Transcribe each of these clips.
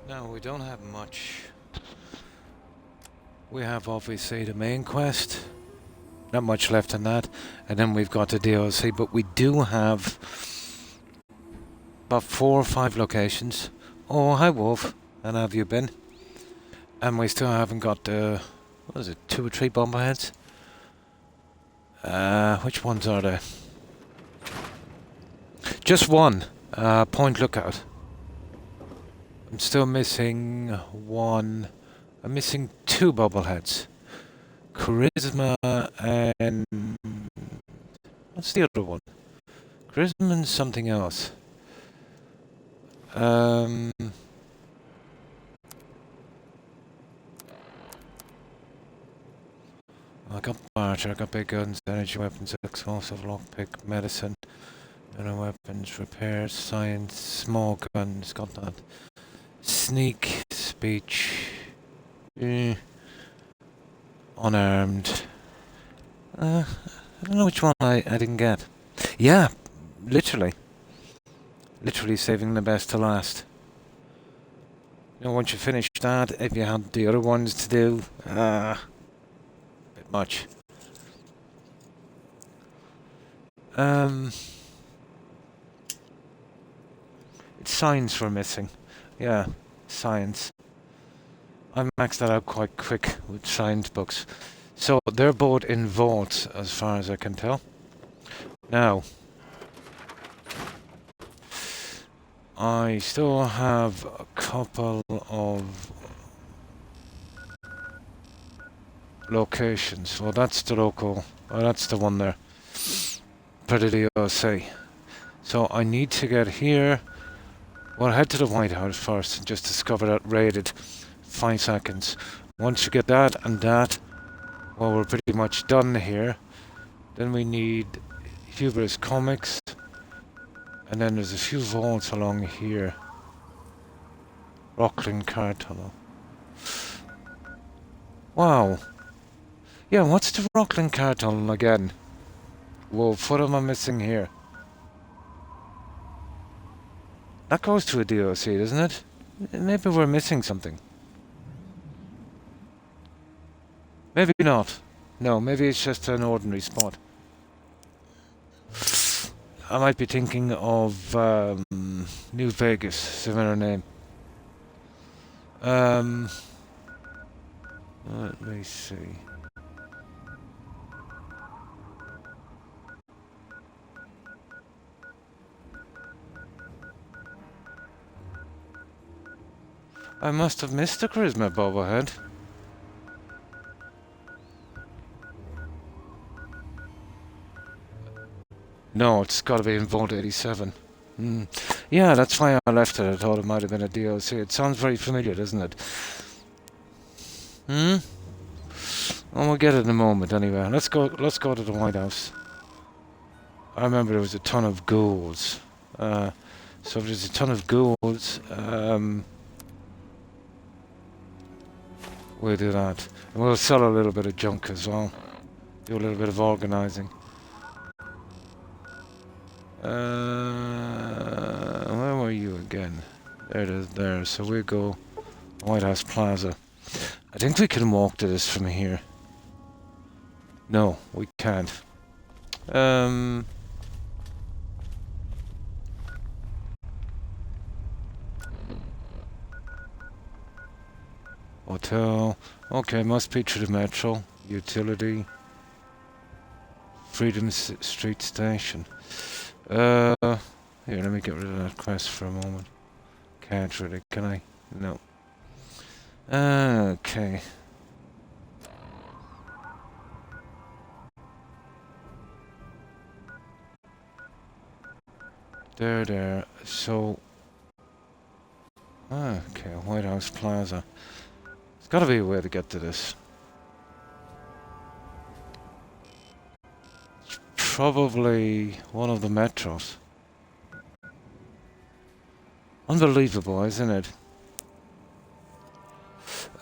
No, we don't have much. We have obviously the main quest. Not much left in that. And then we've got the DLC, but we do have about 4 or 5 locations. Oh, hi Wolf. And have you been? And we still haven't got the... what is it? 2 or 3 bomberheads? Which ones are there? Just one. Point Lookout. I'm still missing one. I'm missing 2 bobbleheads. Charisma and... what's the other one? Charisma and something else. I got Barter, I got big guns, energy weapons, explosive, lockpick, medicine, inner weapons, repair, science, small guns, got that. Sneak, speech, unarmed. I don't know which one I didn't get. Yeah, literally. Literally saving the best to last. You know, once you finish that, if you had the other ones to do, bit much. It's science we're missing. Yeah, science. I maxed that out quite quick with science books. So they're both in vaults as far as I can tell. Now, I still have a couple of locations. Well, that's the local. Oh, that's the one there. For the DLC. So I need to get here. Well, head to the White House first and just discover that raided. 5 seconds. Once you get that and that, well, we're pretty much done here. Then we need Hubris Comics. And then there's a few vaults along here. Rockland Car Tunnel. Wow. Yeah, what's the Rockland Car Tunnel again? Wolf, what am I missing here? That goes to a DLC, doesn't it? Maybe we're missing something. Maybe not. No, maybe it's just an ordinary spot. I might be thinking of New Vegas, similar name. Let me see. I must have missed the Charisma bobblehead. No, it's got to be in Vault 87. Yeah, that's why I left it. I thought it might have been a DLC. It sounds very familiar, doesn't it? Well, we'll get it in a moment anyway. Let's go to the White House. I remember there was a ton of ghouls. So if there's a ton of ghouls, we'll do that. And we'll sell a little bit of junk as well. Do a little bit of organising. Where were you again? There it is, there. So we'll go White House Plaza. I think we can walk to this from here. No, we can't. Hotel. Okay, must be through the metro. Utility. Freedom Street Station. Here, let me get rid of that quest for a moment. Can't really, can I? No. Okay. There. So... okay, White House Plaza. There's gotta be a way to get to this. It's probably one of the metros. Unbelievable, isn't it?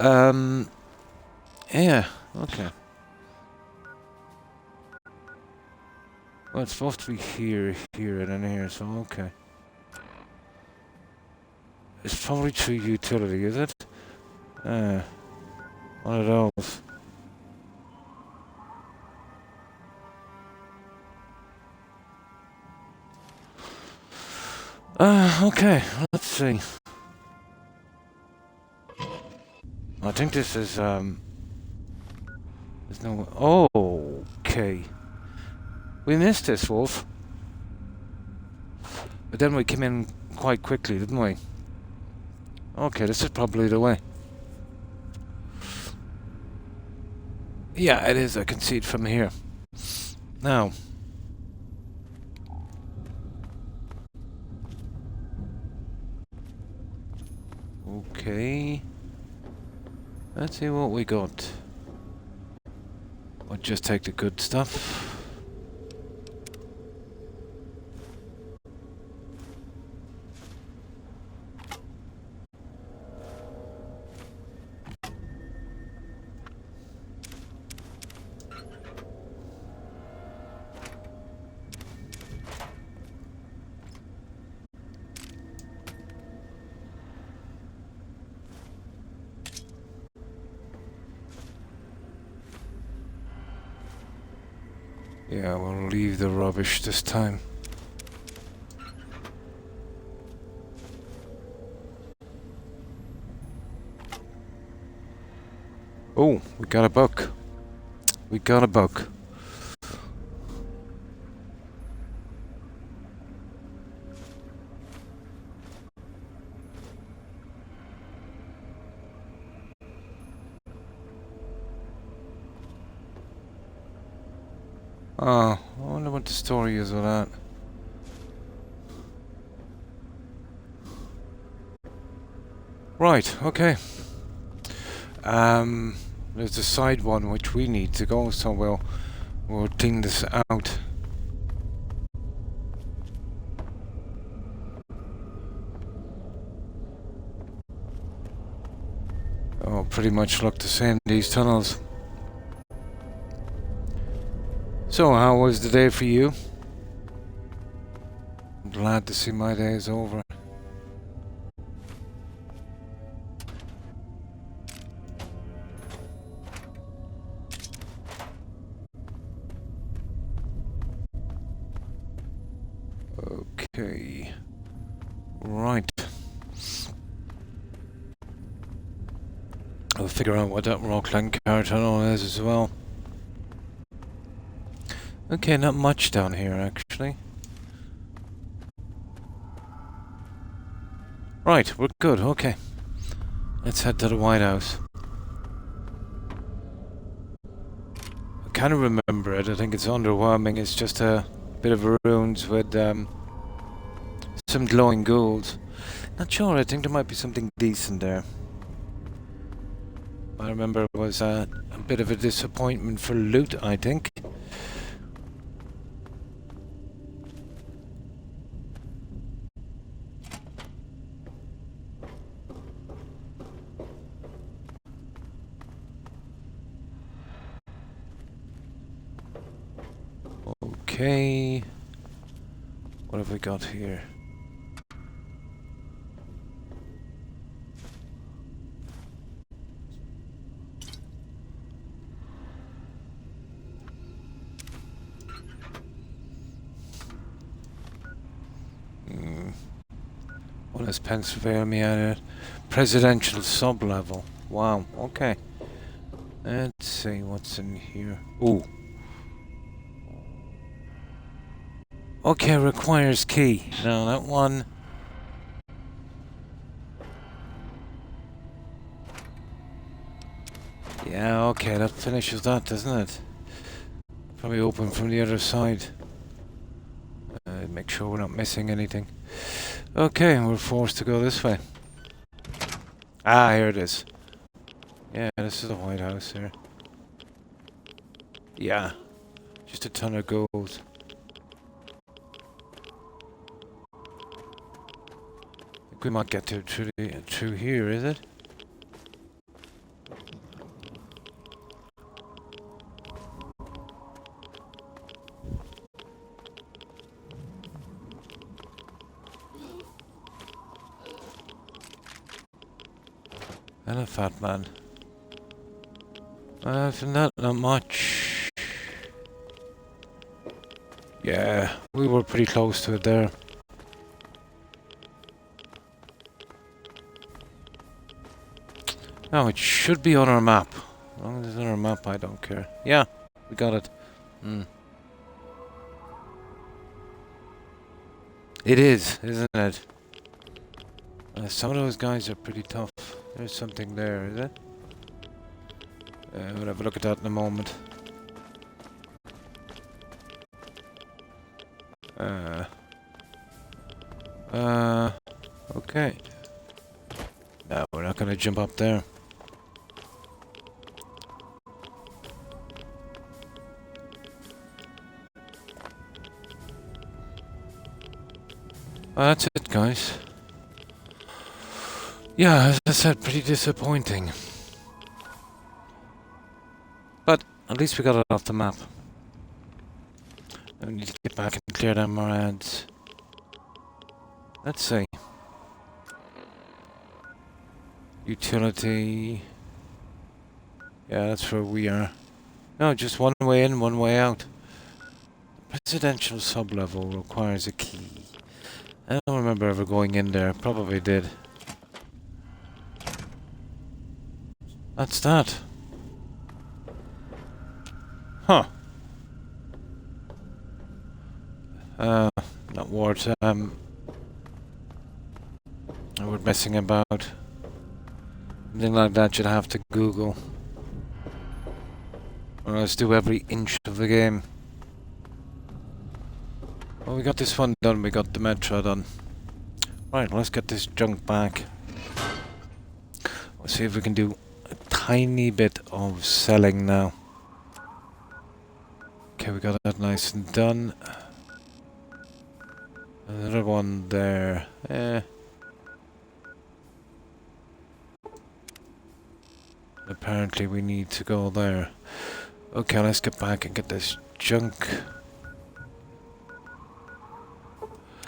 Yeah, okay. Well, it's supposed to be here, and then here, so okay. It's probably through utility, is it? One of those. Okay, let's see. I think this is, there's no... Oh, okay. We missed this, Wolf. But then we came in quite quickly, didn't we? Okay, this is probably the way. Yeah, it is. I can see it from here. Now. Okay. Let's see what we got. We'll just take the good stuff. Yeah, we'll leave the rubbish this time. Oh, we got a buck. We got a buck. Oh, I wonder what the story is with that. Right, okay. There's a side one which we need to go, so we'll clean this out. Oh, pretty much look the same, these tunnels. So, how was the day for you? I'm glad to see my day is over. Okay. Right. I'll figure out what that Rockland car tunnel is as well. Okay, not much down here actually. Right, we're good, okay. Let's head to the White House. I kind of remember it, I think it's underwhelming, it's just a bit of ruins with some glowing gold. Not sure, I think there might be something decent there. I remember it was a bit of a disappointment for loot, I think. Okay. What have we got here? What is Pennsylvania? Presidential sub-level. Wow, okay. Let's see what's in here. Ooh. Okay, requires key. No, that one. Yeah, okay, that finishes that, doesn't it? Probably open from the other side. Make sure we're not missing anything. Okay, we're forced to go this way. Ah, here it is. Yeah, this is the White House here. Yeah, just a ton of gold. I think we might get to through here, is it? And a fat man. Not much. Yeah, we were pretty close to it there. Now it should be on our map. As long as it's on our map, I don't care. Yeah, we got it. It is, isn't it? Some of those guys are pretty tough. There's something there, is it? We'll have a look at that in a moment. Okay. No, we're not gonna jump up there. Well, that's it, guys. Yeah, as I said, pretty disappointing. But at least we got it off the map. We need to get back and clear them more ads. Let's see. Utility. Yeah, that's where we are. No, just one way in, one way out. Residential sub-level requires a key. I don't remember ever going in there. Probably did. That's that. Huh. Not worth, we're messing about. Something like that you'd have to Google. Or else do every inch of the game. Well, we got this one done, we got the metro done. Right, let's get this junk back. Let's see if we can do a tiny bit of selling now. Okay, we got that nice and done. Another one there. Apparently we need to go there. Okay, let's get back and get this junk.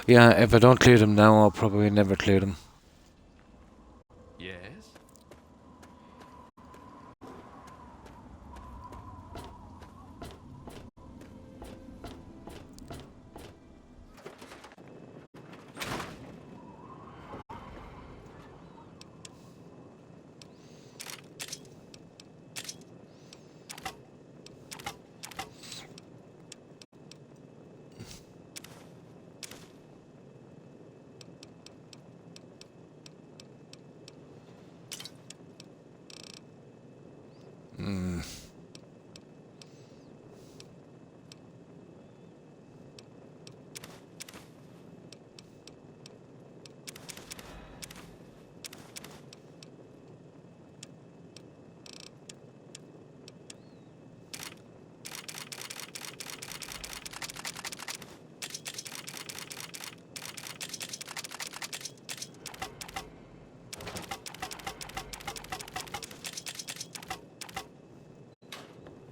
Yeah, if I don't clear them now, I'll probably never clear them. Yes?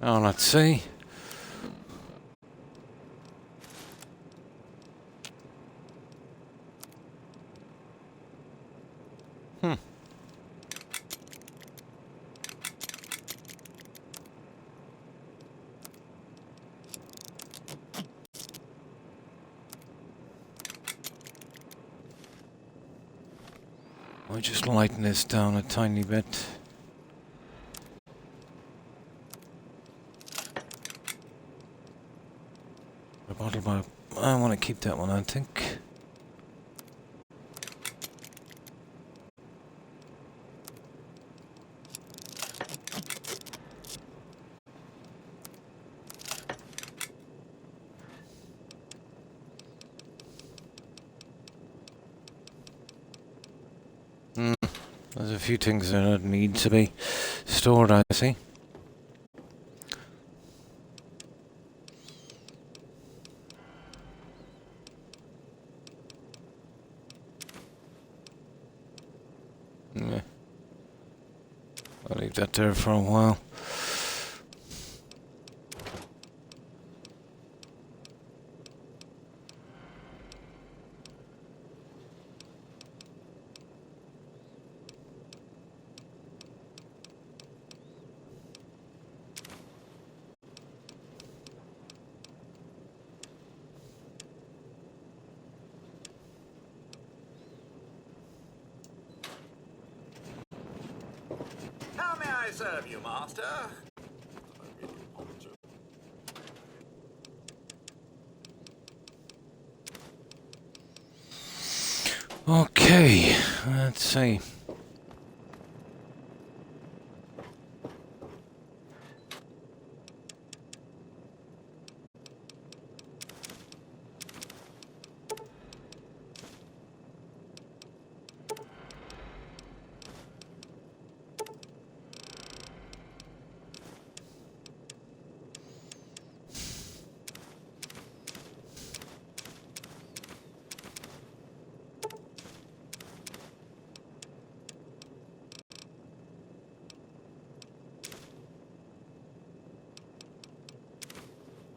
Oh, let's see. We'll just lighten this down a tiny bit. A bottle bar. I want to keep that one, I think. There's a few things that need to be stored, I see. Yeah. I'll leave that there for a while. serve you, master? Okay, let's see.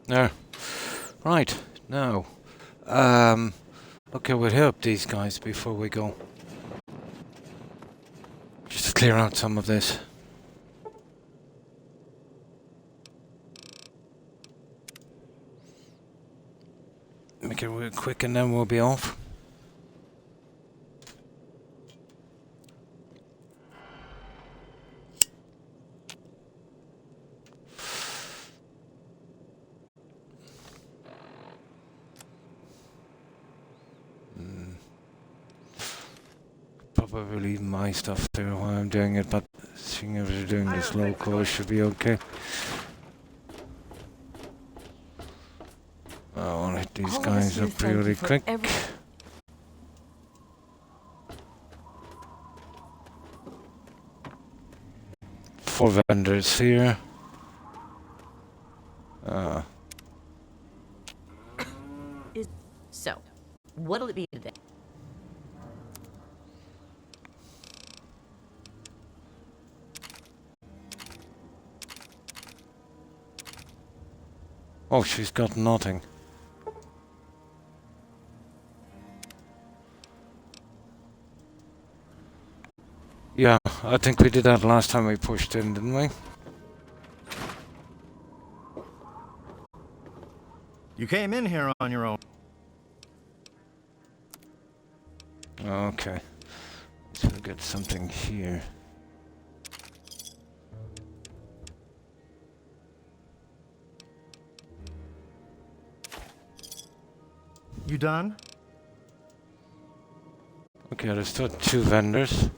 There. Right, now. Okay, we'll help these guys before we go. Just to clear out some of this. Make it real quick and then we'll be off. Probably leave my stuff there while I'm doing it, but seeing as we're doing this local, it should be okay. I'll hit these guys up really quick. 4 vendors here. So, what'll it be today? Oh, she's got nothing. Yeah, I think we did that last time we pushed in, didn't we? You came in here on your own. Okay. So we'll get something here. You done? Okay, there's still 2 vendors.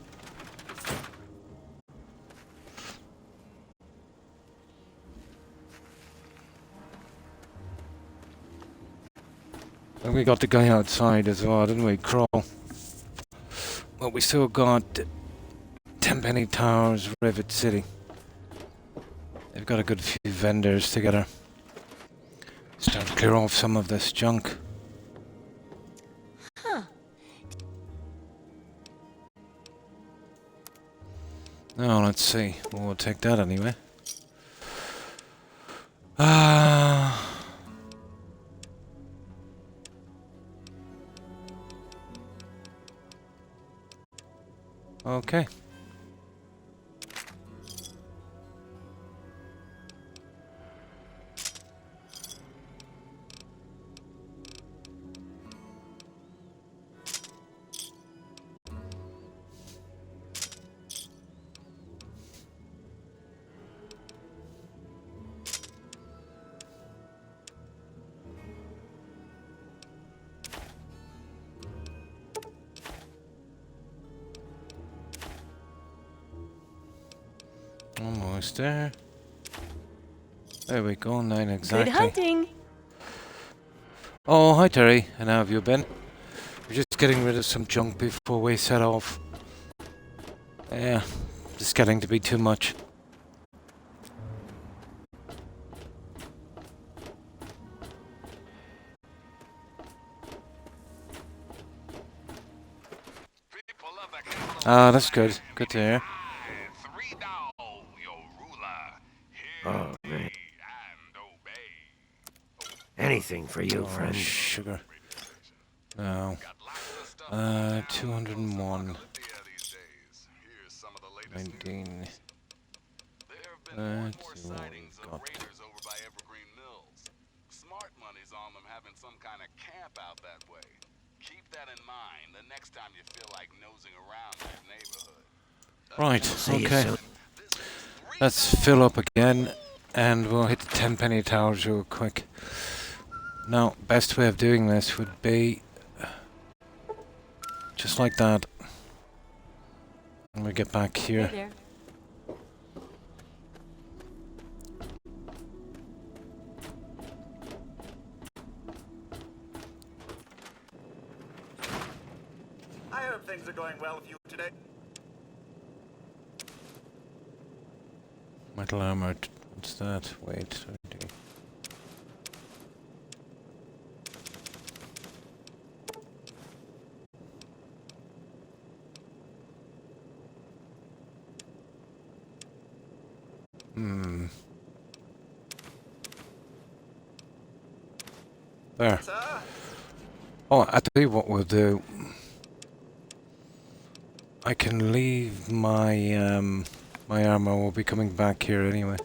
And we got the guy outside as well, didn't we? Croc. Well, we still got Tenpenny Towers, Rivet City. They've got a good few vendors together. Start to clear off some of this junk. Huh. Now, let's see. Well, we'll take that anyway. Okay. Almost there. There we go, 9 exactly. Good hunting. Oh, hi Terry. And how have you been? We're just getting rid of some junk before we set off. Yeah, just getting to be too much. Ah, that's good. Good to hear. Oh, man. Anything for you, friend. Sugar. No. 201. 19. Smart money's on them having some kind of camp out that way. Keep that in mind the next time you feel like nosing around that neighborhood. Right, See you okay. soon. Let's fill up again, and we'll hit the 10 penny towers real quick. Now, best way of doing this would be just like that. And we get back Hey here. there. I hope things are going well with you today. Metal armor. What's that? Wait. 20. There. Sir? Oh, I tell you what we'll do. I can leave my my armor. We'll be coming back here anyway.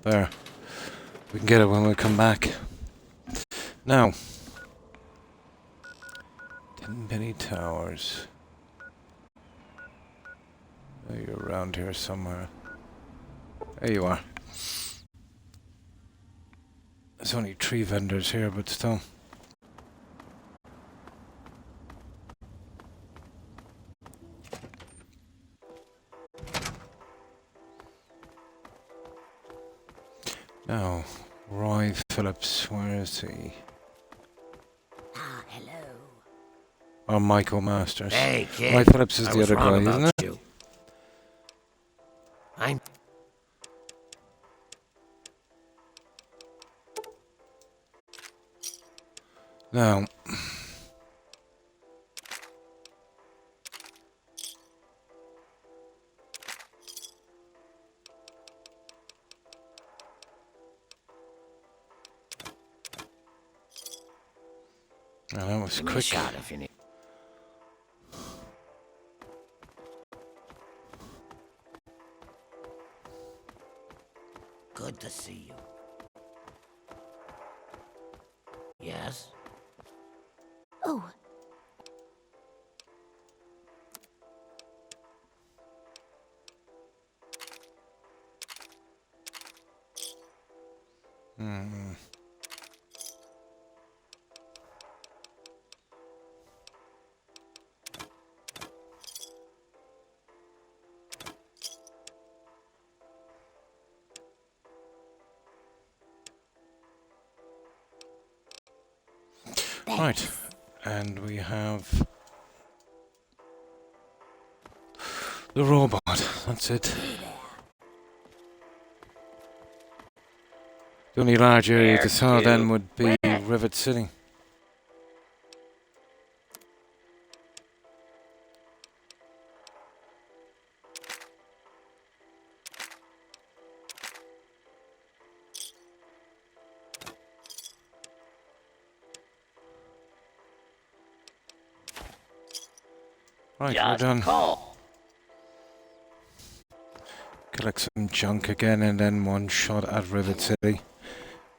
There. We can get it when we come back. Now. 10 penny towers. Oh, you're around here somewhere. There you are. There's only 3 vendors here, but still. Now, Roy Phillips, where is he? Ah, hello. Or Michael Masters. Hey, kid. Roy Phillips is I the was other wrong guy, about isn't it? you. I'm Now, now that was give me a quick. shot if you need. Good to see you. Yes? Oh, Hmm. Right, and we have the robot. That's it. The only large area to saw then would be Rivet City. Right, we're done. Collect some junk again and then one shot at Rivet City.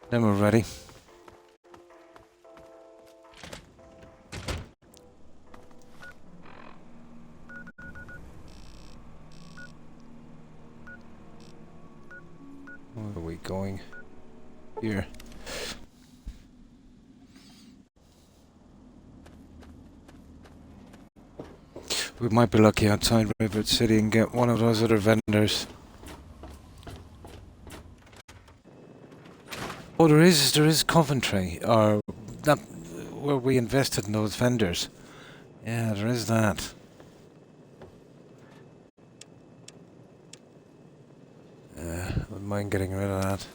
Then we're ready. Where are we going? Here. We might be lucky outside Rivet City and get one of those other vendors. Oh, there is Coventry, or that where we invested in those vendors. Yeah, there is that. Wouldn't mind getting rid of that.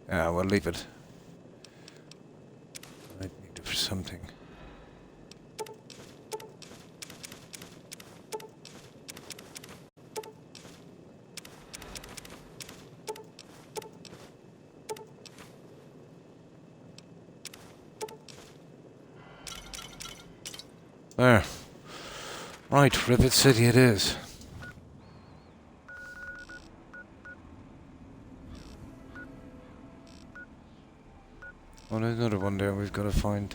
Yeah, we'll leave it. Might need it for something. There. Right, Rivet City it is. Oh, there's another one there we've got to find.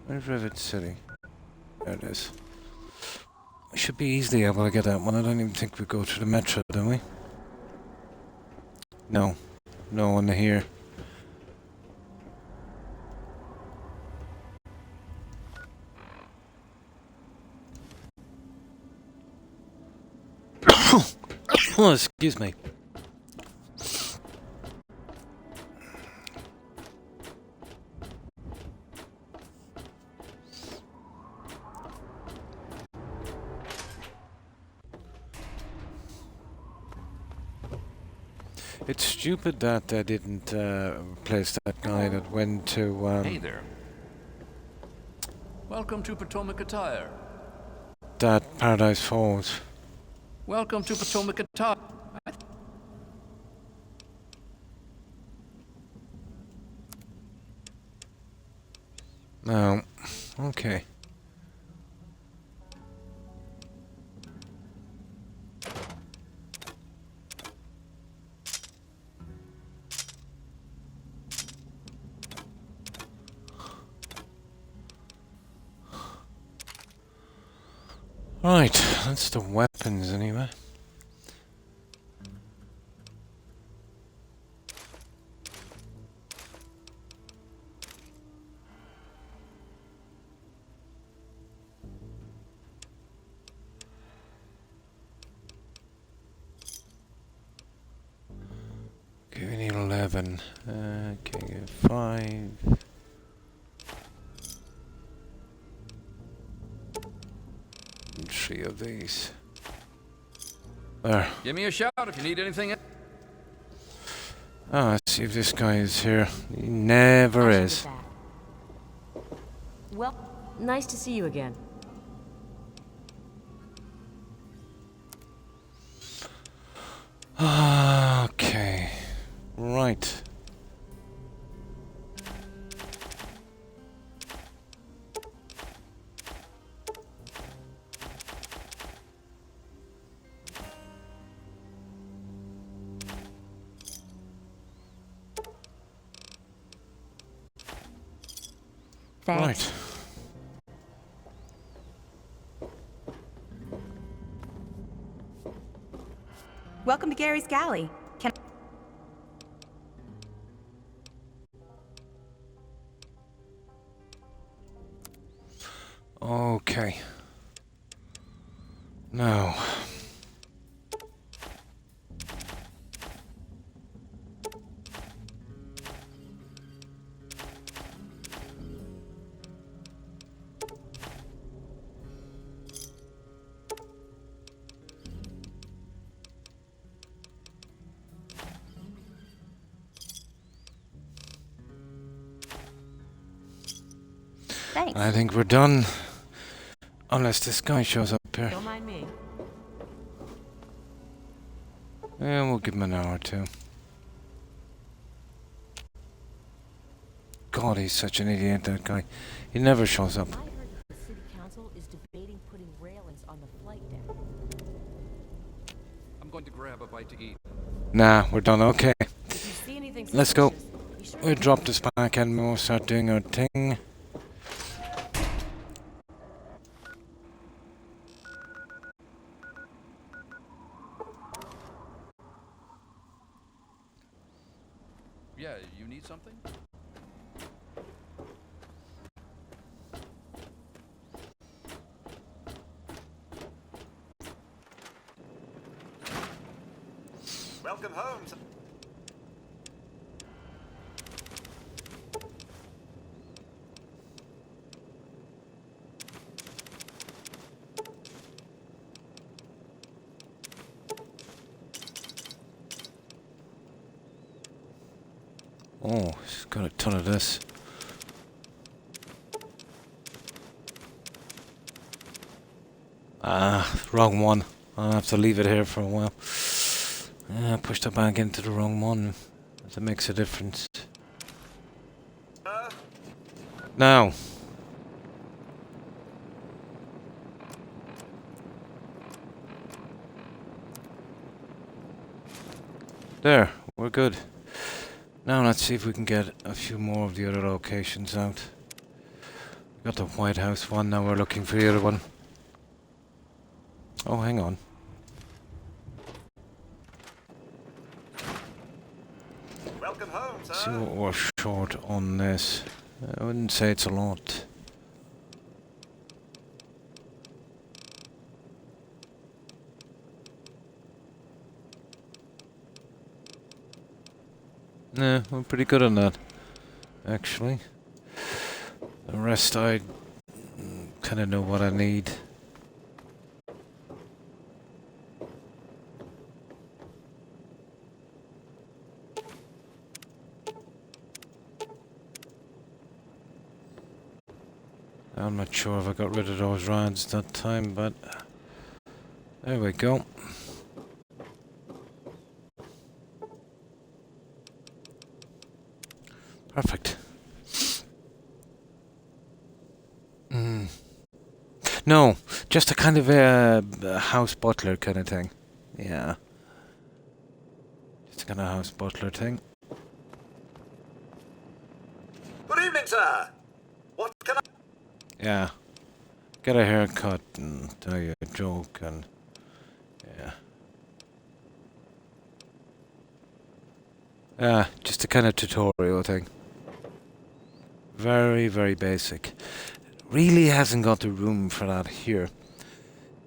Where's Rivet City? There it is. We should be easily able to get that one. I don't even think we go through the metro, do we? No. No one here. Oh, excuse me. It's stupid that they didn't replace that guy that went to Hey there. Welcome to Potomac Attire. that Paradise Falls. Welcome to Potomac Attire. No. Okay. Right, that's the weapons anyway. Okay, we need 11. Okay, 5. And 3 of these. There. Give me a shout if you need anything. Oh, let's see if this guy is here. He never I should is. be back. Well, nice to see you again. Okay. Right. Thanks. Right. Welcome to Gary's Galley. Can Okay. Now. Thanks. I think we're done. Unless this guy shows up here. Don't mind me. Yeah, we'll give him an hour or two. God, he's such an idiot, that guy. He never shows up. I heard the city council is debating putting railings on the flight deck. I'm going to grab a bite to eat. Nah, we're done. Okay. If you see anything Let's go. suspicious, be sure We'll to drop this back and we'll start doing our thing. Yeah, you need something? Welcome home. Oh, he's got a ton of this. Ah, wrong one. I'll have to leave it here for a while. I pushed it back into the wrong one. That makes a difference. Now. There, we're good. Now let's see if we can get a few more of the other locations out. Got the White House one, now we're looking for the other one. Oh, hang on. Welcome home, See sir. what we're short on this. I wouldn't say it's a lot. Nah, we're pretty good on that, actually. The rest I kind of know what I need. I'm not sure if I got rid of those rods that time, but there we go. Perfect. No, just a kind of a house butler kind of thing. Yeah. Just a kind of house butler thing. Good evening, sir. What can I... Yeah. Get a haircut and tell you a joke and... yeah. Just a kind of tutorial thing. Very, very basic. Really hasn't got the room for that here.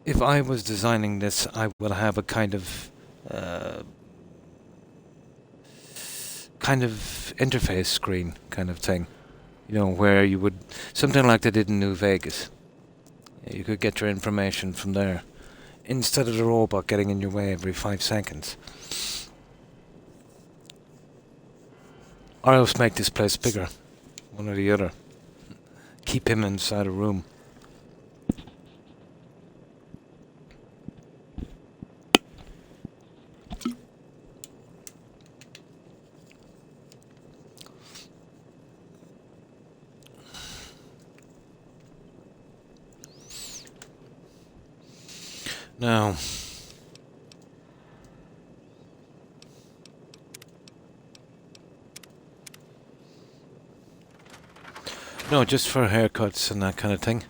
If I was designing this, I would have a kind of interface screen kind of thing. You know, where you would... something like they did in New Vegas. You could get your information from there. Instead of the robot getting in your way every 5 seconds. Or else make this place bigger. One or the other. Keep him inside a room. Now, no, just for haircuts and that kind of thing.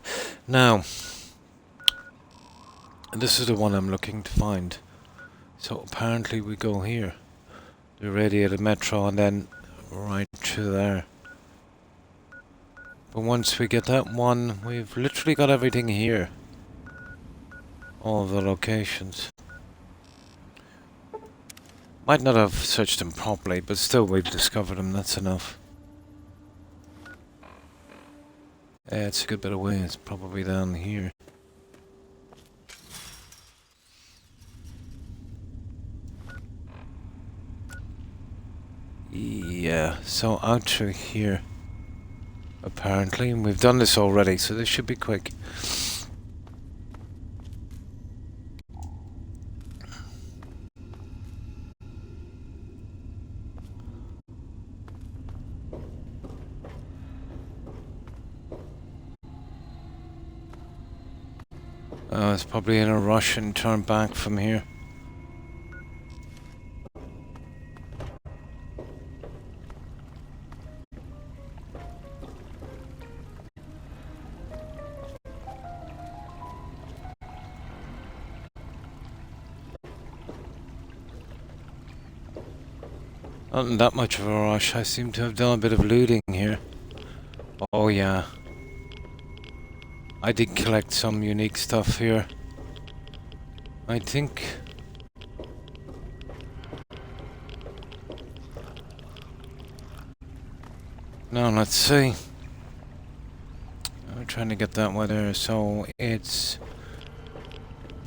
Now, this is the one I'm looking to find. So apparently we go here. The radiated metro and then right to there. But once we get that one, we've literally got everything here. All of the locations. Might not have searched them properly, but still we've discovered them, that's enough. Yeah, it's a good bit away, it's probably down here. Yeah, so out through here. Apparently, and we've done this already, so this should be quick. It's probably in a rush and turn back from here. Not that much of a rush. I seem to have done a bit of looting here. Oh yeah. I did collect some unique stuff here. I think... no, let's see. I'm trying to get that one there. So it's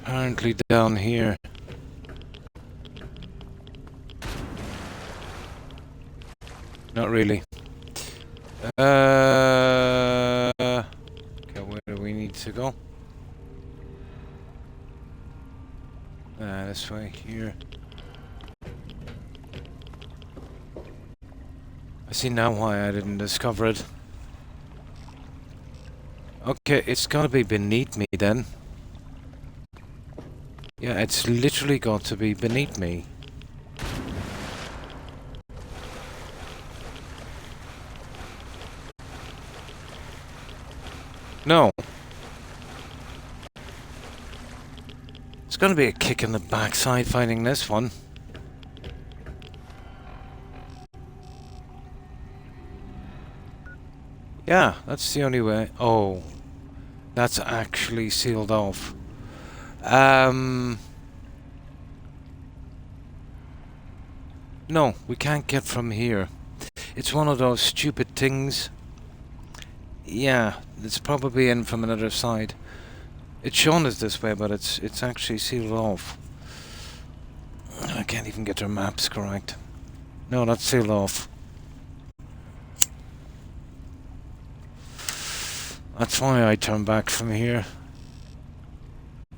apparently down here. Not really. Okay, where do we need to go? This way, here. I see now why I didn't discover it. Okay, it's gotta be beneath me then. Yeah, it's literally got to be beneath me. No. It's gonna be a kick in the backside finding this one. Yeah, that's the only way. Oh, that's actually sealed off. No, we can't get from here. It's one of those stupid things. Yeah, it's probably in from another side. It's shown us this way, but it's actually sealed off. I can't even get their maps correct. No, that's sealed off. That's why I turn back from here.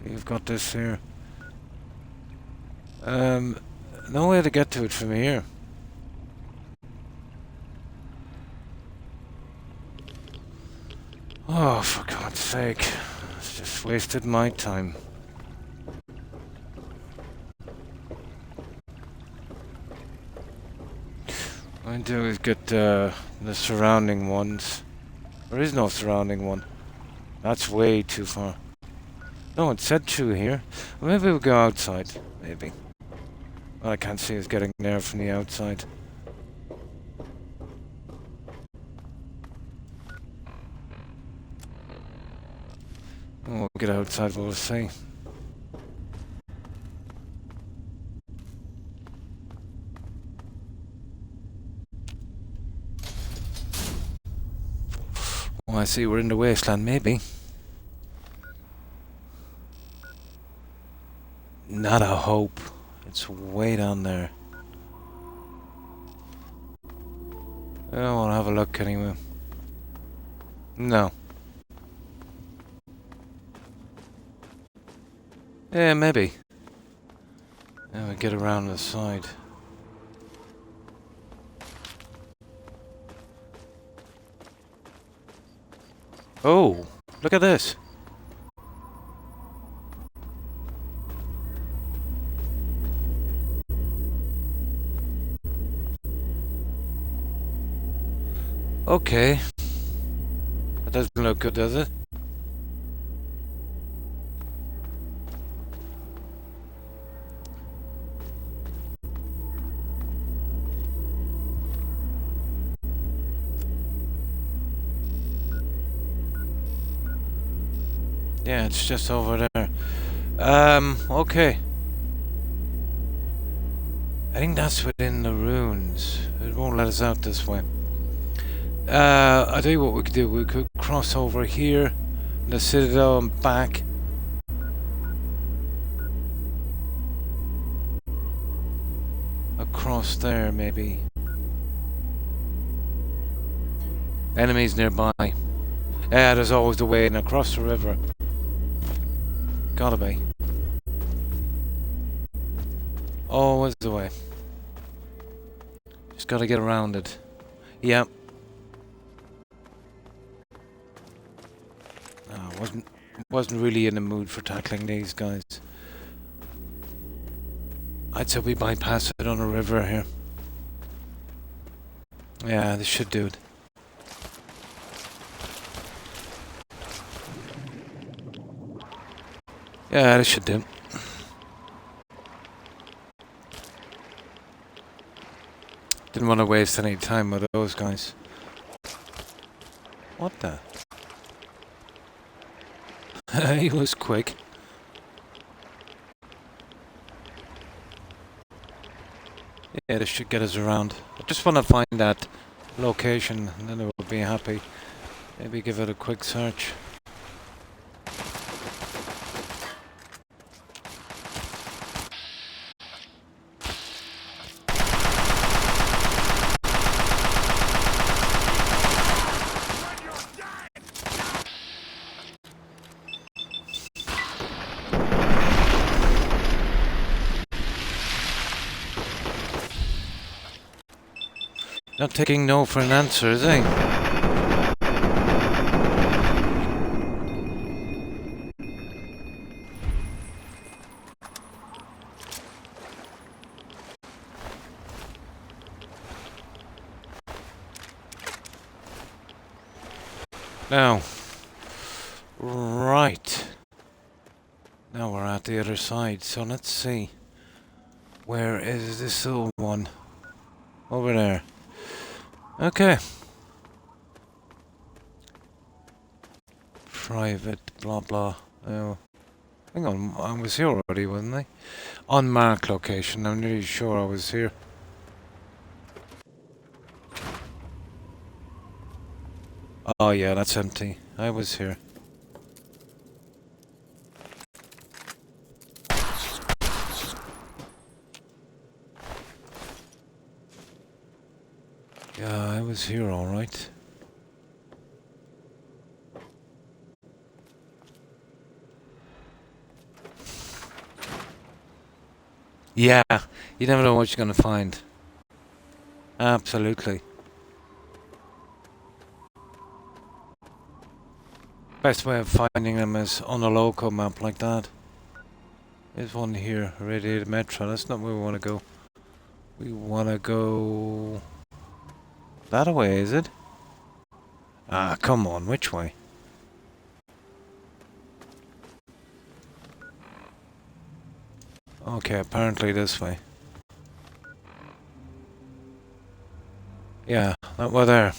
You've got this here. No way to get to it from here. Oh, for God's sake. It's just wasted my time. What I do is get the surrounding ones. There is no surrounding one. That's way too far. No, it said 2 here. Well, maybe we'll go outside. Maybe. Well, I can't see us getting there from the outside. We'll get outside, we'll see. Oh, I see we're in the wasteland, maybe. Not a hope. It's way down there. I want to have a look anyway. No. Yeah, maybe. Yeah, we get around the side. Oh, look at this. Okay. That doesn't look good, does it? Yeah, it's just over there. Okay. I think that's within the ruins. It won't let us out this way. I tell you what we could do. We could cross over here, the citadel and back. Across there, maybe. Enemies nearby. Yeah, there's always the way in across the river. Gotta be. Always the way. Just gotta get around it. Yep. Wasn't really in the mood for tackling these guys. I'd say we bypass it on a river here. Yeah, this should do it. Yeah, this should do. Didn't want to waste any time with those guys. What the? He was quick. Yeah, this should get us around. I just want to find that location and then we'll be happy. Maybe give it a quick search. Not taking no for an answer, is he? Now, Right. Now we're at the other side, so let's see. Where is this little one? Over there. Okay. Private, blah blah. Oh. Hang on, I was here already, wasn't I? Unmarked location, I'm nearly sure I was here. Oh yeah, that's empty. I was here. Yeah, I was here alright. Yeah, you never know what you're gonna find. Absolutely. Best way of finding them is on a local map like that. There's one here, Radiated Metro. That's not where we want to go. We want to go that way, is it? Ah, come on, which way? Okay, apparently this way. Yeah, that way there.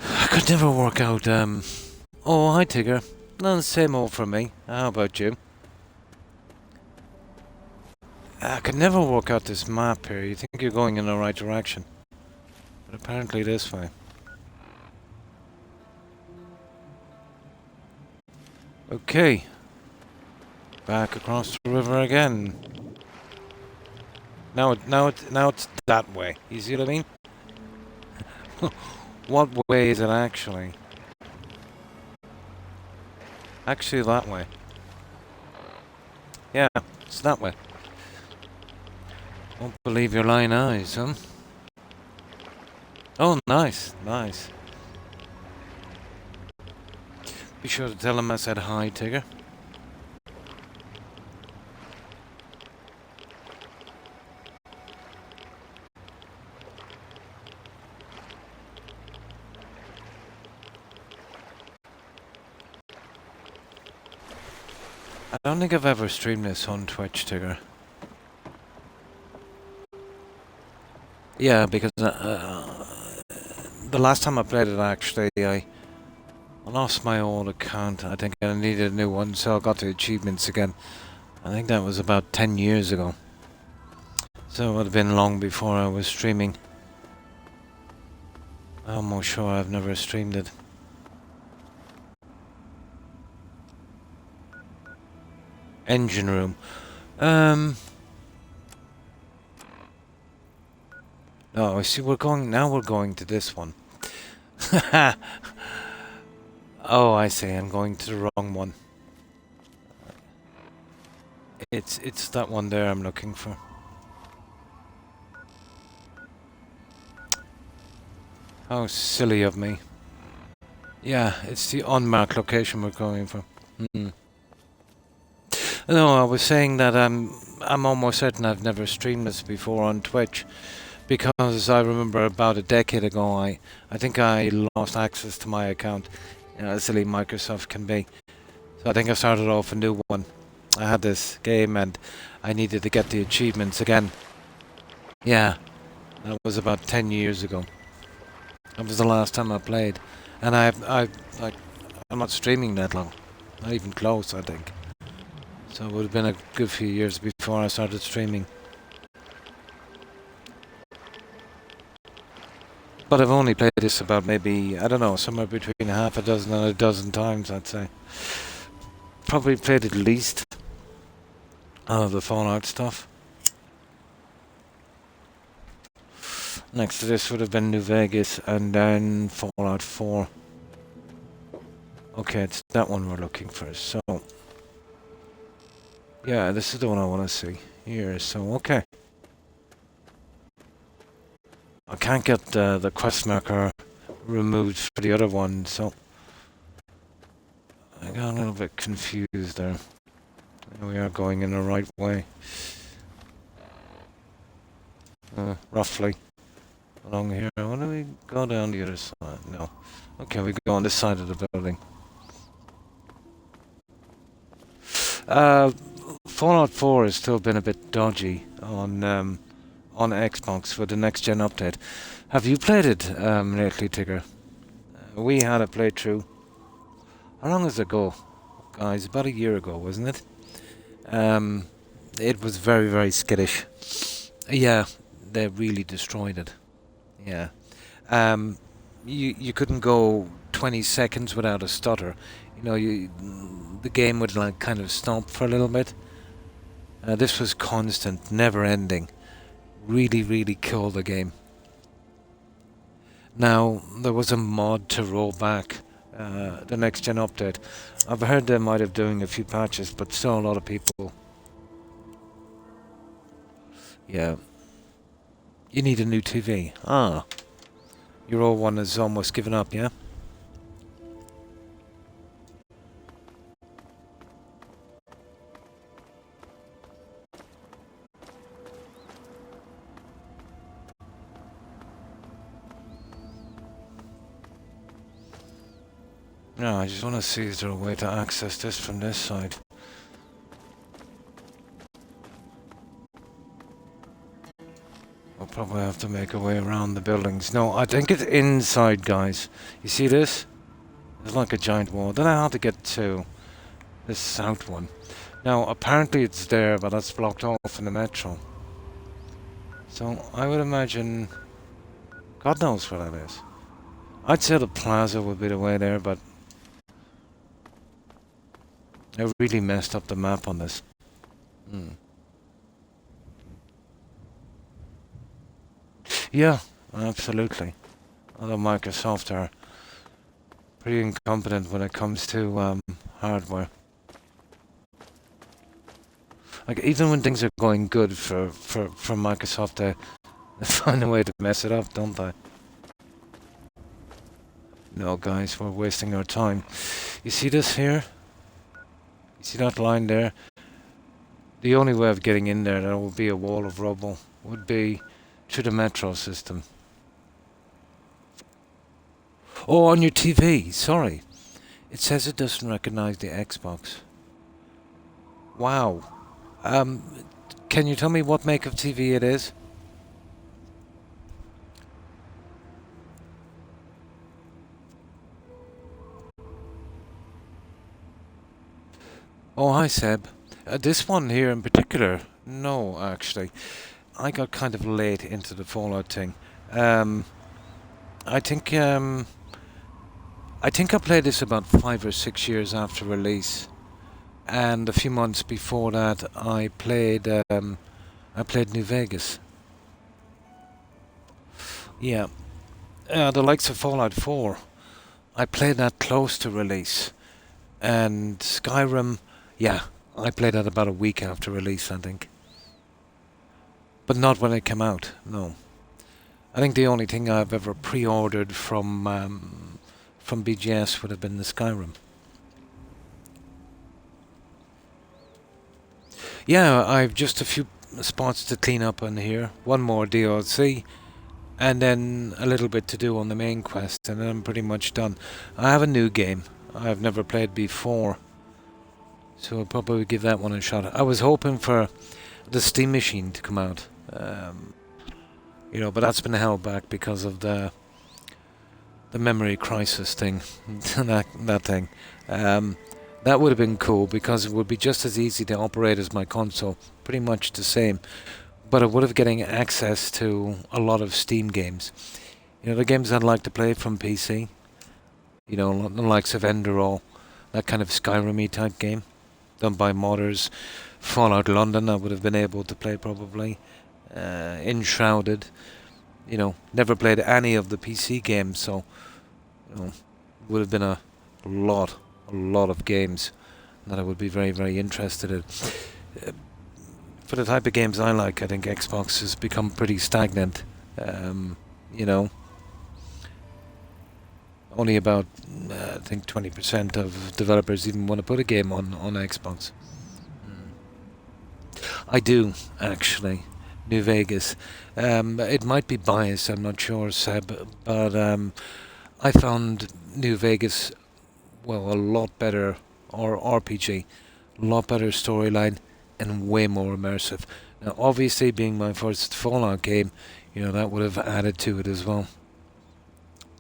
I could never work out, Oh, hi, Tigger. No, the same old for me. How about you? I could never work out this map here. You think you're going in the right direction. But apparently this way. Okay. Back across the river again. Now it's that way. You see what I mean? What way is it actually? Actually that way. Yeah, it's that way. Won't believe your lying eyes, huh? Oh, nice, nice. Be sure to tell him I said hi, Tigger. I don't think I've ever streamed this on Twitch, Tigger. Yeah, because the last time I played it, actually, I lost my old account. I think I needed a new one, so I got the achievements again. I think that was about 10 years ago. So it would have been long before I was streaming. I'm almost sure I've never streamed it. Engine room. Oh, I see. We're going to this one. Oh, I see. I'm going to the wrong one. It's that one there I'm looking for. How silly of me. Yeah, it's the unmarked location we're going for. No, I was saying that I'm almost certain I've never streamed this before on Twitch, because I remember about a decade ago I think I lost access to my account. You know, as silly Microsoft can be. So I think I started off a new one. I had this game and I needed to get the achievements again. Yeah, that was about 10 years ago. That was the last time I played, and I'm not streaming that long, not even close, I think. So it would have been a good few years before I started streaming. But I've only played this about maybe, I don't know, somewhere between half a dozen and a dozen times, I'd say. Probably played at least all of the Fallout stuff. Next to this would have been New Vegas and then Fallout 4. Okay, it's that one we're looking for, so... Yeah, this is the one I want to see. Here, so okay. I can't get the quest marker removed for the other one, so... I got a little bit confused there. We are going in the right way. Roughly. along here. Why don't we go down the other side? No. Okay, we go on this side of the building. Fallout 4 has still been a bit dodgy on Xbox for the next gen update. Have you played it lately, Tigger? We had a playthrough. How long does it go, guys? About a year ago, wasn't it? It was very, very skittish. Yeah, they really destroyed it. Yeah. You couldn't go 20 seconds without a stutter. You know, the game would like kind of stop for a little bit. This was constant, never ending. Really, really killed the game. Now, there was a mod to roll back the next gen update. I've heard they might have doing a few patches, but still a lot of people. Yeah. You need a new TV. Ah. Your old one is almost given up, yeah? No, I just want to see is there a way to access this from this side. We'll probably have to make a way around the buildings. No, I think it's inside, guys. You see this? It's like a giant wall. Then I have to get to this south one. Now, apparently it's there, but that's blocked off in the metro. So, I would imagine... God knows where that is. I'd say the plaza would be the way there, but... they really messed up the map on this. Yeah, absolutely. Although Microsoft are pretty incompetent when it comes to hardware. Like, even when things are going good for Microsoft, they find a way to mess it up, don't they? No, guys, we're wasting our time. You see this here? You see that line there? The only way of getting in there, there will be a wall of rubble, would be through the metro system. Oh, on your TV, sorry. It says it doesn't recognize the Xbox. Wow. Can you tell me what make of TV it is? Oh, hi, Seb. This one here in particular, no, actually. I got kind of late into the Fallout thing. I think I played this about 5 or 6 years after release, and a few months before that, I played New Vegas. Yeah, the likes of Fallout 4. I played that close to release, and Skyrim. Yeah, I played that about a week after release, I think. But not when it came out, no. I think the only thing I've ever pre-ordered from BGS would have been the Skyrim. Yeah, I've just a few spots to clean up on here. One more DLC, and then a little bit to do on the main quest, and then I'm pretty much done. I have a new game I've never played before, so I'll probably give that one a shot. I was hoping for the Steam Machine to come out. You know, but that's been held back because of the memory crisis thing, that thing. That would have been cool because it would be just as easy to operate as my console, pretty much the same. But it would have getting access to a lot of Steam games. You know, the games I'd like to play from PC. You know, the likes of Enderall, that kind of Skyrim-y type game, done by modders. Fallout London I would have been able to play probably. Enshrouded, you know, never played any of the PC games, so you know, would have been a lot of games that I would be very, very interested in. For the type of games I like, I think Xbox has become pretty stagnant. You know, only about I think 20% of developers even want to put a game on Xbox. I do, actually. New Vegas. It might be biased, I'm not sure, Seb, but I found New Vegas, well, a lot better, or RPG, a lot better storyline, and way more immersive. Now, obviously, being my first Fallout game, that would have added to it as well.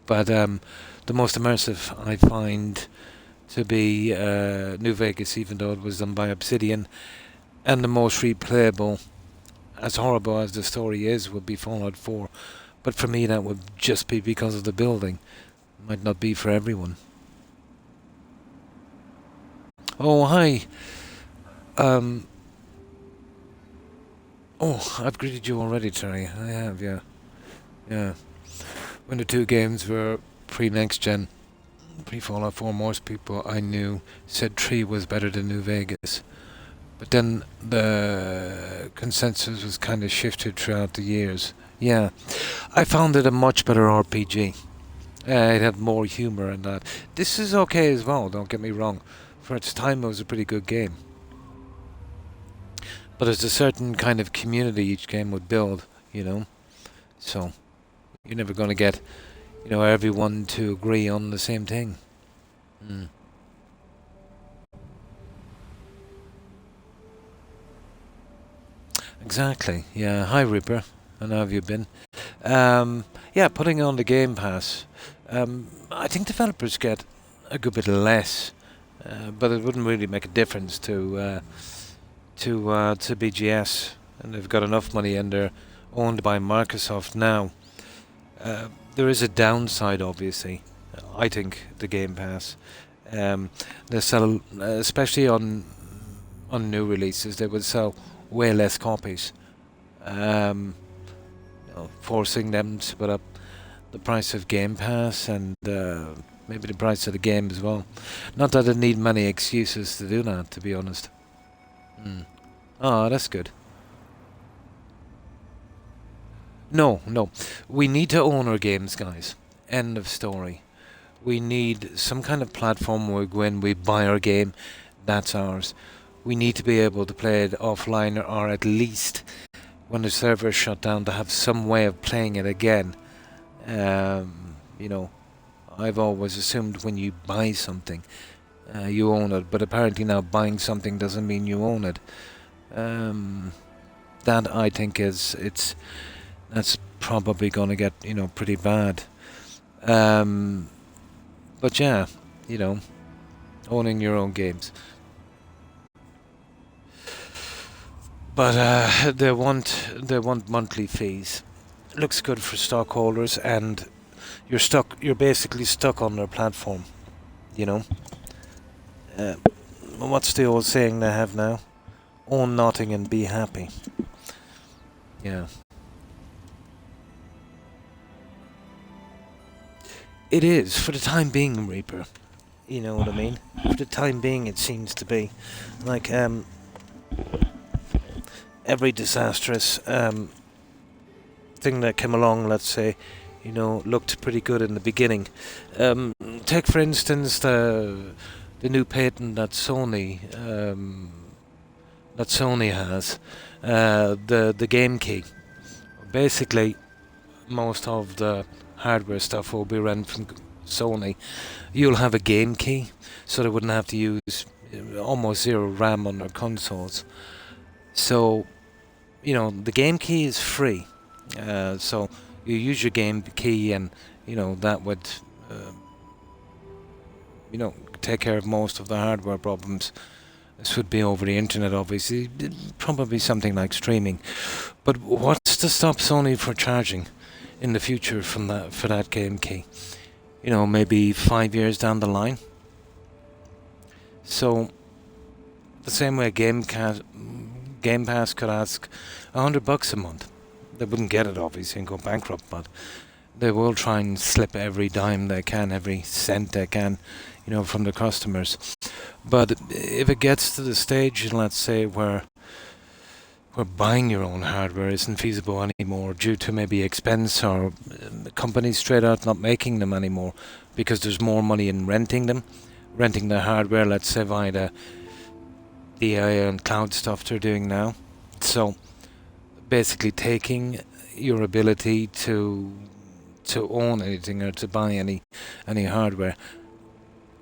But the most immersive I find to be New Vegas, even though it was done by Obsidian, and the most replayable, as horrible as the story is, would be Fallout 4. But for me, that would just be because of the building. Might not be for everyone. Oh, hi. I've greeted you already, Terry. I have, yeah. Yeah. When the two games were pre-next gen, pre-Fallout 4, most people I knew said 3 was better than New Vegas. But then the consensus was kind of shifted throughout the years. Yeah. I found it a much better RPG. It had more humour in that. This is okay as well, don't get me wrong. For its time, it was a pretty good game. But there's a certain kind of community each game would build, So, you're never going to get, everyone to agree on the same thing. Exactly, yeah. Hi, Reaper. And how have you been? Yeah, putting on the Game Pass. I think developers get a good bit less, but it wouldn't really make a difference to BGS, and they've got enough money and they're owned by Microsoft now. There is a downside, obviously. I think the Game Pass. They sell, especially on new releases, they would sell way less copies, forcing them to put up the price of Game Pass and maybe the price of the game as well. Not that I need many excuses to do that, to be honest. Oh, that's good. No. We need to own our games, guys. End of story. We need some kind of platform where when we buy our game, that's ours. We need to be able to play it offline, or at least when the server is shut down, to have some way of playing it again. I've always assumed when you buy something, you own it, but apparently now buying something doesn't mean you own it. That I think that's probably going to get pretty bad. But yeah, owning your own games. But they want monthly fees. Looks good for stockholders, and you're basically stuck on their platform. What's the old saying they have now? Own nothing and be happy. Yeah. It is, for the time being, Reaper. You know what I mean? For the time being, it seems to be. Like, every disastrous thing that came along, let's say, looked pretty good in the beginning. Take, for instance, the new patent that Sony has, the game key. Basically, most of the hardware stuff will be run from Sony. You'll have a game key, so they wouldn't have to use almost zero RAM on their consoles. So, the game key is free. So you use your game key, and that would take care of most of the hardware problems. This would be over the internet, obviously. Probably something like streaming. But what's to stop Sony for charging in the future for that game key? Maybe 5 years down the line. So the same way Game Pass could ask $100 a month. They wouldn't get it, obviously, and go bankrupt, but they will try and slip every dime they can, every cent they can, from the customers. But if it gets to the stage, let's say, where buying your own hardware isn't feasible anymore due to maybe expense, or companies straight out not making them anymore because there's more money in renting the hardware, let's say, via the AI and cloud stuff they're doing now. So basically taking your ability to own anything or to buy any hardware,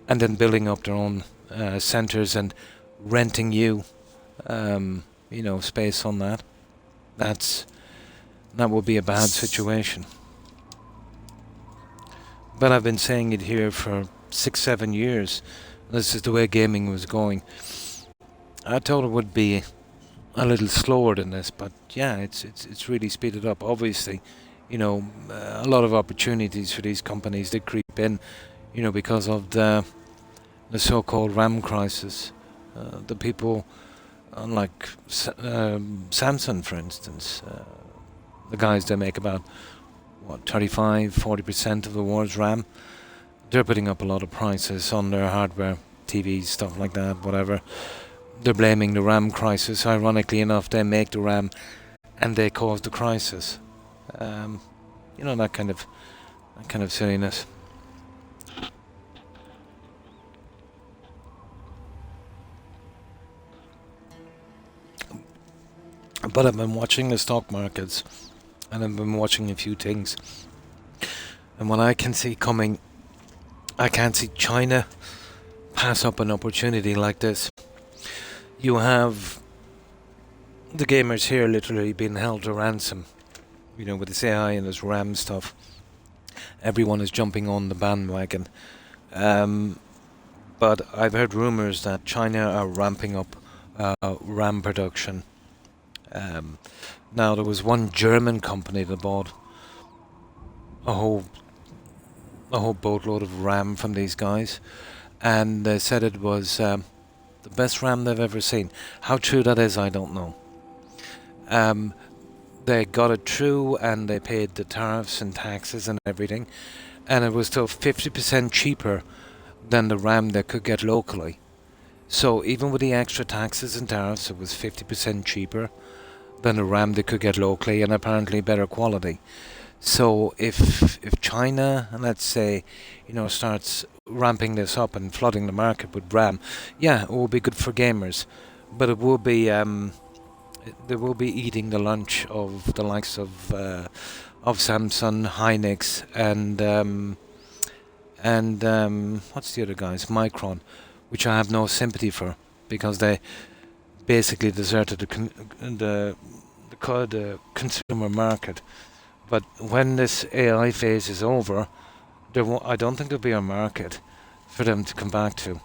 and then building up their own centers and renting you, space on that. That would be a bad situation. But I've been saying it here for 6-7 years. This is the way gaming was going. I thought it would be a little slower than this, but yeah, it's really speeded up. Obviously, a lot of opportunities for these companies that creep in, because of the so-called RAM crisis. The people, unlike Samsung, for instance, the guys that make about 35-40% of the world's RAM, they're putting up a lot of prices on their hardware, TVs, stuff like that, whatever. They're blaming the RAM crisis. Ironically enough, they make the RAM and they cause the crisis. That kind of silliness. But I've been watching the stock markets, and I've been watching a few things. And what I can see coming, I can't see China pass up an opportunity like this. You have the gamers here literally being held to ransom, with this AI and this RAM stuff. Everyone is jumping on the bandwagon. But I've heard rumors that China are ramping up RAM production. Now, there was one German company that bought a whole boatload of RAM from these guys, and they said it was the best RAM they've ever seen. How true that is, I don't know. They got it through, and they paid the tariffs and taxes and everything, and it was still 50% cheaper than the RAM they could get locally. So even with the extra taxes and tariffs, it was 50% cheaper than the RAM they could get locally, and apparently better quality. So if China, let's say, starts ramping this up and flooding the market with RAM, yeah, it will be good for gamers, but it will be they will be eating the lunch of the likes of Samsung, Hynix, and what's the other guys? Micron, which I have no sympathy for, because they basically deserted the consumer market. But when this AI phase is over, I don't think there'll be a market for them to come back to.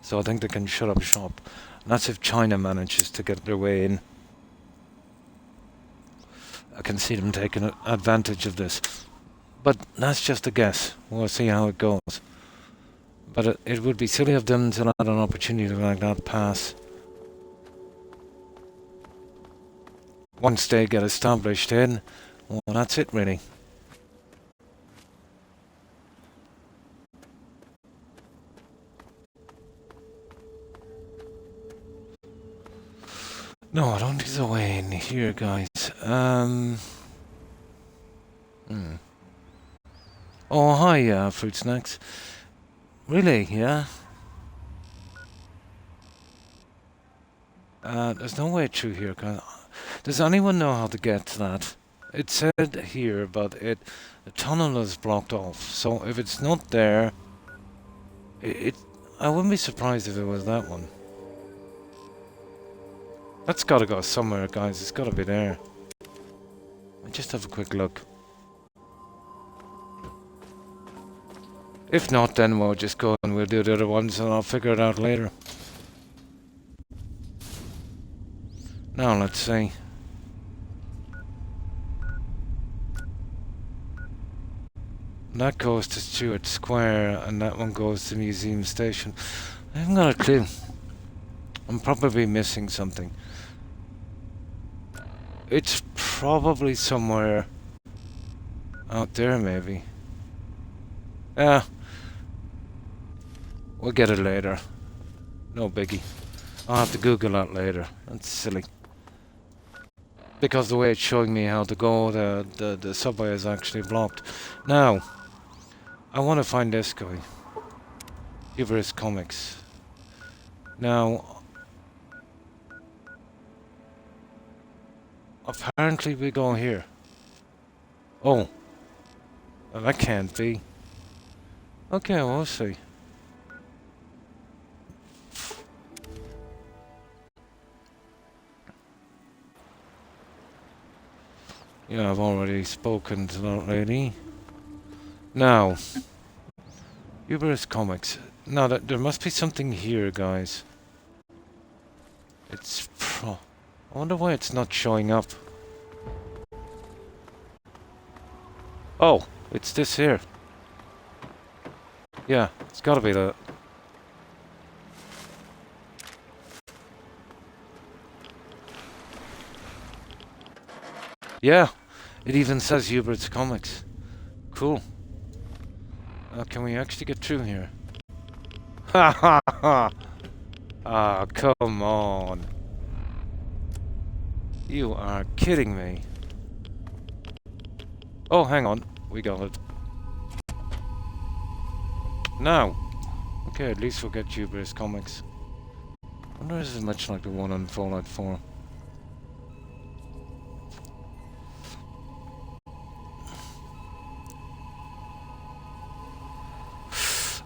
So I think they can shut up shop. And that's if China manages to get their way in. I can see them taking advantage of this. But that's just a guess. We'll see how it goes. But it would be silly of them to let an opportunity like that pass. Once they get established in, well, that's it really. No, I don't think there's a way in here, guys. Oh, hi, Fruit Snacks. Really, yeah? There's no way through here, guys. Does anyone know how to get to that? It said here, but the tunnel is blocked off. So if it's not there, I wouldn't be surprised if it was that one. That's gotta go somewhere, guys. It's gotta be there. I'll just have a quick look. If not, then we'll just go and we'll do the other ones and I'll figure it out later. Now, let's see. That goes to Stewart Square and that one goes to Museum Station. I haven't got a clue. I'm probably missing something. It's probably somewhere out there, maybe. Yeah. We'll get it later. No biggie. I'll have to Google that later. That's silly. Because the way it's showing me how to go, the subway is actually blocked. Now, I want to find this guy. Hubris Comics. Now, apparently we go here. Oh. Well, that can't be. Okay, we'll see. Yeah, I've already spoken to that lady. Now, Uber's Comics. No, there must be something here, guys. It's I wonder why it's not showing up. Oh, it's this here. Yeah, it's gotta be that. Yeah, it even says Hubert's Comics. Cool. Can we actually get through here? Ha ha ha! Ah, come on. You are kidding me. Oh, hang on. We got it. Now. Okay, at least we'll get Hubert's Comics. I wonder if this is much like the one on Fallout 4.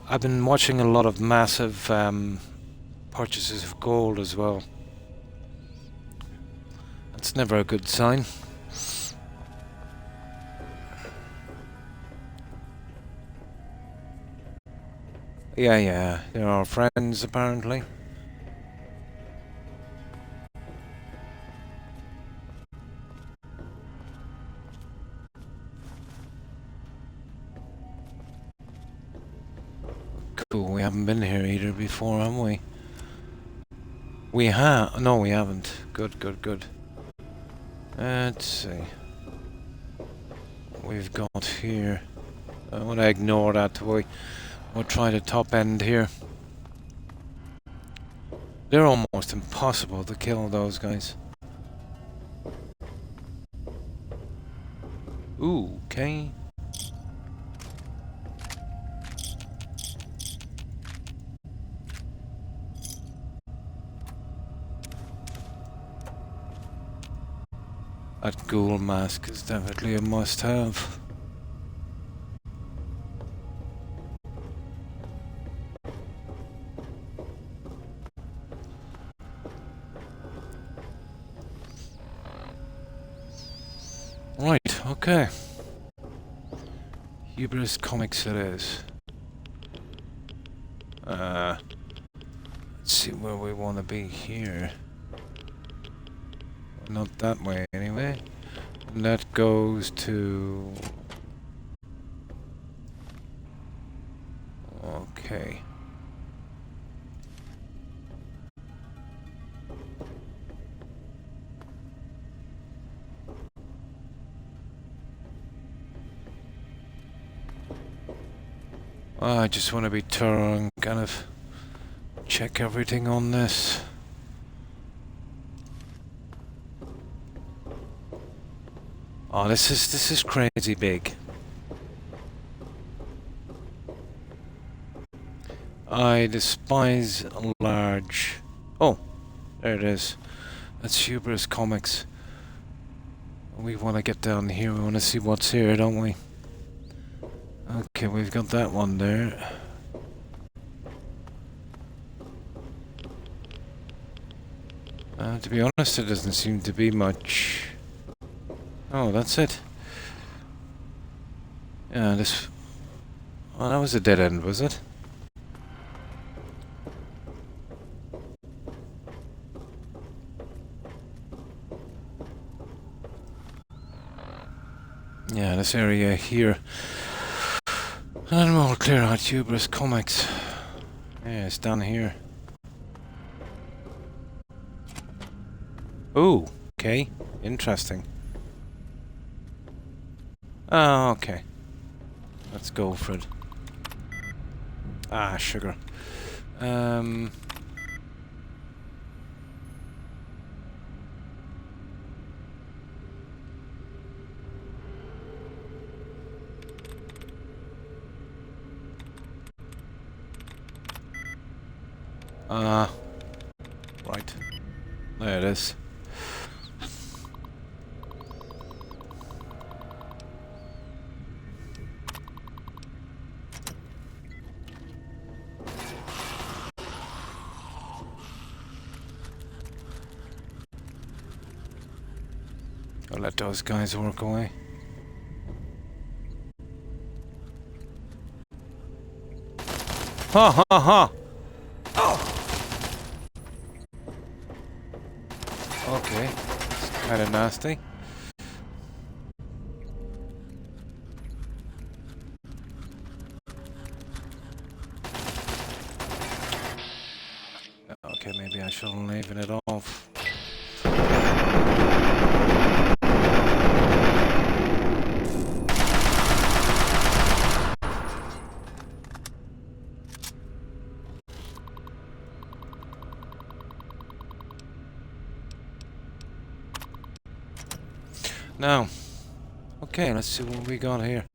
I've been watching a lot of massive purchases of gold as well. That's never a good sign. Yeah, they're our friends apparently. Cool, we haven't been here either before, have we? We have? No, we haven't. Good. Let's see. We've got here. I want to ignore that. We'll try the top end here. They're almost impossible to kill, those guys. Ooh, okay. That ghoul mask is definitely a must-have. Right, okay. Hubris Comics it is. Let's see where we want to be here. Not that way, anyway. And that goes to... Okay. I just want to be thorough and kind of check everything on this. Oh, this is crazy big. I despise large. Oh, there it is. That's Hubris Comics. We want to get down here. We want to see what's here, don't we? Okay, we've got that one there. To be honest, there doesn't seem to be much. Oh, that's it. Yeah, this... Oh, that was a dead end, was it? Yeah, this area here. And we'll clear out Hubris Comics. Yeah, it's down here. Ooh, okay. Interesting. Oh, okay. Let's go for it. Ah, sugar. Right. There it is. I'll let those guys work away. Ha ha ha! Okay, it's kind of nasty. Okay, maybe I shouldn't leave it off. Now, okay, let's see what we got here.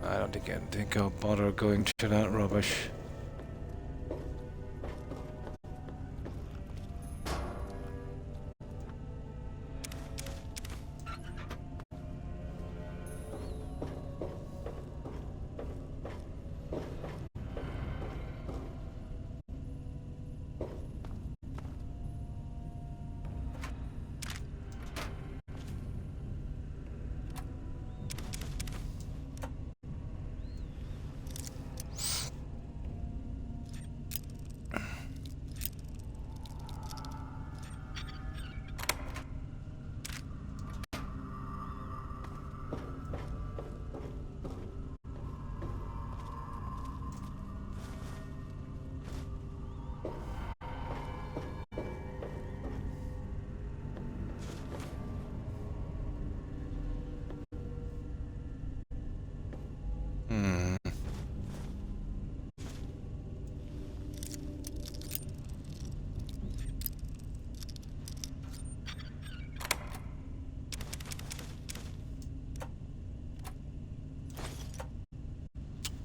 I don't think I'll bother going to that rubbish.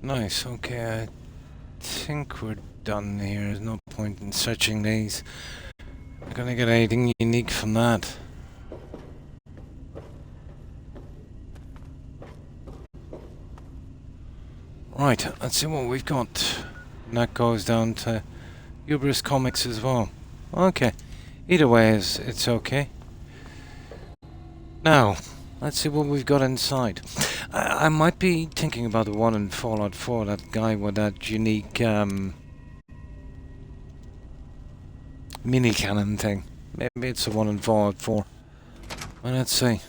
Nice, okay, I think we're done here. There's no point in searching these. I'm gonna get anything unique from that. Right, let's see what we've got. And that goes down to Hubris Comics as well. Okay, either way, it's okay. Now, let's see what we've got inside. I might be thinking about the one in Fallout 4, that guy with that unique mini cannon thing. Maybe it's the one in Fallout 4. Well, let's see.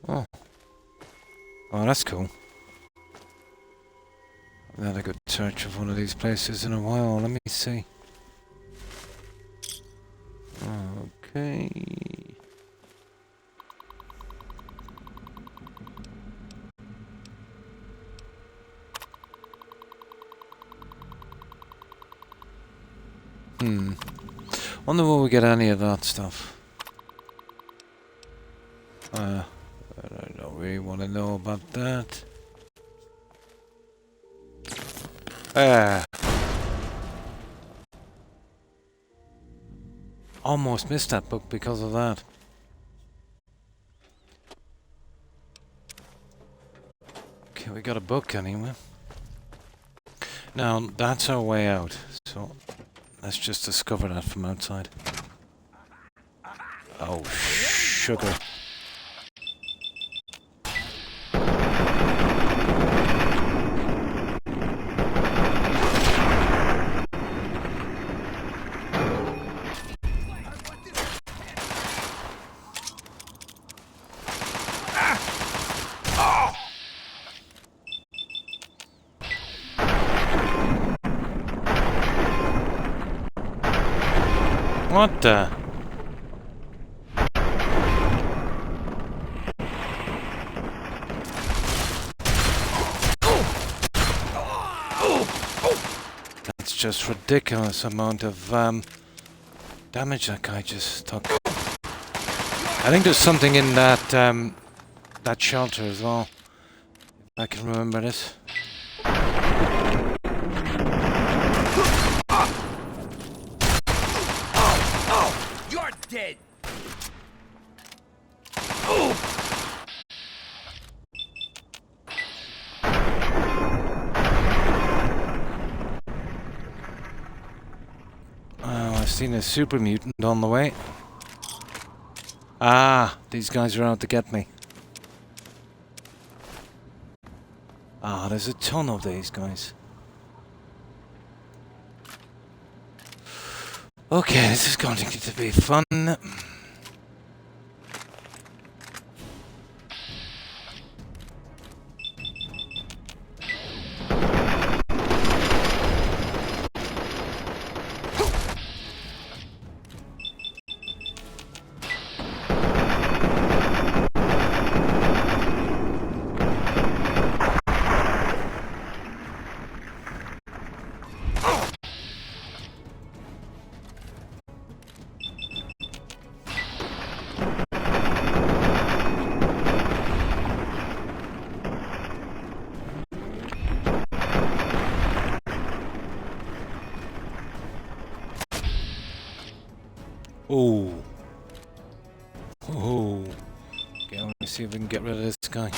Oh. Oh, that's cool. I've had a good search of one of these places in a while. Let me see. Okay. Wonder will we get any of that stuff. I don't really want to know about that. Almost missed that book because of that. Okay, we got a book anyway. Now, that's our way out, so let's just discover that from outside. Oh, sugar. What the? That's just ridiculous amount of damage that guy just took. I think there's something in that that shelter as well. If I can remember this. have seen a super mutant on the way. Ah, these guys are out to get me. Ah, there's a ton of these guys. Okay, this is going to be fun. Oh. Oh. Okay, let's see if we can get rid of this guy.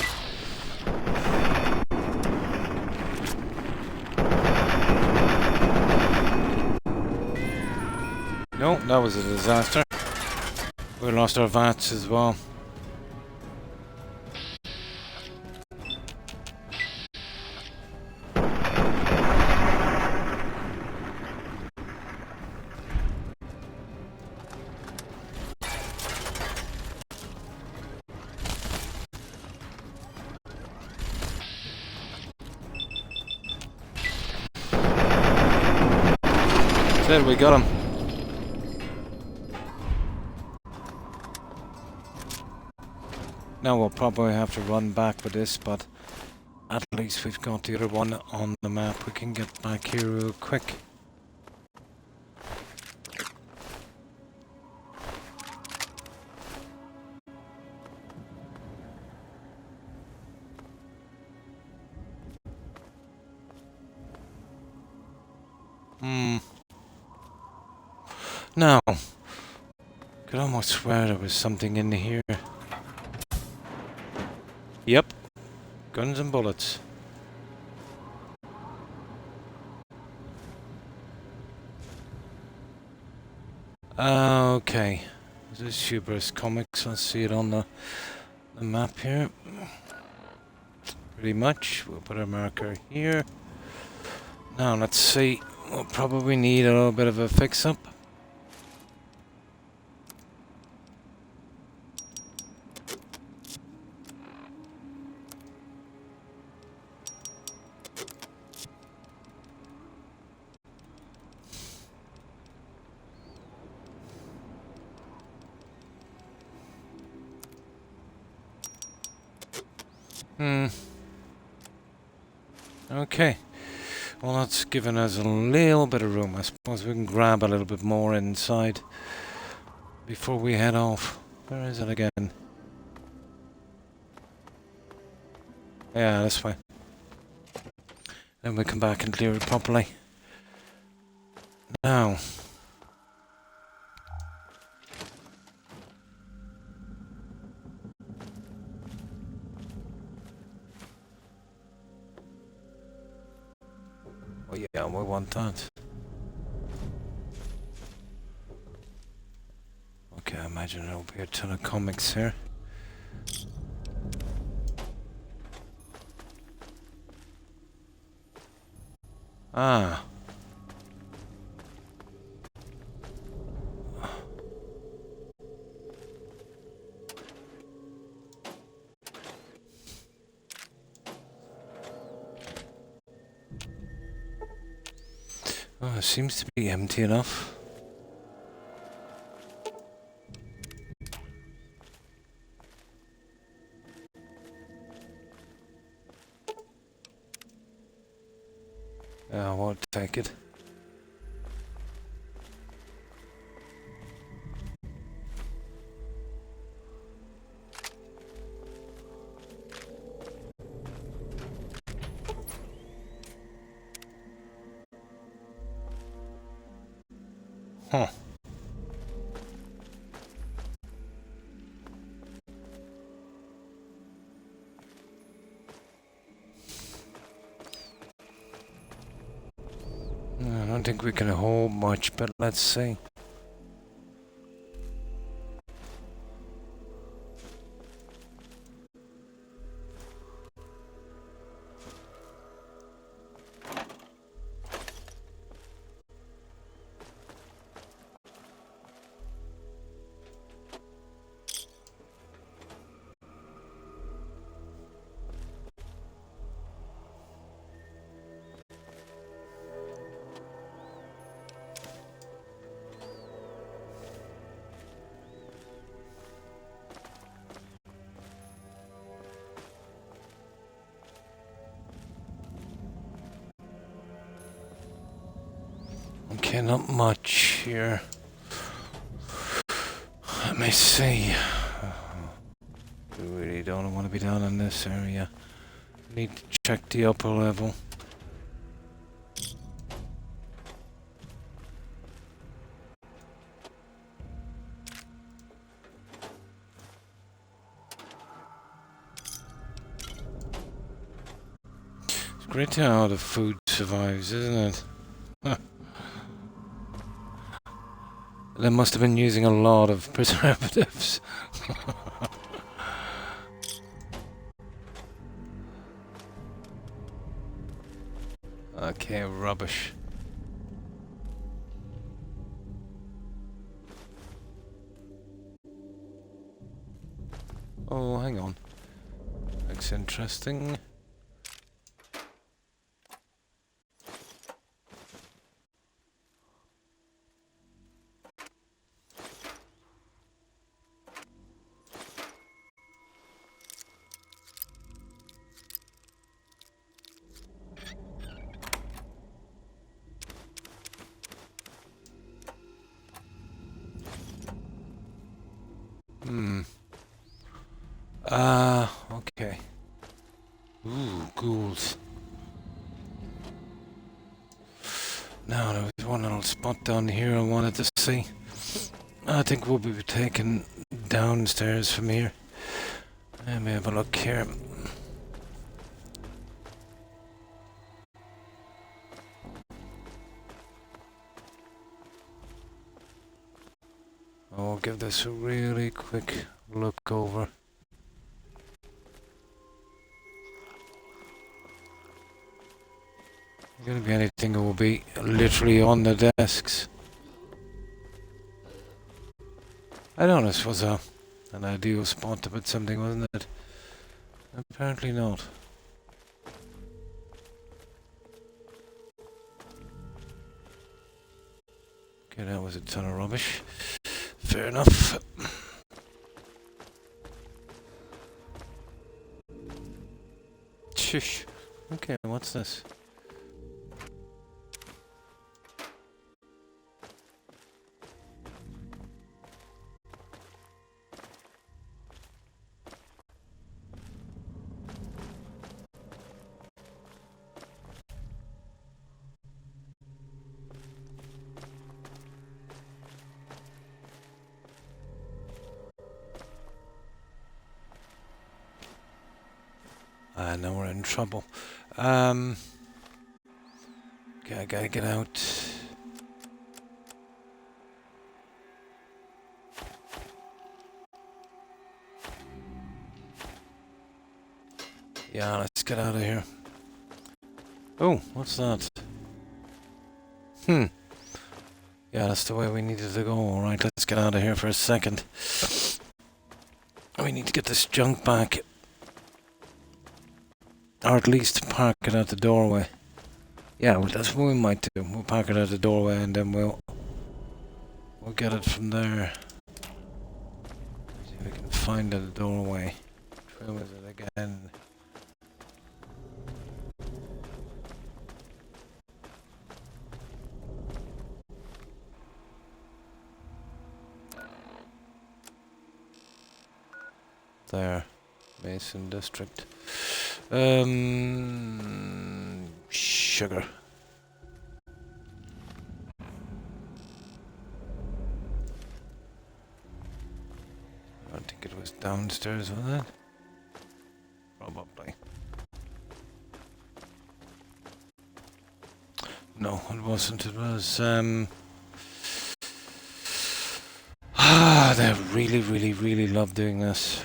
No, that was a disaster. We lost our vats as well. There, we got him. Now we'll probably have to run back with this, but at least we've got the other one on the map. We can get back here real quick. Now, could almost swear there was something in here. Yep, guns and bullets. Okay, this is Hubris Comics. Let's see it on the map here. Pretty much. We'll put our marker here. Now let's see. We'll probably need a little bit of a fix-up. Okay. Well, that's given us a little bit of room. I suppose we can grab a little bit more inside before we head off. Where is it again? Yeah, this way. Then we come back and clear it properly. Now. Oh yeah, we want that. Okay, I imagine there'll be a ton of comics here. Ah. Oh, it seems to be empty enough. I won't take it. Huh. I don't think we can hold much, but let's see. Okay, not much here. Let me see. We really don't want to be down in this area. Need to check the upper level. It's great to know how the food survives, isn't it? Huh. They must have been using a lot of preservatives. Okay, rubbish. Oh, hang on. Looks interesting. Okay. Ooh, ghouls. Now, there was one little spot down here I wanted to see. I think we'll be taken downstairs from here. Let me have a look here. I'll give this a really quick look over. Gonna be anything that will be literally on the desks. I know this was an ideal spot to put something, wasn't it? Apparently not. Okay, that was a ton of rubbish. Fair enough. Shush. Okay, what's this? Now we're in trouble. Okay, I gotta get out. Yeah, let's get out of here. Oh, what's that? Yeah, that's the way we needed to go. Alright, let's get out of here for a second. We need to get this junk back. Or at least park it at the doorway. Yeah, well, that's what we might do. We'll park it at the doorway and then we'll get it from there. See if we can find the doorway. Which way was it again? There. Mason District. Sugar. I don't think it was downstairs, was it? Probably. No, it wasn't. It was, they really love doing this.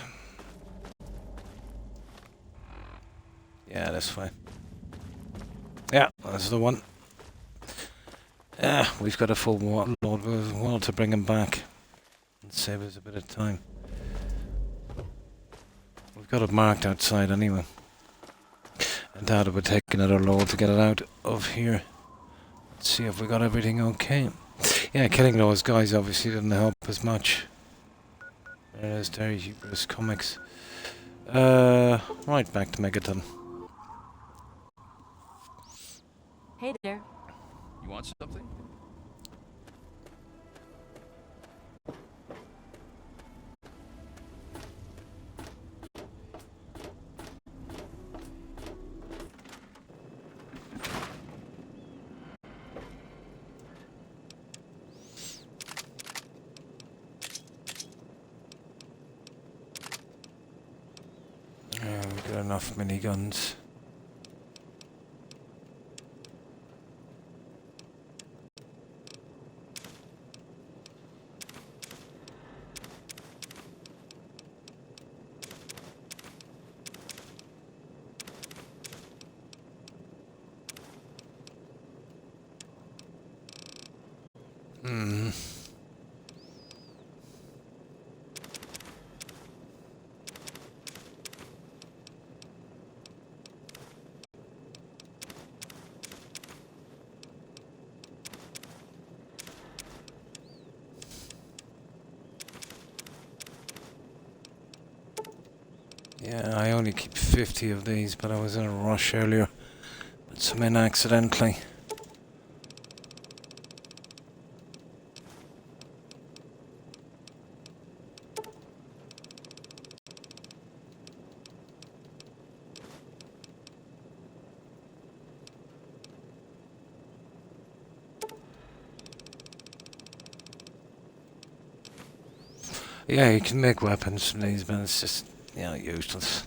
Yeah, this way. Yeah, that's the one. Yeah, we've got a full load as well to bring him back and save us a bit of time. We've got it marked outside anyway. I doubt it would take another load to get it out of here. Let's see if we got everything okay. Yeah, killing those guys obviously didn't help as much. There it is, there, Hubris Comics. Right, back to Megaton. Hey there. You want something? enough miniguns. Yeah, I only keep 50 of these, but I was in a rush earlier. Put some in accidentally. Yeah, you can make weapons from these, but it's just, you know, useless.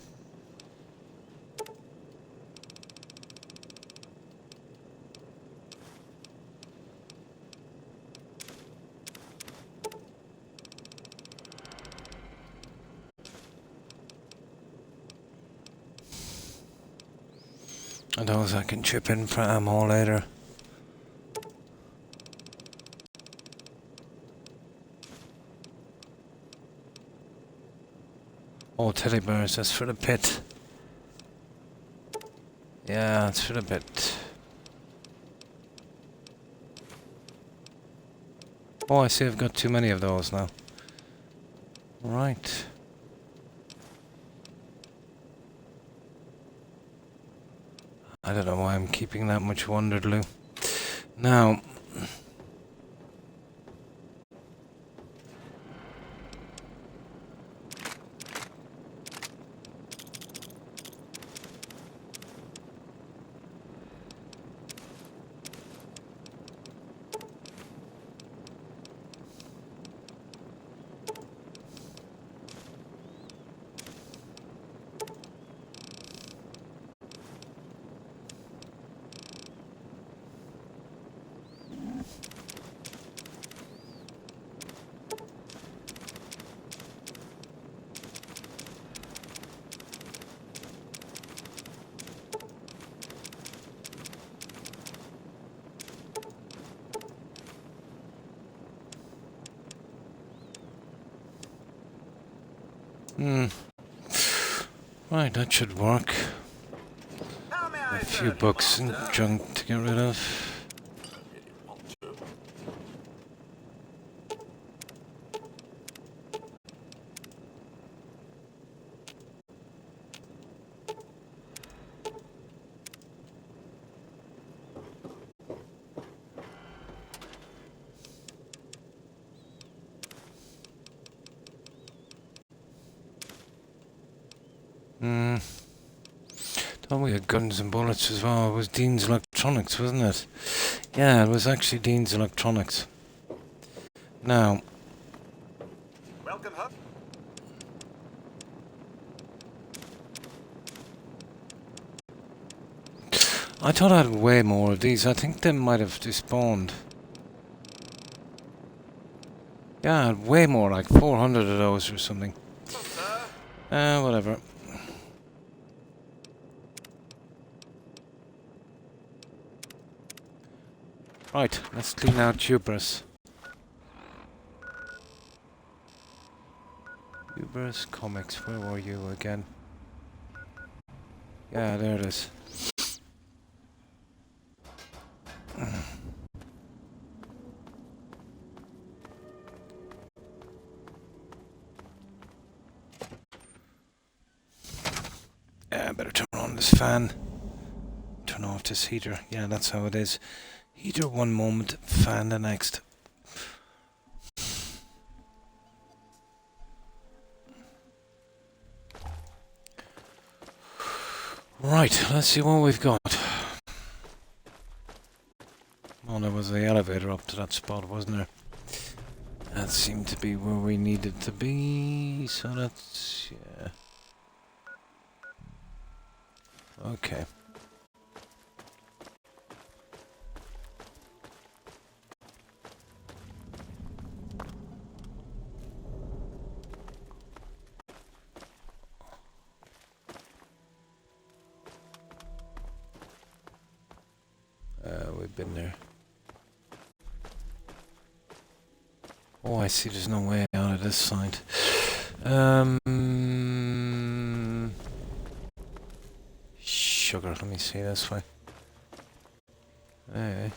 And those I can chip in for ammo later. Oh, teddy bears, that's for the pit. Yeah, that's for the pit. Oh, I see I've got too many of those now. Right. I don't know why I'm keeping that much Wonderglue. Now... Right, that should work. How may I A few serve you, books and master? junk to get rid of. Thought we had guns and bullets as well. It was Dean's Electronics, wasn't it? Yeah, it was actually Dean's Electronics. Now, Welcome, Huck. I thought I had way more of these. I think they might have despawned. Yeah, I had way more, like 400 of those or something. Whatever. Right, let's clean out Hubris. Hubris Comics, where were you again? Yeah, there it is. Yeah, I better turn on this fan. Turn off this heater. Yeah, that's how it is. Heater one moment, fan the next. Right, let's see what we've got. Oh, there was the elevator up to that spot, wasn't there? That seemed to be where we needed to be, so that's... yeah. Okay. We've been there. Oh, I see there's no way out of this side. Sugar, let me see this way. Hey.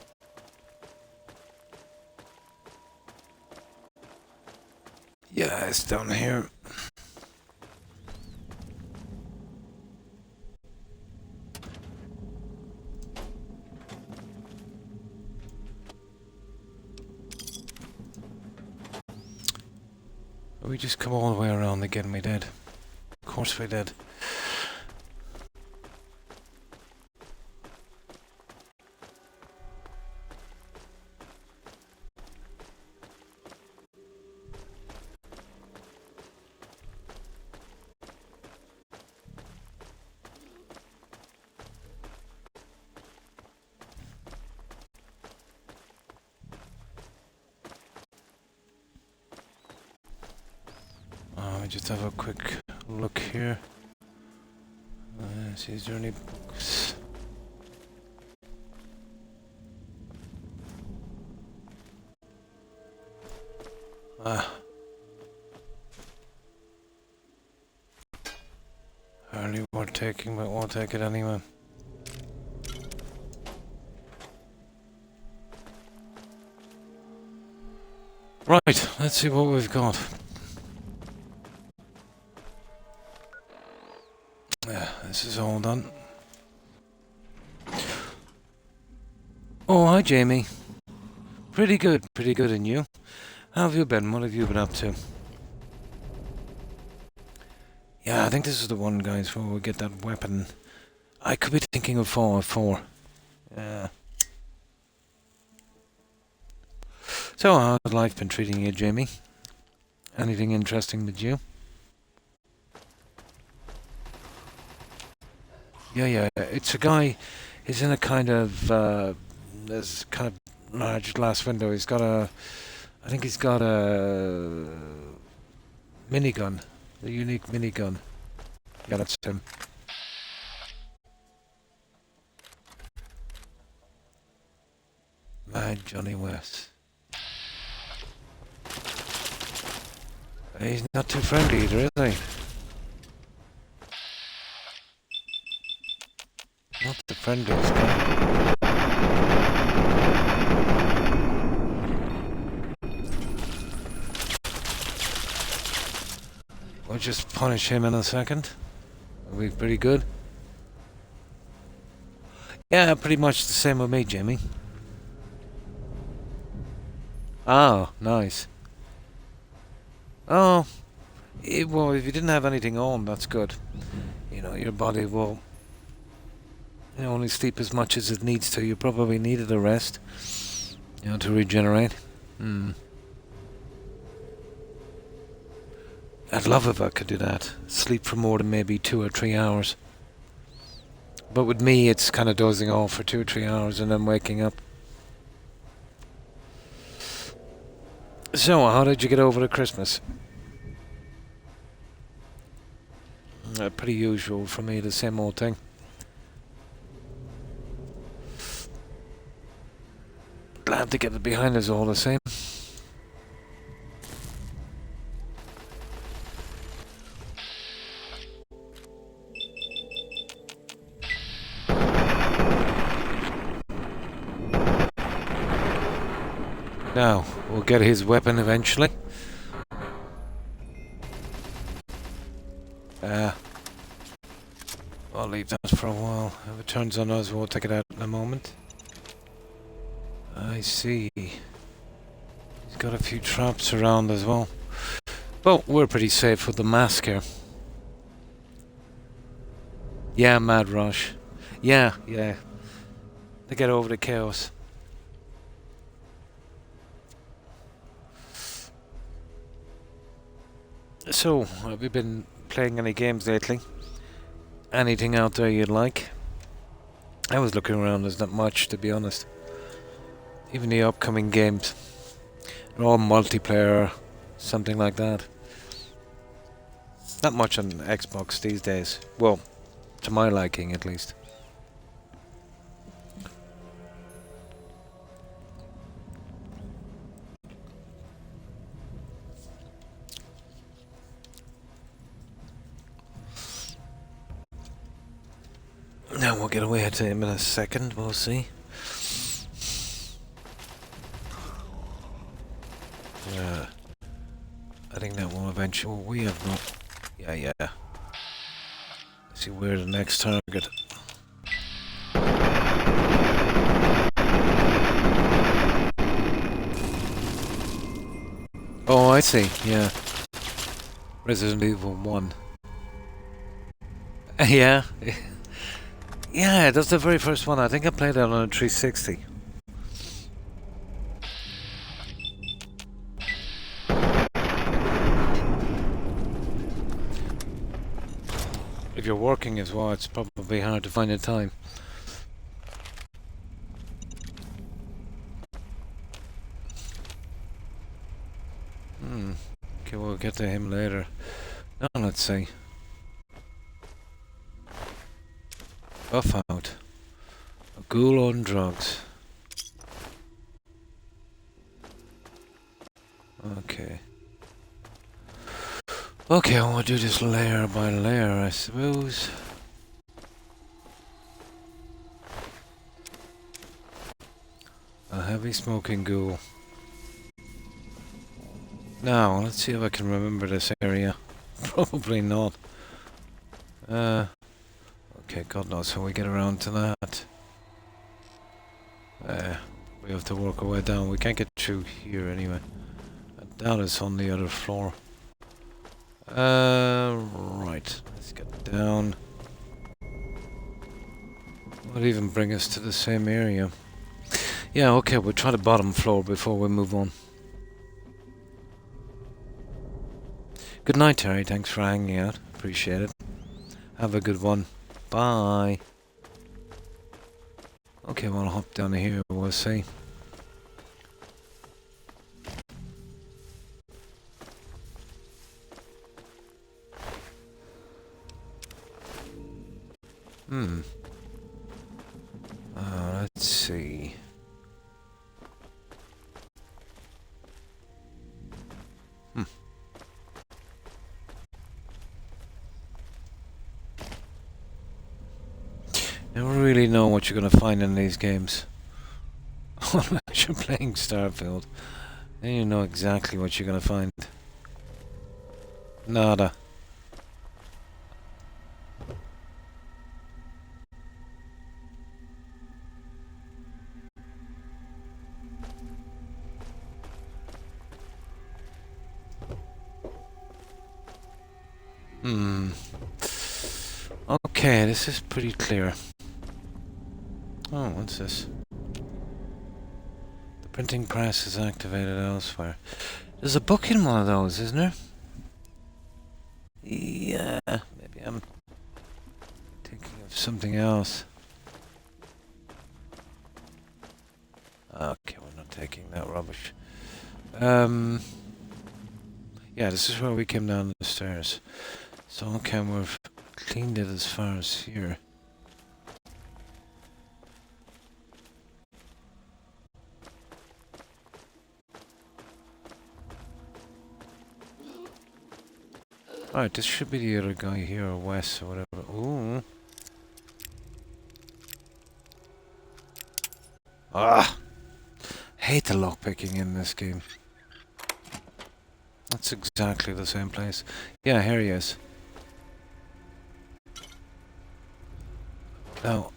Yeah, it's down here. We just come all the way around again, we did. Of course we did. Just have a quick look here. See, is there any books? Hardly worth taking, but we'll take it anyway. Right, let's see what we've got. Yeah, this is all done. Oh, hi Jamie. Pretty good, and you? How have you been? What have you been up to? Yeah, I think this is the one, guys, where we get that weapon. I could be thinking of 404. Yeah. So, how's life been treating you, Jamie? Anything interesting with you? Yeah, it's a guy, he's in a kind of, there's kind of large glass window. He's got a, I think he's got a minigun, a unique minigun. Yeah, that's him. Mad Johnny West. He's not too friendly either, is he? Not the friendliest guy. We'll just punish him in a second. Are we pretty good? Yeah, pretty much the same with me, Jimmy. Oh, nice. Oh, well, if you didn't have anything on, that's good. You know, your body will only sleep as much as it needs to. You probably needed a rest, to regenerate. I'd love if I could do that. Sleep for more than maybe 2 or 3 hours. But with me, it's kind of dozing off for 2 or 3 hours and then waking up. So, how did you get over the Christmas? Pretty usual for me, the same old thing. Glad to get it behind us all the same. Now, we'll get his weapon eventually. I'll leave that for a while. If it turns on us, we'll take it out in a moment. I see. He's got a few traps around as well. But we're pretty safe with the mask here. Yeah, Mad Rush. Yeah. To get over the chaos. So, have you been playing any games lately? Anything out there you'd like? I was looking around, there's not much, to be honest. Even the upcoming games. They're all multiplayer, something like that. Not much on Xbox these days. Well, to my liking, at least. Now we'll get away to him in a second, we'll see. Yeah. I think that will eventually... we have no... Yeah. Let's see where the next target... Oh, I see, yeah. Resident Evil 1. Yeah. Yeah, that's the very first one. I think I played that on a 360. If you're working as well, it's probably hard to find the time. Okay, we'll get to him later. Now let's see. Buff out. A ghoul on drugs. Okay. Okay, I want to do this layer by layer, I suppose. A heavy smoking ghoul. Now, let's see if I can remember this area. Probably not. Okay, God knows how we get around to that. We have to work our way down. We can't get through here anyway. That is on the other floor. Right. Let's get down. Would even bring us to the same area. Yeah, okay, we'll try the bottom floor before we move on. Good night, Terry. Thanks for hanging out. Appreciate it. Have a good one. Bye. Okay, well, I'll hop down here. We'll see. Let's see. Never really know what you're gonna find in these games. Unless you're playing Starfield. Then you know exactly what you're gonna find. Nada. Okay, this is pretty clear. Oh, what's this? The printing press is activated elsewhere. There's a book in one of those, isn't there? Yeah, maybe I'm thinking of something else. Okay, we're not taking that rubbish. Yeah, this is where we came down the stairs. So, okay, we've cleaned it as far as here. Alright, this should be the other guy here, or Wes, or whatever. Ooh. Ah! Hate the lockpicking in this game. That's exactly the same place. Yeah, here he is. Now,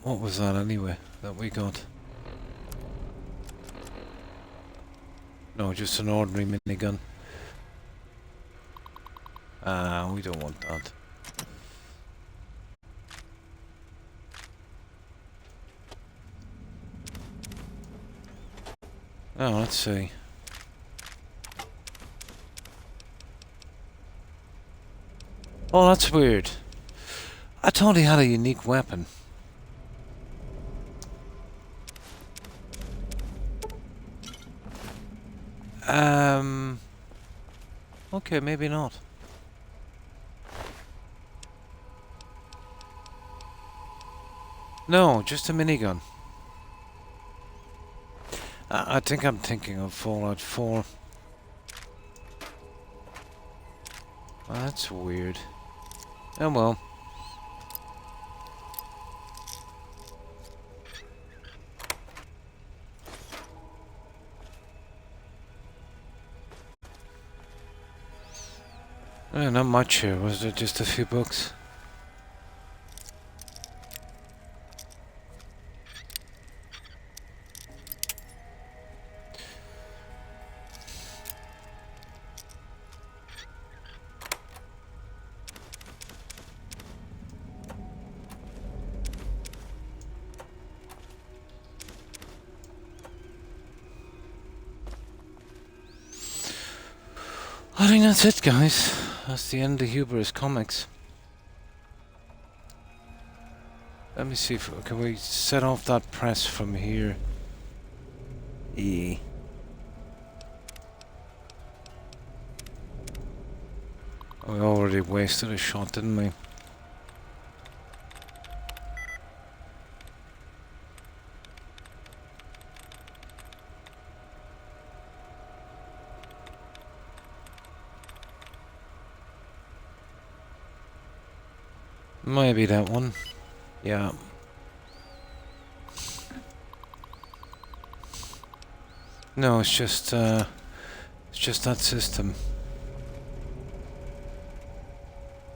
what was that anyway that we got? No, just an ordinary minigun. We don't want that. Oh, let's see. Oh, that's weird. I thought he had a unique weapon. Okay, maybe not. No, just a minigun. I think I'm thinking of Fallout 4. Well, that's weird. Oh well. Not much here, was there? Just a few books? I think that's it, guys. That's the end of Hubris Comics. Let me see if can we set off that press from here. E. We already wasted a shot, didn't we? Maybe that one. Yeah. No, it's just that system.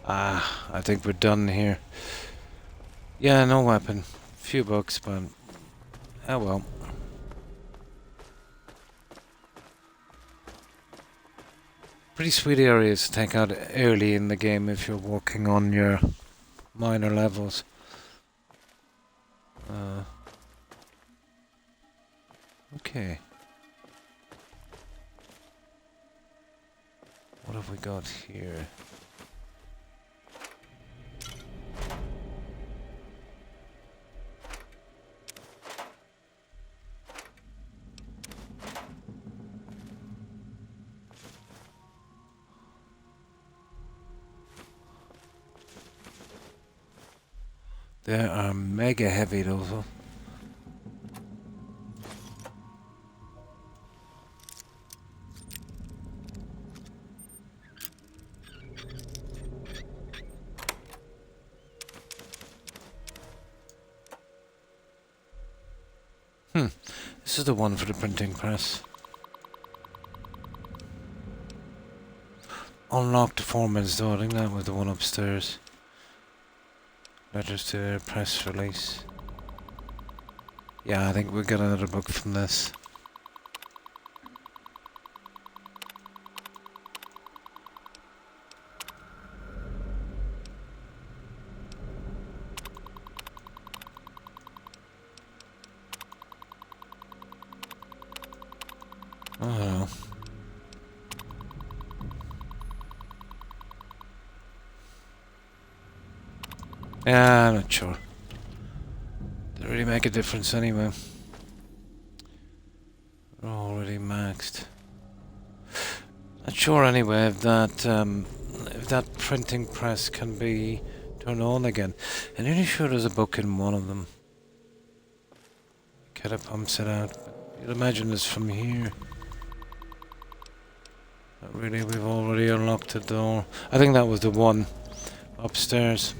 I think we're done here. Yeah, no weapon. Few books, but oh well. Pretty sweet areas to take out early in the game if you're working on your minor levels. Okay. What have we got here? They are mega heavy, those. This is the one for the printing press. Unlock the foreman's door. I think that was the one upstairs. Letters to the press release. Yeah, I think we got another book from this. Oh. Yeah, I'm not sure. Didn't really make a difference anyway. We're already maxed. Not sure anyway if that printing press can be turned on again. I'm nearly sure there's a book in one of them. Kinda pumps it out. But you'd imagine it's from here. Not really, we've already unlocked the door. I think that was the one upstairs.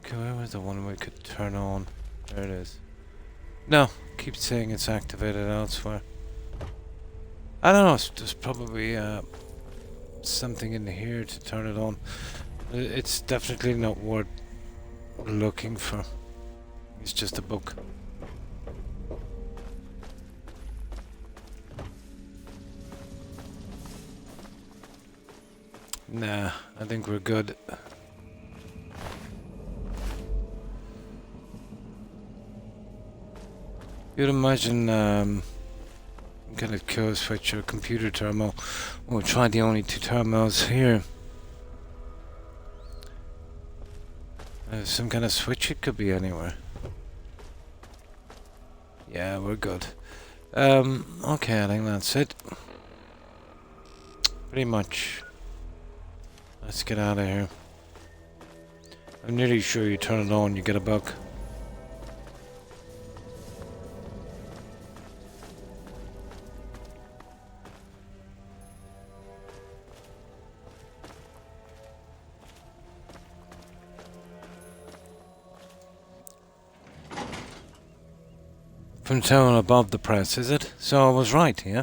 Okay, where was the one we could turn on? There it is. No, keeps saying it's activated elsewhere. I don't know, there's probably something in here to turn it on. It's definitely not worth looking for. It's just a book. Nah, I think we're good. You'd imagine get a code switch or computer terminal. We'll try the only two terminals here. Some kind of switch it could be anywhere. Yeah, we're good. Okay, I think that's it. Pretty much. Let's get out of here. I'm nearly sure you turn it on, you get a bug. From town above the press, is it? So I was right, yeah?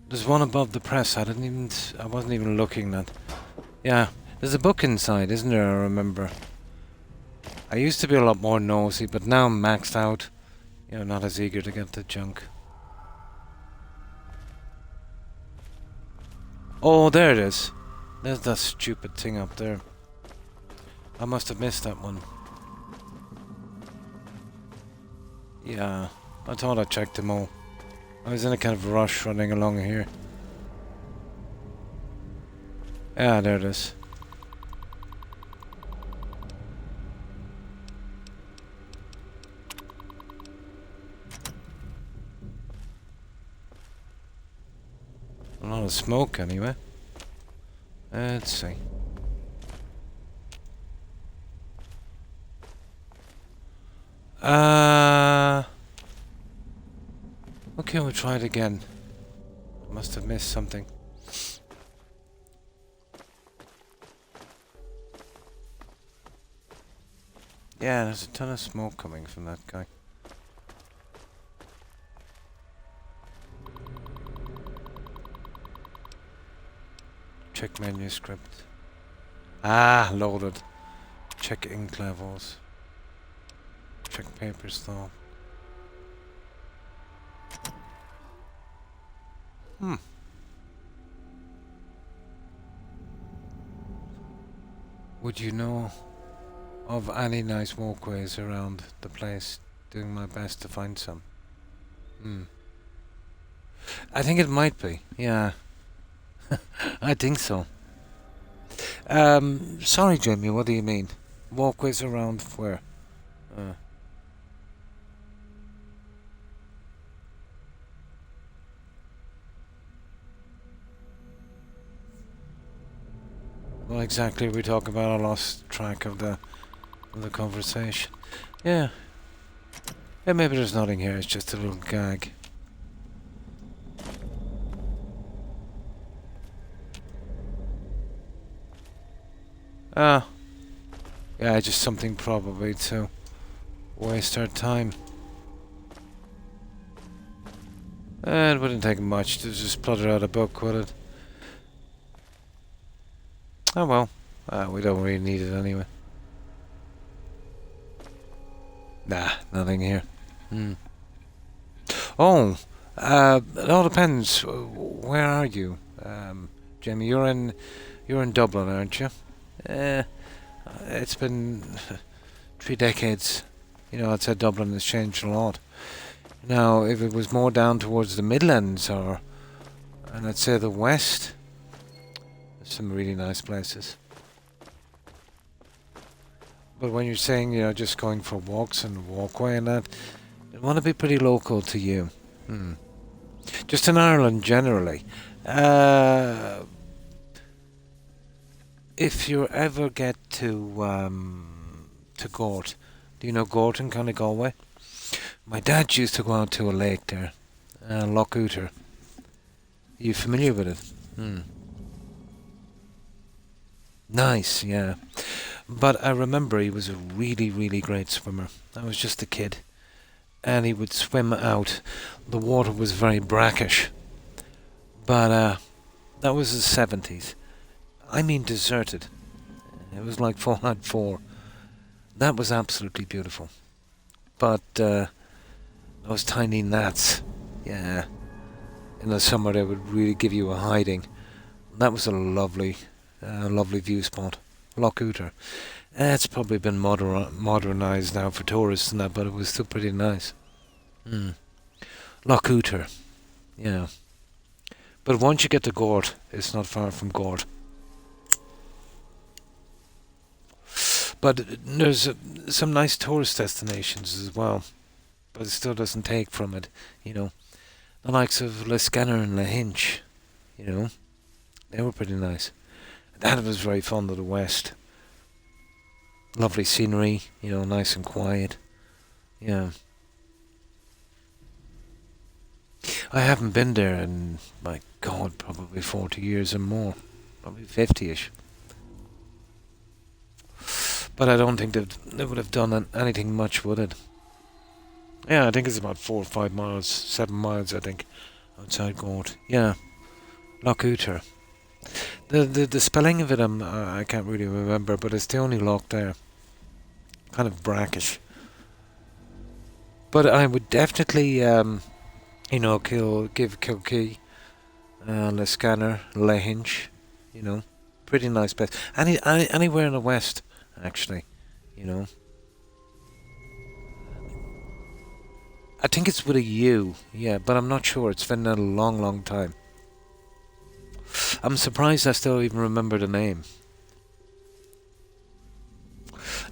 There's one above the press. I wasn't even looking at. Yeah, there's a book inside, isn't there? I remember. I used to be a lot more nosy, but now I'm maxed out. You know, not as eager to get the junk. Oh, there it is. There's that stupid thing up there. I must have missed that one. Yeah, I thought I checked them all. I was in a kind of rush running along here. Yeah, there it is. A lot of smoke anyway. Let's see. Okay, we'll try it again. Must have missed something. Yeah, there's a ton of smoke coming from that guy. Check manuscript. Ah, loaded. Check ink levels. Check paper stall. Would you know of any nice walkways around the place? Doing my best to find some. I think it might be, yeah. I think so. Sorry, Jamie, what do you mean? Walkways around where? What exactly are we talking about? I lost track of the conversation. Yeah. Yeah, maybe there's nothing here, it's just a little gag. Ah. Yeah, just something probably to waste our time. It wouldn't take much to just plutter out a book, would it? Oh well. We don't really need it anyway. Nah, nothing here. Oh, it all depends. Where are you, Jamie? You're in Dublin, aren't you? It's been 3 decades. You know, I'd say Dublin has changed a lot. Now, if it was more down towards the Midlands, and I'd say the West, there's some really nice places. But when you're saying, you know, just going for walks and walkway and that, I want to be pretty local to you. Just in Ireland generally. If you ever get to Gort, do you know Gort in County Galway? My dad used to go out to a lake there, Loch Ooter. Are you familiar with it? Nice, yeah. But I remember he was a really, really great swimmer. I was just a kid. And he would swim out. The water was very brackish. But that was the 70s. I mean deserted. It was like Fallout 4. That was absolutely beautiful. But those tiny gnats, yeah. In the summer they would really give you a hiding. That was a lovely view spot. Loch Ooter. It's probably been modernized now for tourists and that, but it was still pretty nice. Loch Ooter. Yeah. But once you get to Gort, it's not far from Gort. But there's some nice tourist destinations as well. But it still doesn't take from it, you know. The likes of Liscannor and Lahinch, you know. They were pretty nice. That was very fun to the west. Lovely scenery, you know, nice and quiet. Yeah. I haven't been there in, my God, probably 40 years or more. Probably 50-ish. But I don't think they would have done anything much with it. Yeah, I think it's about 4 or 5 miles, 7 miles, I think, outside Gort. Yeah, Loch Uther. The spelling of it, I can't really remember, but it's the only loch there. Kind of brackish. But I would definitely, you know, give Kilkee, Liscannor, Lahinch, you know, pretty nice place. Anywhere in the west, actually, you know. I think it's with a U, yeah, but I'm not sure. It's been a long, long time. I'm surprised I still even remember the name.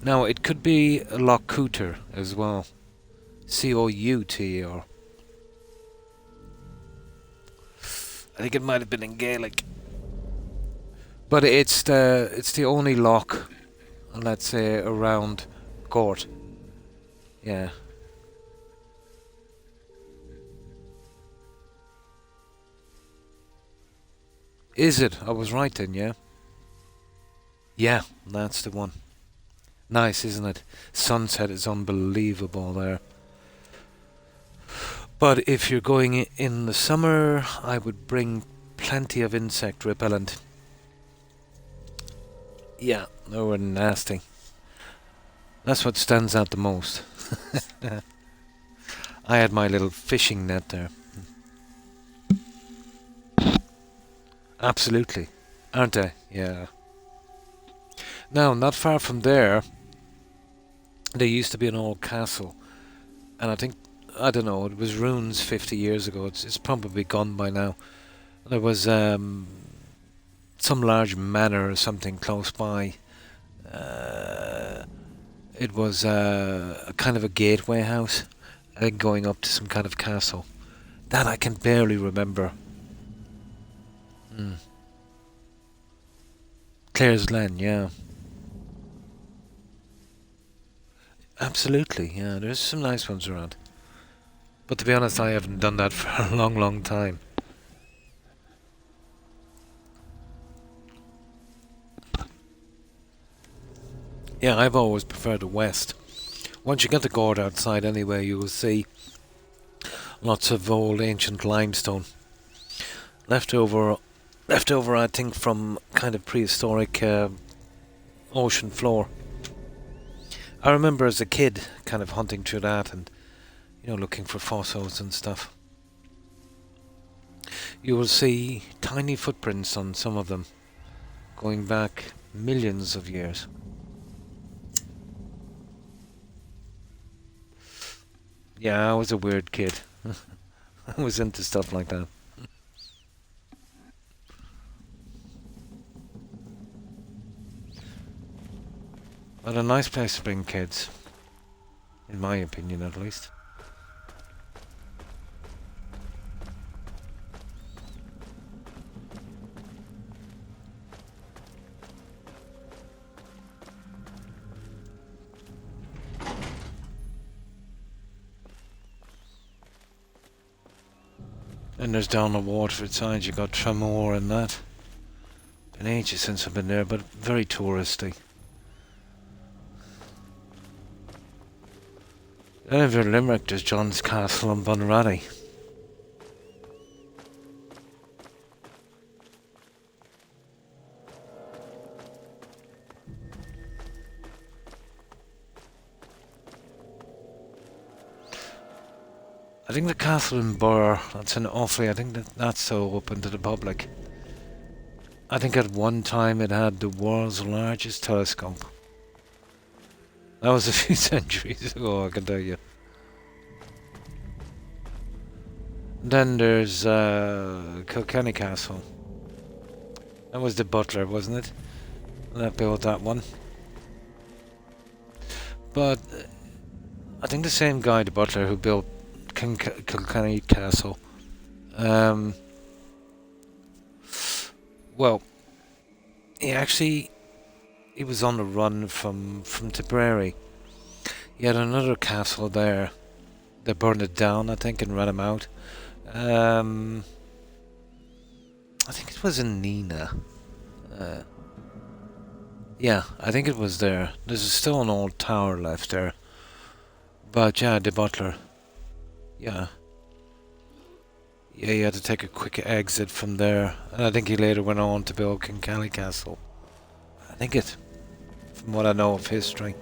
Now, it could be Loch Couter as well. Couter. I think it might have been in Gaelic. But it's the only loch, let's say, around Gort. Yeah. Is it? I was right then, yeah? Yeah, that's the one. Nice, isn't it? Sunset is unbelievable there. But if you're going in the summer, I would bring plenty of insect repellent. Yeah, they were nasty. That's what stands out the most. I had my little fishing net there. Absolutely. Aren't they? Yeah. Now, not far from there, there used to be an old castle. And I don't know, it was ruins 50 years ago. It's probably gone by now. There was some large manor or something close by. It was a kind of a gateway house, going up to some kind of castle. That I can barely remember. Clare's Glen, yeah. Absolutely, yeah. There's some nice ones around. But to be honest, I haven't done that for a long, long time. Yeah, I've always preferred the west. Once you get the Gord outside anyway, you will see lots of old ancient limestone. Left over, I think, from kind of prehistoric ocean floor. I remember as a kid kind of hunting through that and, you know, looking for fossils and stuff. You will see tiny footprints on some of them, going back millions of years. Yeah, I was a weird kid. I was into stuff like that. But a nice place to bring kids. In my opinion, at least. And there's down the Waterford side, you got Tramore and that. Been ages since I've been there, but very touristy. Then over in Limerick, there's John's Castle and Bunratty. I think the castle in Burr, that's in Offaly, I think that's so open to the public. I think at one time it had the world's largest telescope. That was a few centuries ago, I can tell you. Then there's Kilkenny Castle. That was the butler, wasn't it? That built that one. But I think the same guy, the butler who built Kilkenny Castle, well, he was on the run from Tipperary. He had another castle there. They burned it down, I think, and ran him out. I think it was in Nina. Yeah, I think it was there. There's still an old tower left there. But yeah, the butler. Yeah. Yeah, he had to take a quick exit from there. And I think he later went on to build Kilkenny Castle. I think it. From what I know of history.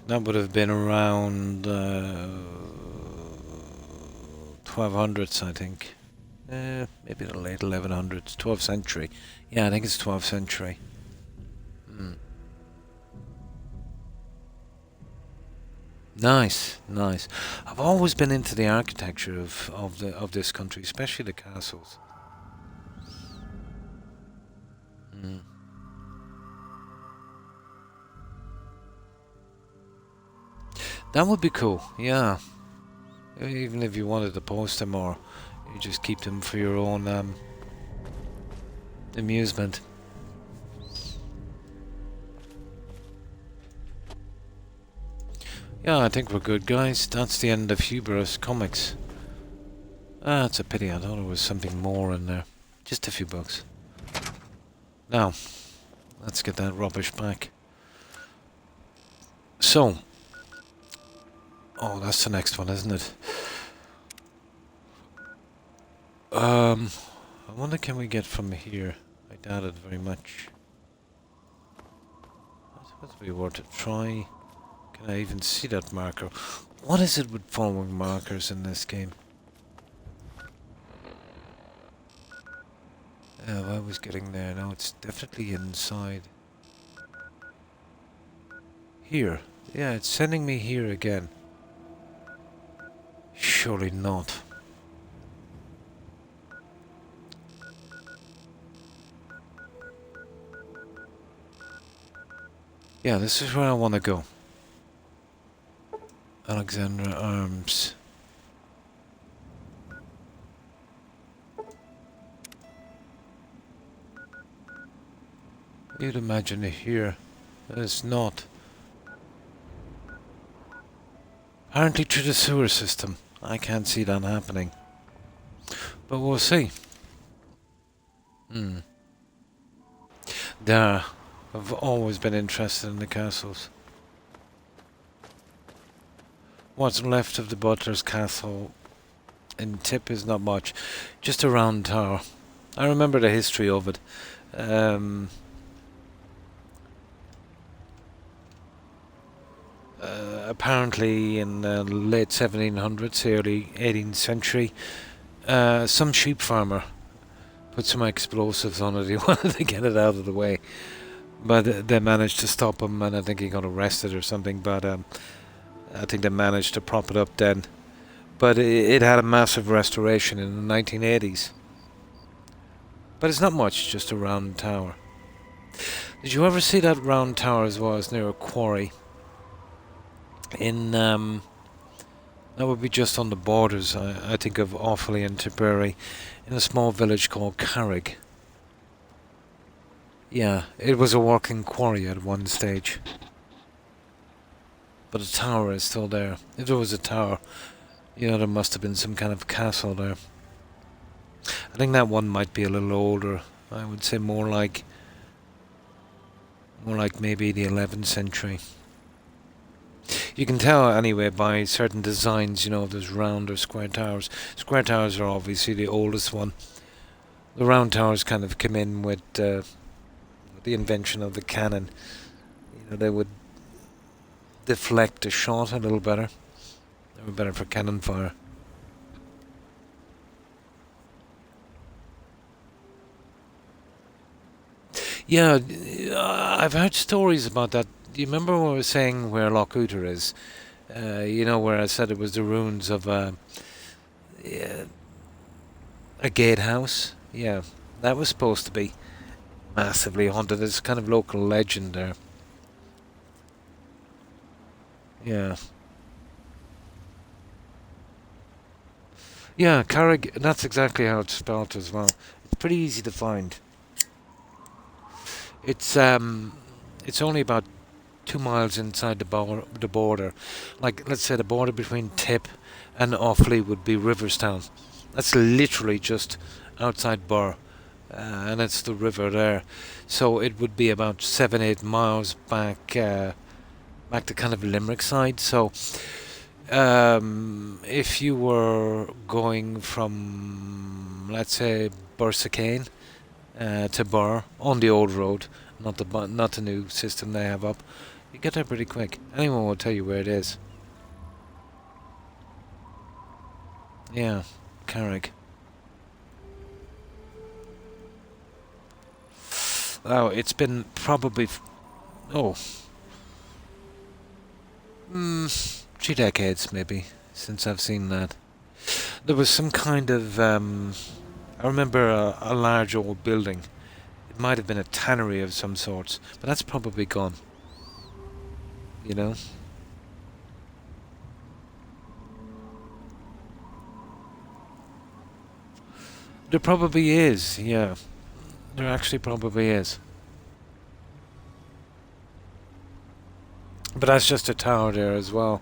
That would have been around 1200s, I think. Maybe the late 1100s, 12th century. Yeah, I think it's 12th century. Nice, nice. I've always been into the architecture of this country, especially the castles. That would be cool, yeah. Even if you wanted to post them, or you just keep them for your own amusement. Yeah, I think we're good, guys. That's the end of Hubris Comics. Ah, it's a pity. I thought there was something more in there. Just a few bucks. Now, let's get that rubbish back. So, oh, that's the next one, isn't it? I wonder, can we get from here? I doubt it very much. I suppose it'd be worth a try. Can I even see that marker? What is it with following markers in this game? Oh, I was getting there. Now it's definitely inside. Here. Yeah, it's sending me here again. Surely not. Yeah, this is where I want to go. Alexandra Arms. You'd imagine it here. It's not. Apparently through the sewer system. I can't see that happening. But we'll see. There. I've always been interested in the castles. What's left of the butler's castle in Tip is not much. Just a round tower. I remember the history of it. Apparently in the late 1700s, early 18th century, some sheep farmer put some explosives on it. He wanted to get it out of the way. But they managed to stop him, and I think he got arrested or something. But I think they managed to prop it up then. But it had a massive restoration in the 1980s. But it's not much, just a round tower. Did you ever see that round tower as well as near a quarry? In that would be just on the borders, I think, of Offaly and Tipperary, in a small village called Carrick. Yeah, it was a working quarry at one stage. But the tower is still there. If there was a tower, you know, there must have been some kind of castle there. I think that one might be a little older. I would say more like maybe the 11th century. You can tell anyway by certain designs, you know, there's round or square towers. Square towers are obviously the oldest one. The round towers kind of came in with the invention of the cannon. You know, they would deflect a shot a little better. They were better for cannon fire. Yeah, I've heard stories about that do you remember what I was saying where Loch Uther is? You know, where I said it was the ruins of yeah, a gatehouse? Yeah, that was supposed to be massively haunted. There's kind of local legend there. Yeah. Yeah, Carrig, that's exactly how it's spelled as well. It's pretty easy to find. It's only about 2 miles inside the border. Like, let's say the border between Tip and Offaly would be Riverstown. That's literally just outside Burr, and it's the river there. So it would be about 7-8 miles back, back to kind of Limerick side. So if you were going from, let's say, Bursacane to Burr on the old road, not the new system they have up, you get there pretty quick. Anyone will tell you where it is. Yeah, Carrick. Oh, it's been probably 3 decades maybe since I've seen that. There was some kind of I remember a large old building. It might have been a tannery of some sorts, but that's probably gone. You know? There probably is, yeah. There actually probably is. But that's just a tower there as well.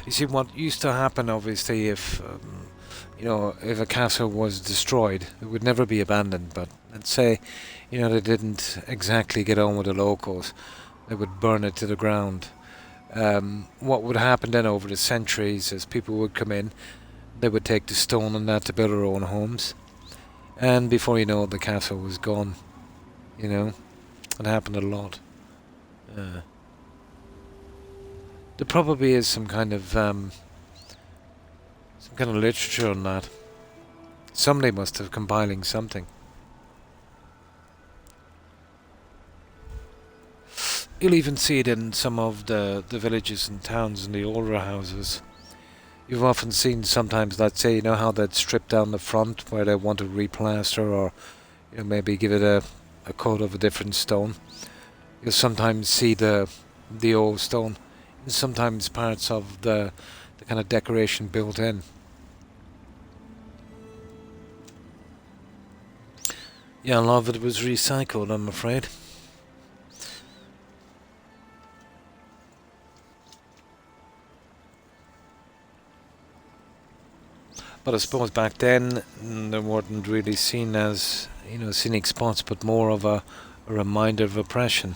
You see, what used to happen, obviously, if you know, if a castle was destroyed, it would never be abandoned. But let's say, you know, they didn't exactly get on with the locals, they would burn it to the ground. What would happen then over the centuries, as people would come in, they would take the stone and that to build their own homes, and before you know it, the castle was gone. You know, it happened a lot. There probably is some kind of literature on that. Somebody must have compiling something. You'll even see it in some of the villages and towns and the older houses. You've often seen sometimes, let's say, you know how they'd strip down the front where they want to replaster, or you know, maybe give it a coat of a different stone. You'll sometimes see the old stone, and sometimes parts of the kind of decoration built in. Yeah, a lot of it was recycled, I'm afraid. But I suppose back then they weren't really seen as, you know, scenic spots, but more of a reminder of oppression.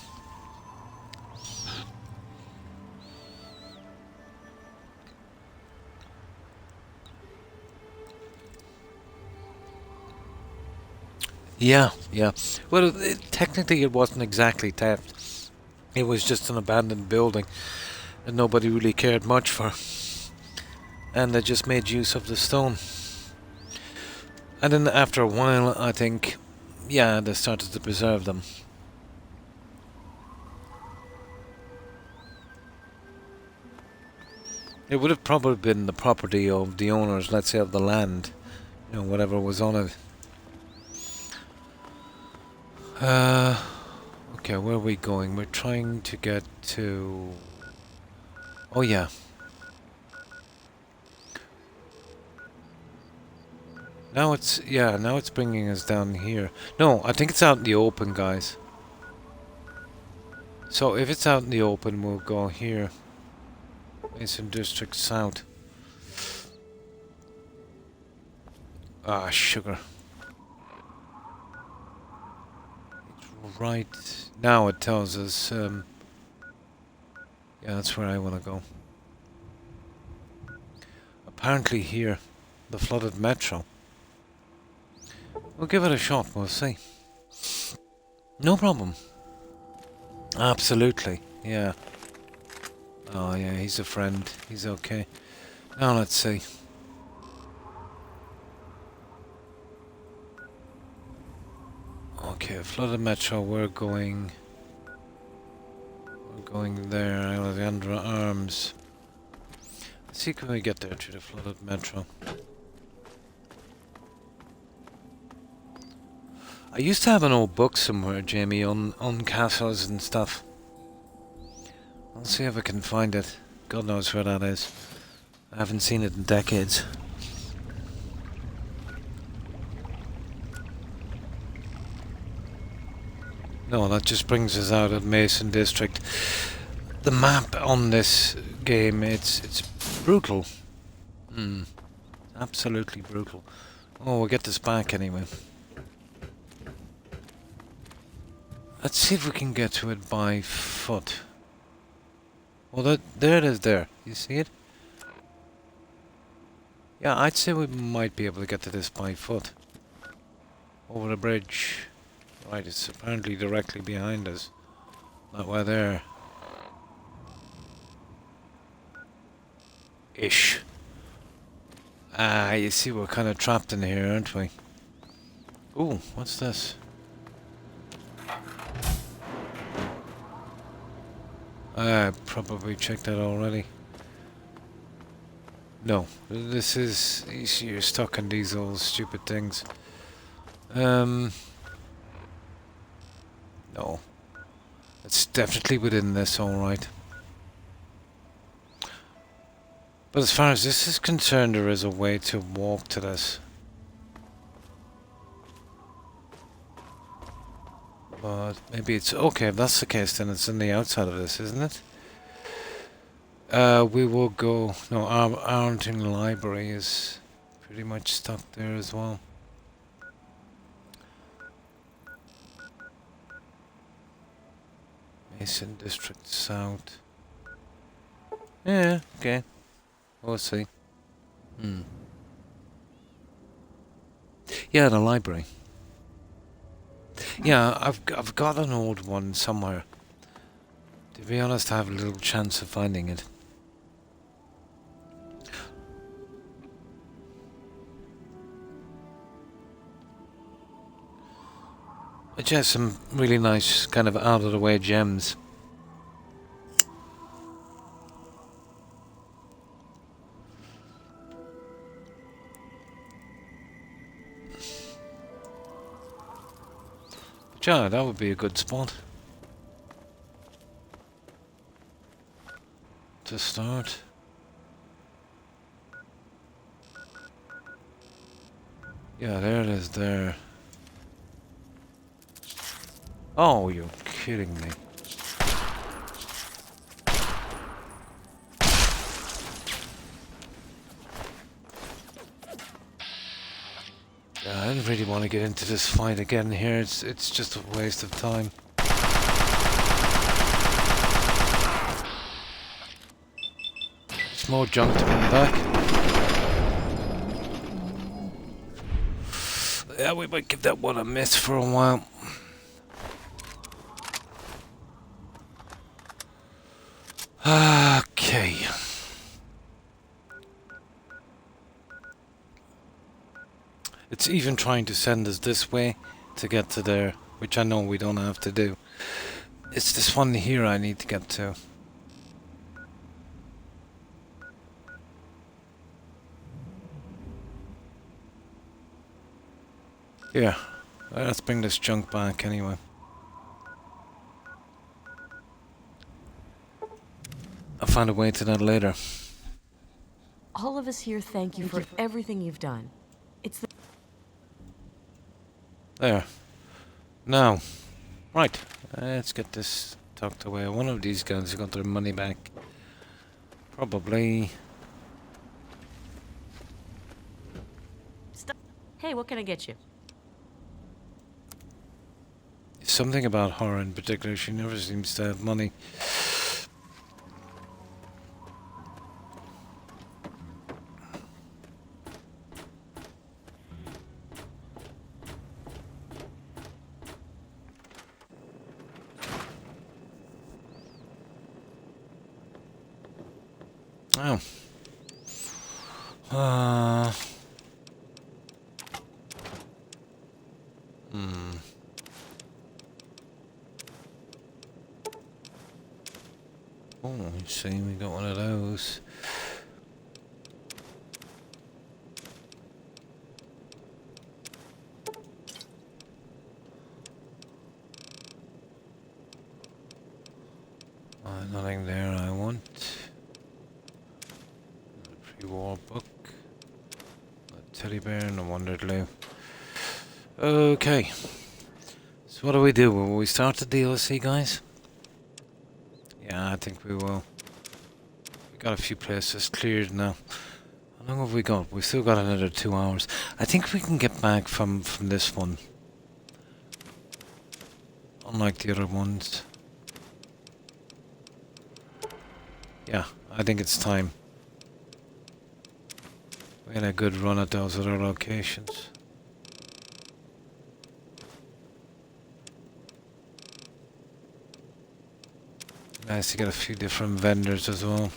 Yeah, yeah. Well, technically it wasn't exactly theft. It was just an abandoned building that nobody really cared much for. And they just made use of the stone. And then after a while, I think, yeah, they started to preserve them. It would have probably been the property of the owners, let's say, of the land. You know, whatever was on it. Okay, where are we going? We're trying to get to... Oh, yeah. Now it's, yeah, now it's bringing us down here. No, I think it's out in the open, guys. So if it's out in the open, we'll go here. It's in District South. Ah, sugar. It's right now it tells us, yeah, that's where I want to go. Apparently here, the flooded metro. We'll give it a shot, we'll see. No problem. Absolutely, yeah. Oh yeah, he's a friend. He's okay. Now let's see. Okay, flooded metro, we're going going there, Alexandra Arms. Let's see, can we get there through the flooded metro? I used to have an old book somewhere, Jamie, on castles and stuff. I'll see if I can find it. God knows where that is. I haven't seen it in decades. No, that just brings us out at Mason District. The map on this game, it's brutal. Absolutely brutal. Oh, we'll get this back anyway. Let's see if we can get to it by foot. Well, there it is there. You see it? Yeah, I'd say we might be able to get to this by foot. Over the bridge. Right, it's apparently directly behind us. That way there. Ish. Ah, you see we're kind of trapped in here, aren't we? Ooh, what's this? I probably checked that already. No, this is... You're stuck in these old stupid things. No. It's definitely within this, alright. But as far as this is concerned, there is a way to walk to this. But maybe it's... Okay, if that's the case, then it's on the outside of this, isn't it? We will go... No, Arlington Library is pretty much stuck there as well. Mason District South. Yeah, okay. We'll see. Yeah, the library. Yeah, I've got an old one somewhere. To be honest, I have a little chance of finding it. It has some really nice kind of out of the way gems. But yeah, that would be a good spot to start. Yeah, there it is there. Oh, you're kidding me. Yeah, I didn't really want to get into this fight again here. It's just a waste of time. There's more junk to bring back. Yeah, we might give that one a miss for a while. Okay. It's even trying to send us this way to get to there, which I know we don't have to do. It's this one here I need to get to. Yeah, let's bring this junk back anyway. I'll find a way to that later. All of us here thank you for everything you've done. It's the... There. Now, right, let's get this tucked away. One of these guys got their money back. Probably. Stop. Hey, what can I get you? Something about her in particular, she never seems to have money. Oh. Oh, you see, we got one of those. Nothing there I want. A pre-war book. A teddy bear, no wonder Lou. Okay. So what do? Will we start the DLC, guys? Yeah, I think we will. We got a few places cleared now. How long have we got? We've still got another 2 hours. I think we can get back from this one. Unlike the other ones. Yeah, I think it's time. We had a good run at those other locations. Nice to get a few different vendors as well.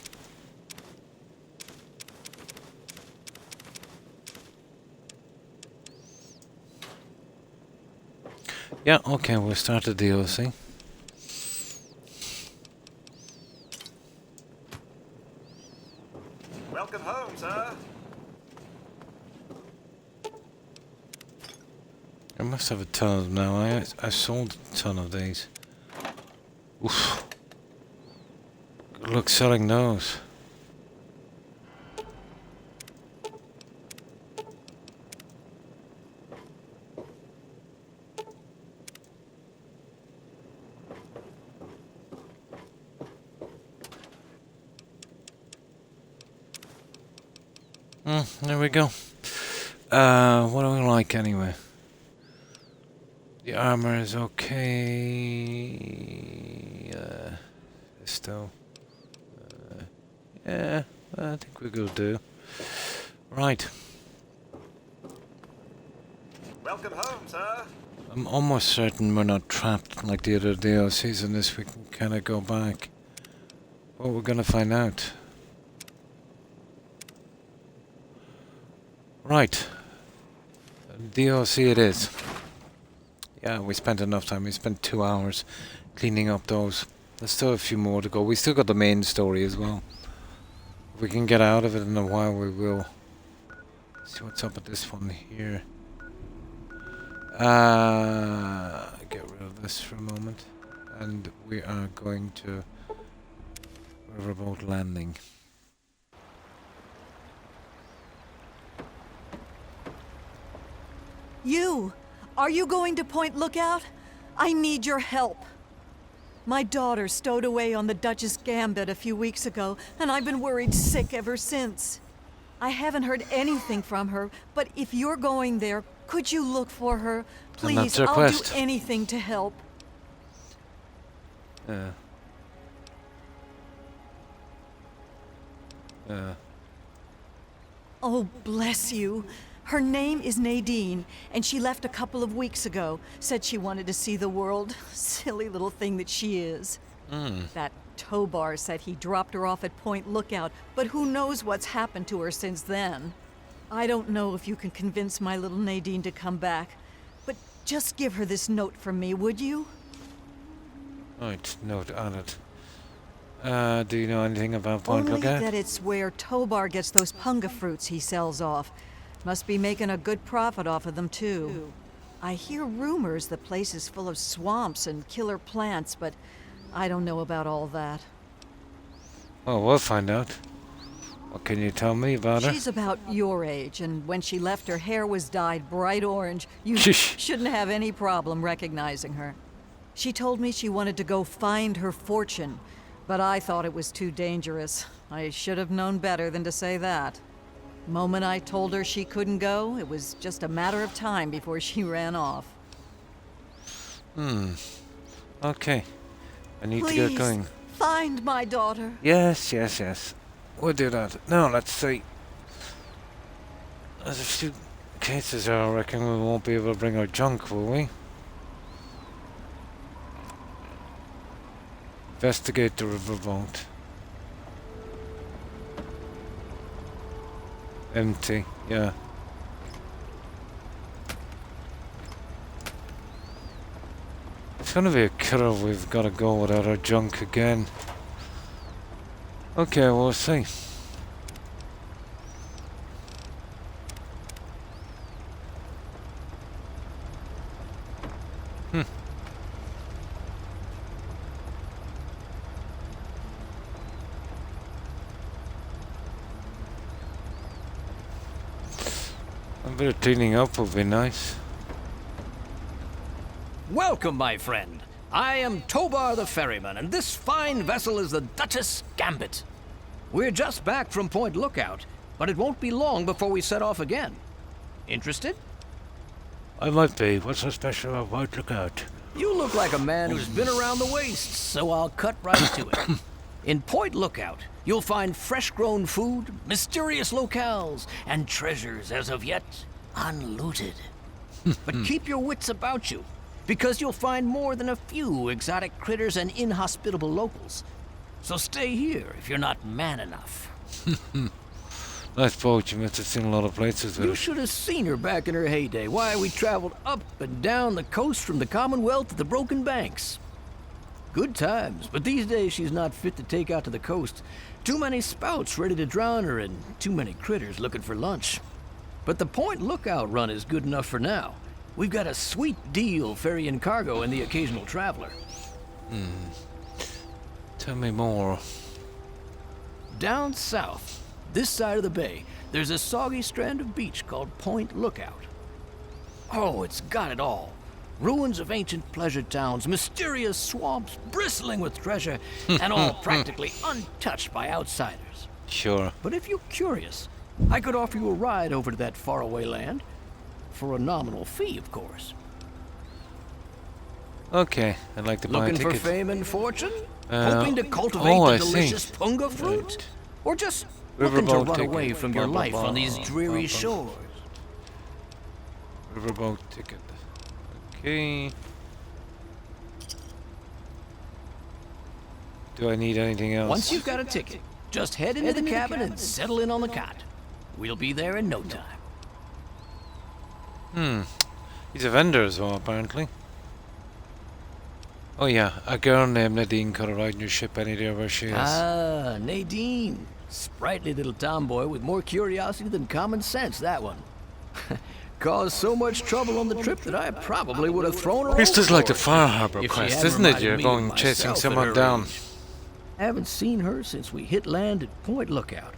Yeah, okay, we'll start the DLC. Welcome home, sir. I must have a ton of them now. I sold a ton of these. Oof. Good luck selling those. There we go. What do we like anyway? The armor is okay. Still. Yeah, I think we're gonna do. Right. Welcome home, sir. I'm almost certain we're not trapped like the other DLCs in this. We can kind of go back. But we're gonna find out. Right. DLC it is. Yeah, we spent enough time. We spent 2 hours cleaning up those. There's still a few more to go. We still got the main story as well. If we can get out of it in a while, we will. See what's up with this one here. Get rid of this for a moment. And we are going to Riverboat Landing. You! Are you going to Point Lookout? I need your help. My daughter stowed away on the Duchess Gambit a few weeks ago, and I've been worried sick ever since. I haven't heard anything from her, but if you're going there, could you look for her? Please, I'll do anything to help. Oh, bless you. Her name is Nadine, and she left a couple of weeks ago. Said she wanted to see the world. Silly little thing that she is. That Tobar said he dropped her off at Point Lookout, but who knows what's happened to her since then. I don't know if you can convince my little Nadine to come back, but just give her this note from me, would you? Right, note on it. Do you know anything about Point Only Lookout? that it's where Tobar gets those punga fruits he sells off. Must be making a good profit off of them, too. I hear rumors the place is full of swamps and killer plants, but I don't know about all that. Well, we'll find out. What can you tell me about her? She's about your age, and when she left, her hair was dyed bright orange. You shouldn't have any problem recognizing her. She told me she wanted to go find her fortune, but I thought it was too dangerous. I should have known better than to say that. Moment I told her she couldn't go, it was just a matter of time before she ran off. Okay. I need to Please, get going. find my daughter. Yes. We'll do that. Now, let's see. There's a few cases there. I reckon we won't be able to bring our junk, will we? Investigate the riverboat. Empty, yeah. It's gonna be a killer. We've got to go without our junk again. Okay, we'll see. A bit of cleaning up would be nice. Welcome, my friend. I am Tobar the ferryman, and this fine vessel is the Duchess Gambit. We're just back from Point Lookout, but it won't be long before we set off again. Interested? I might be. What's so special about Point Lookout? You look like a man who's been around the wastes, so I'll cut right to it. In Point Lookout, you'll find fresh-grown food, mysterious locales, and treasures as of yet unlooted. But keep your wits about you, because you'll find more than a few exotic critters and inhospitable locals. So stay here if you're not man enough. Nice boat. You must have seen a lot of places with You it. should have seen her back in her heyday. Why, we traveled up and down the coast from the Commonwealth to the Broken Banks. Good times, but these days she's not fit to take out to the coast. Too many spouts ready to drown her and too many critters looking for lunch. But the Point Lookout run is good enough for now. We've got a sweet deal ferrying cargo and the occasional traveler. Tell me more. Down south, this side of the bay, there's a soggy strand of beach called Point Lookout. Oh, it's got it all. Ruins of ancient pleasure towns, mysterious swamps bristling with treasure, and all practically untouched by outsiders. Sure. But if you're curious, I could offer you a ride over to that faraway land. For a nominal fee, of course. Okay, I'd like to buy Looking a for ticket. fame and fortune? Hoping to cultivate oh, the I see. delicious punga fruit? Right. Or just looking to Riverboat run ticket. away from your life on these dreary Blah, blah. shores? Riverboat ticket. Okay. Do I need anything else? Once you've got a ticket, just head into the cabin and settle in on the cot. We'll be there in no time. He's a vendor as well, apparently. Oh yeah, a girl named Nadine could have ride in your ship any day where she is. Ah, Nadine. Sprightly little tomboy with more curiosity than common sense, that one. Caused so much trouble on the trip that I probably would have thrown her This is like the overboard Far Harbor if she quest, hadn't isn't it? reminded You're me going of chasing myself at someone her down. age. Haven't seen her since we hit land at Point Lookout.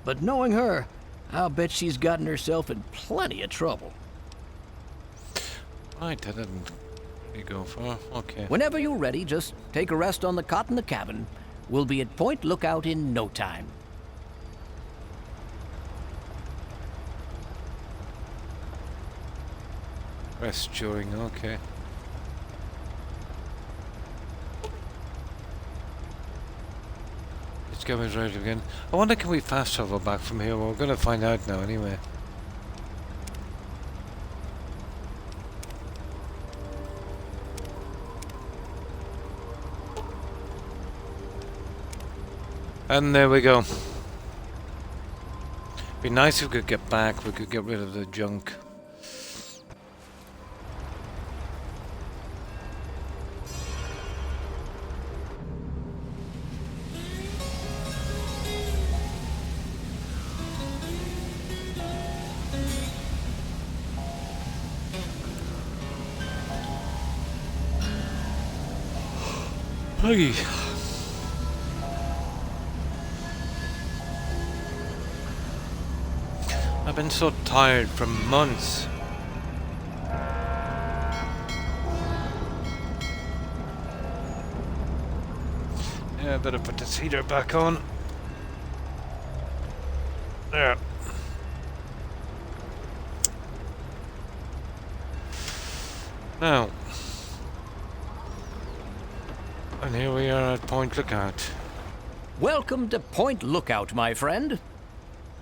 But knowing her, I'll bet she's gotten herself in plenty of trouble. Right, that didn't really go far. Okay. Whenever you're ready, just take a rest on the cot in the cabin. We'll be at Point Lookout in no time. Rest during, okay. Let's get me right again. I wonder can we fast travel back from here? Well, we're gonna find out now anyway. And there we go. Be nice if we could get back, we could get rid of the junk. Hey. I've been so tired for months. Yeah, I better put this heater back on. There. Now. And here we are at Point Lookout. Welcome to Point Lookout, my friend.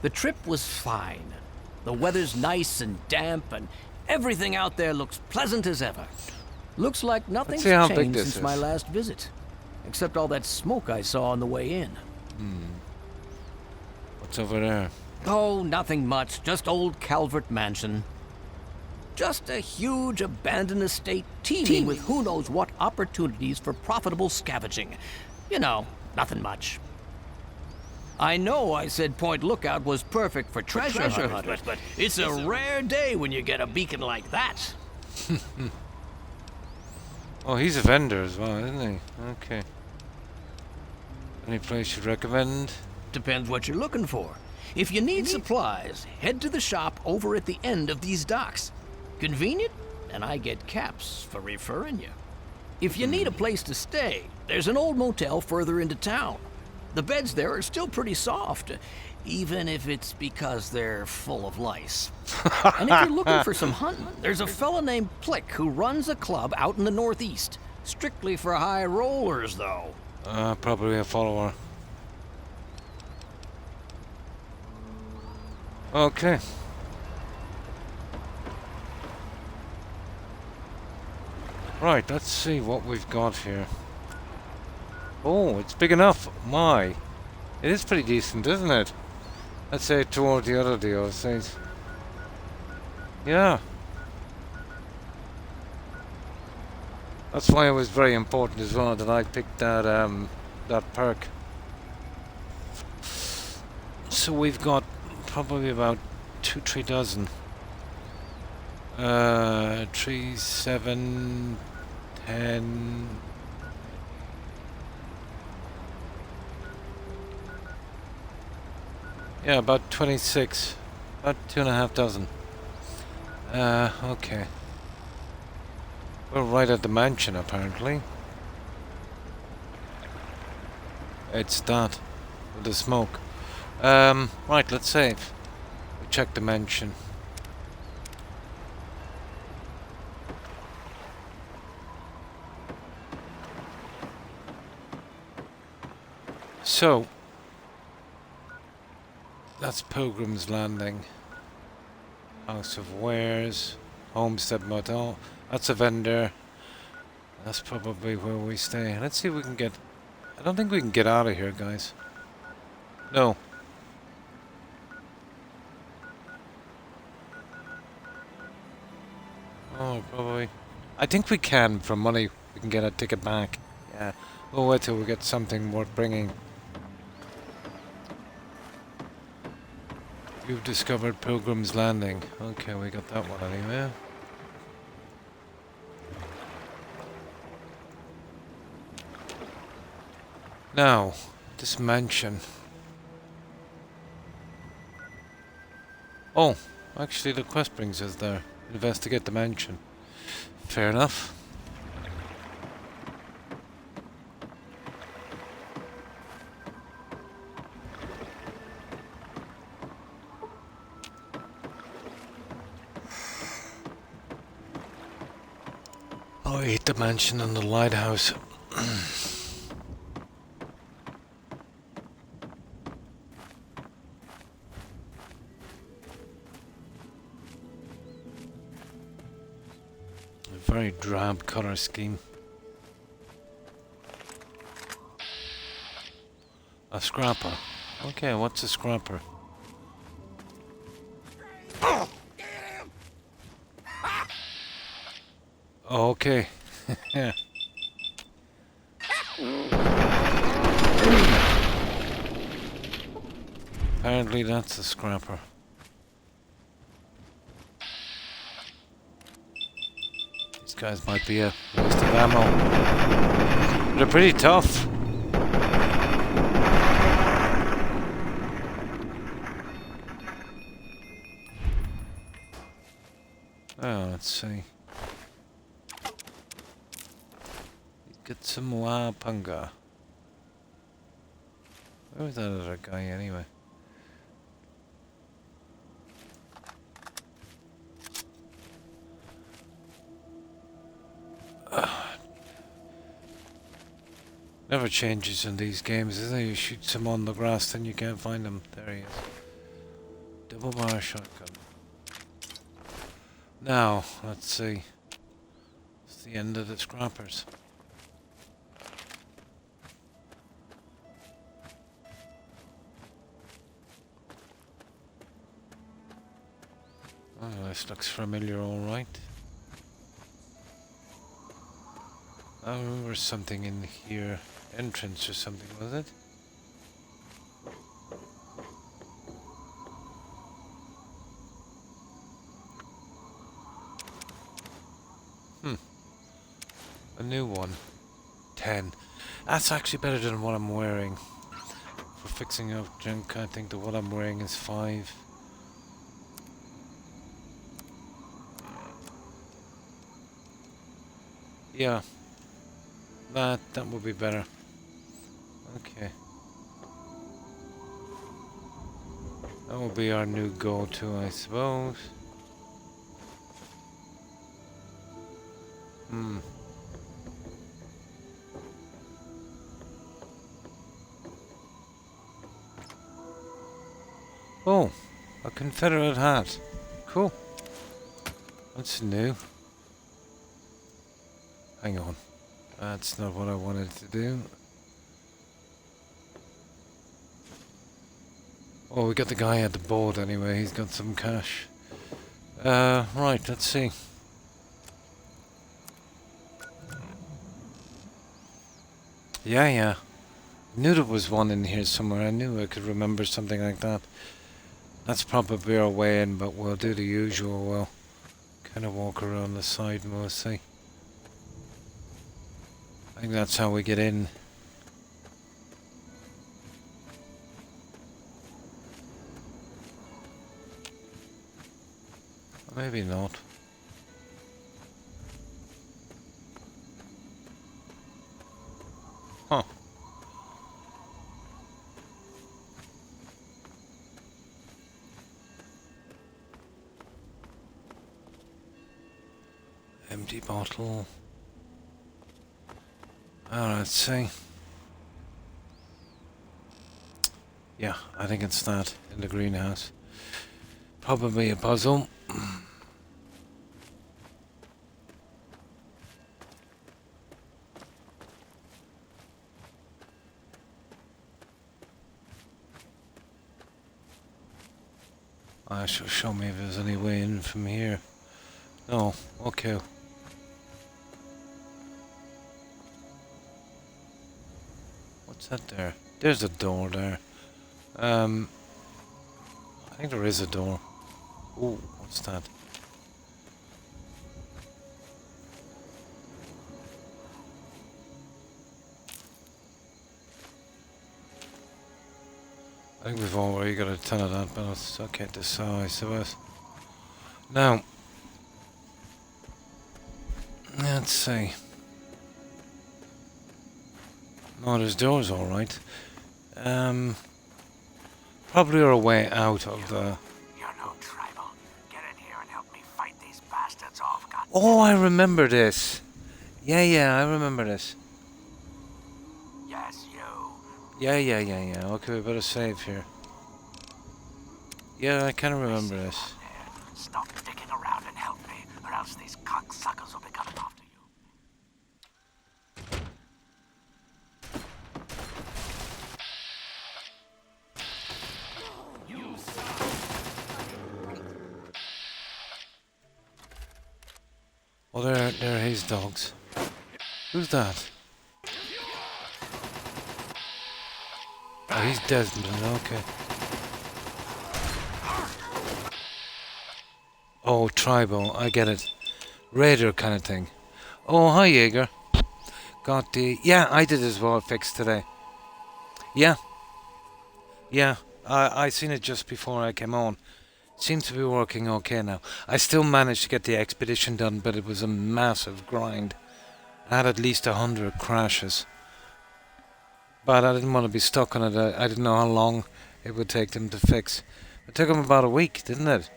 The trip was fine. The weather's nice and damp, and everything out there looks pleasant as ever. Looks like nothing's see how big changed this since is. my last visit. Except all that smoke I saw on the way in. What's over there? Oh, nothing much. Just old Calvert Mansion. Just a huge abandoned estate teeming with who knows what opportunities for profitable scavenging. You know, nothing much. I know I said Point Lookout was perfect for treasure hunters, but it's a rare day when you get a beacon like that. Oh, he's a vendor as well, isn't he? Okay. Any place you'd recommend? Depends what you're looking for. If you need supplies, head to the shop over at the end of these docks. Convenient, and I get caps for referring you. If you need a place to stay, there's an old motel further into town. The beds there are still pretty soft, even if it's because they're full of lice. And if you're looking for some hunting, there's a fella named Plick who runs a club out in the northeast. Strictly for high rollers, though. Probably a follower. Okay. Right, let's see what we've got here. Oh, it's big enough. My. It is pretty decent, isn't it? Let's say toward the other DLCs. Yeah. That's why it was very important as well that I picked that that perk. So we've got probably about 2-3 dozen. 3, 7, 10. Yeah, about 26. About 2.5 dozen. Okay. We're right at the mansion, apparently. It's that. With the smoke. Right, let's save. We check the mansion. So, that's Pilgrim's Landing. House of Wares. Homestead Motel. That's a vendor. That's probably where we stay. Let's see if we can get... I don't think we can get out of here, guys. No. Oh, probably. I think we can, for money. We can get a ticket back. Yeah. We'll wait till we get something worth bringing. You've discovered Pilgrim's Landing. Okay, we got that one anyway. Now, this mansion. Oh, actually the quest brings us there. Investigate the mansion. Fair enough. Oh, I hate the mansion and the lighthouse. A very drab color scheme. A scrapper. Okay, what's a scrapper? Oh, okay. Yeah. Apparently that's a scrapper. These guys might be a waste of ammo. They're pretty tough. Oh, let's see. Get some more punga. Where was that other guy anyway? Never changes in these games, isn't it? You shoot some on the grass, then you can't find him. There he is. Double bar shotgun. Now, let's see. It's the end of the scrappers. Oh, this looks familiar, alright. I remember something in here. Entrance or something, was it? A new one. 10. That's actually better than what I'm wearing. For fixing up junk, I think that what I'm wearing is 5. Yeah. That would be better. Okay. That will be our new go-to, I suppose. Hmm. Oh, a Confederate hat. Cool. That's new. Hang on. That's not what I wanted to do. Oh, we got the guy at the boat anyway. He's got some cash. Right, let's see. Yeah. Knew there was one in here somewhere. I knew I could remember something like that. That's probably our way in, but we'll do the usual. We'll kind of walk around the side mostly. I think that's how we get in. Maybe not. Huh. Empty bottle. Let's see. Yeah, I think it's that in the greenhouse. Probably a puzzle. Shall show me if there's any way in from here. No, okay. What's that there? There's a door there. I think there is a door. Ooh, what's that? I think we've already got a ton of that, but it's okay to saw, I suppose. Now, let's see. No, there's doors, all right. Probably our way out of the. You're no tribal. Get in here and help me fight these bastards off. God. Oh, I remember this. Yeah, I remember this. Yes, you. Yeah. Okay, we better save here. Yeah, I kind of remember this. Stop dicking around and help me, or else these cocksuckers will be coming after you. Oh, there are his dogs. Who's that? Oh, he's Desmond, okay. Oh, tribal, I get it. Raider kind of thing. Oh, hi, Jaeger. Got the... Yeah, I did as well, fixed today. Yeah. I seen it just before I came on. Seems to be working okay now. I still managed to get the expedition done, but it was a massive grind. I had at least 100 crashes. But I didn't want to be stuck on it. I didn't know how long it would take them to fix. It took them about a week, didn't it?